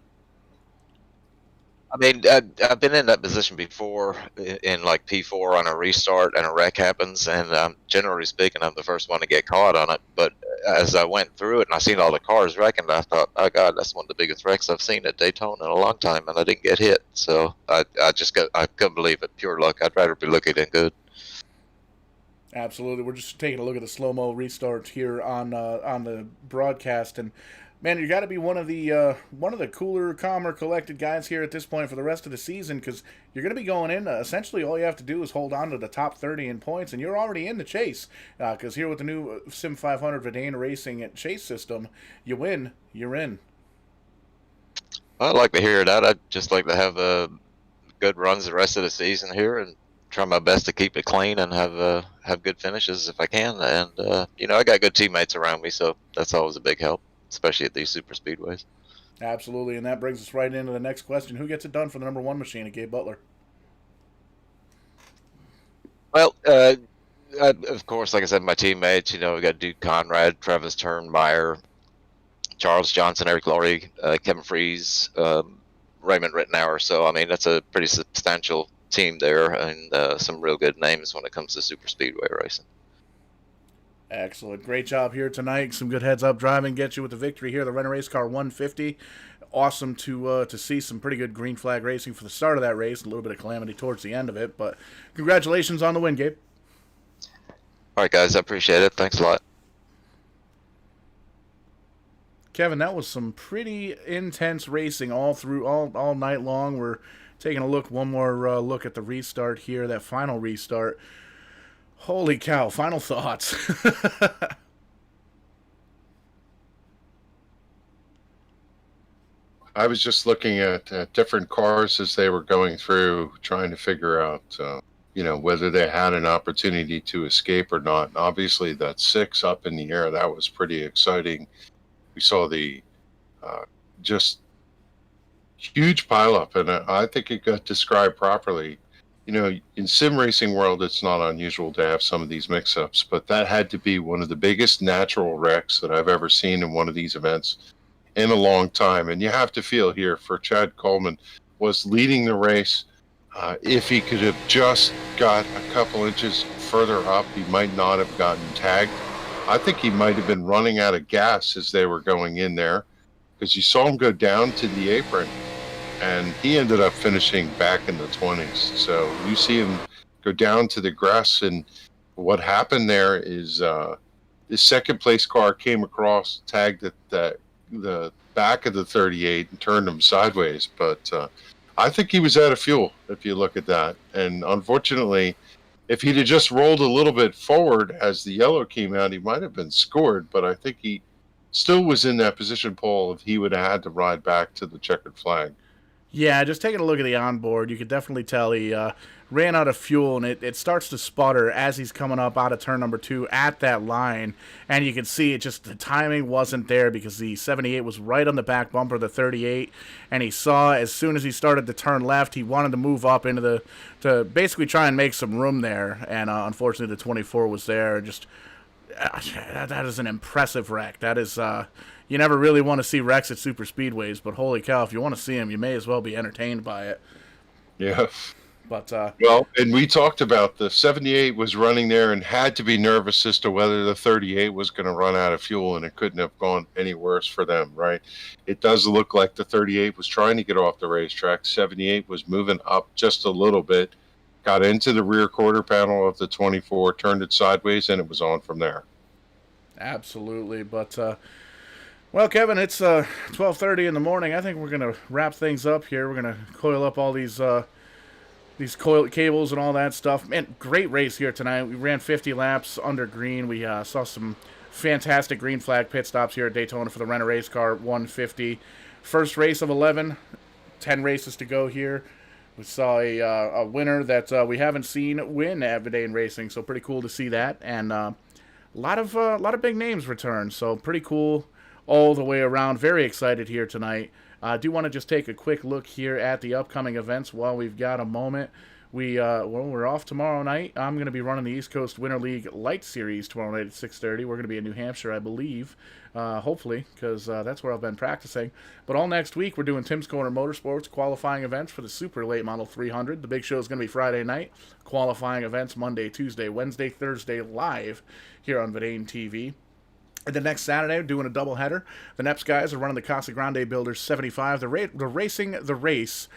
I mean, I've been in that position before in like P4 on a restart and a wreck happens, and generally speaking, I'm the first one to get caught on it. But as I went through it and I seen all the cars wrecking, I thought, oh God, that's one of the biggest wrecks I've seen at Daytona in a long time, and I didn't get hit. So I couldn't believe it. Pure luck. I'd rather be lucky than good. Absolutely. We're just taking a look at the slow-mo restart here on the broadcast, and man, you got to be one of the cooler, calmer, collected guys here at this point for the rest of the season, because you're going to be going in. Essentially, all you have to do is hold on to the top 30 in points, and you're already in the chase. Because here with the new SIM500 Vidane Racing chase system, you win, you're in. I'd like to hear that. I'd just like to have good runs the rest of the season here and try my best to keep it clean and have good finishes if I can. And I got good teammates around me, so that's always a big help, especially at these super speedways. Absolutely, and that brings us right into the next question. Who gets it done for the number one machine at Gabe Butler? Well, of course, like I said, my teammates, we got Duke Conrad, Travis Turnmeyer, Charles Johnson, Eric Laurie, Kevin Fries, Raymond Rittenauer. So, I mean, that's a pretty substantial team there, and some real good names when it comes to super speedway racing. Excellent. Great job here tonight. Some good heads-up driving gets you with the victory here, the Rent-A-Racecar 150. Awesome to see some pretty good green flag racing for the start of that race. A little bit of calamity towards the end of it, but congratulations on the win, Gabe. All right, guys. I appreciate it. Thanks a lot. Kevin, that was some pretty intense racing all night long. We're taking a one more look at the restart here, that final restart. Holy cow, final thoughts. I was just looking at different cars as they were going through, trying to figure out, whether they had an opportunity to escape or not. And obviously, that 6 up in the air, that was pretty exciting. We saw the just huge pileup, and I think it got described properly. In sim racing world, it's not unusual to have some of these mix-ups, but that had to be one of the biggest natural wrecks that I've ever seen in one of these events in a long time. And you have to feel here for Chad Coleman was leading the race. If he could have just got a couple inches further up, he might not have gotten tagged. I think he might have been running out of gas as they were going in there, because you saw him go down to the apron, and he ended up finishing back in the 20s. So you see him go down to the grass, and what happened there is the second place car came across, tagged at the back of the 38 and turned him sideways. But I think he was out of fuel, if you look at that. And unfortunately, if he'd have just rolled a little bit forward as the yellow came out, he might have been scored. But I think he still was in that position, Paul, if he would have had to ride back to the checkered flag. Yeah, just taking a look at the onboard, you could definitely tell he ran out of fuel, and it starts to sputter as he's coming up out of turn number 2 at that line. And you can see it just, the timing wasn't there, because the 78 was right on the back bumper of the 38, and he saw as soon as he started to turn left, he wanted to move up into to basically try and make some room there, and unfortunately the 24 was there. Just that is an impressive wreck. That is you never really want to see wrecks at super speedways, but holy cow, if you want to see them, you may as well be entertained by it. Yeah. But well, and we talked about the 78 was running there and had to be nervous as to whether the 38 was going to run out of fuel, and it couldn't have gone any worse for them, right? It does look like the 38 was trying to get off the racetrack. 78 was moving up just a little bit, got into the rear quarter panel of the 24, turned it sideways, and it was on from there. Absolutely. But well, Kevin, it's 12:30 in the morning. I think we're gonna wrap things up here. We're gonna coil up all these coil cables and all that stuff. Man, great race here tonight. We ran 50 laps under green. We saw some fantastic green flag pit stops here at Daytona for the Rent-A-Racecar 150. First race of 11, 10 races to go here. We saw a winner that we haven't seen win at Vidane Racing, so pretty cool to see that. And a lot of big names return, so pretty cool all the way around. Very excited here tonight. I do want to just take a quick look here at the upcoming events while we've got a moment. We're off tomorrow night. I'm going to be running the East Coast Winter League Light Series tomorrow night at 6:30. We're going to be in New Hampshire, I believe, hopefully, because that's where I've been practicing. But all next week, we're doing Tim's Corner Motorsports qualifying events for the Super Late Model 300. The big show is going to be Friday night. Qualifying events Monday, Tuesday, Wednesday, Thursday live here on Vidane TV. And the next Saturday, we're doing a doubleheader. The Neps guys are running the Casa Grande Builders 75. They're racing the race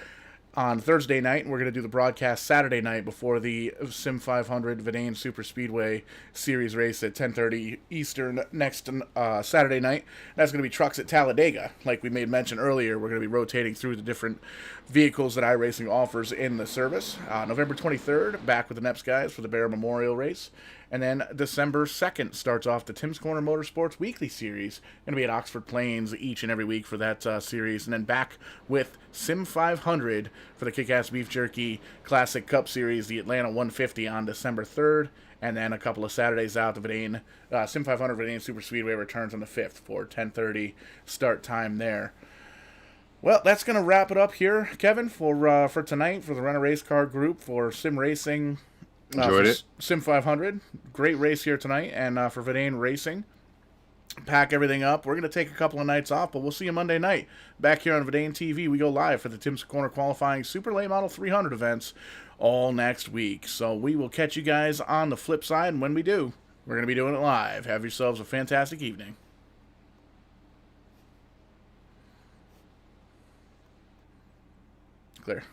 on Thursday night, and we're going to do the broadcast Saturday night before the SIM500 Vidane SuperSpeedway Series race at 10:30 Eastern next Saturday night. That's going to be trucks at Talladega. Like we made mention earlier, we're going to be rotating through the different vehicles that iRacing offers in the service. November 23rd, back with the Neps guys for the Bear Memorial Race. And then December 2nd starts off the Tim's Corner Motorsports Weekly Series. Going to be at Oxford Plains each and every week for that series. And then back with SIM500 for the Kick-Ass Beef Jerky Classic Cup Series, the Atlanta 150 on December 3rd. And then a couple of Saturdays out, the Vidane, SIM500 Vidane Super Speedway returns on the 5th for 10:30 start time there. Well, that's going to wrap it up here, Kevin, for tonight, for the Rent-A-Racecar group, for Sim Racing. Enjoyed it. Sim500. Great race here tonight. And for Vidane Racing, pack everything up. We're going to take a couple of nights off, but we'll see you Monday night. Back here on Vidane TV, we go live for the Tim's Corner qualifying Super Late Model 300 events all next week. So we will catch you guys on the flip side, and when we do, we're going to be doing it live. Have yourselves a fantastic evening. Clear.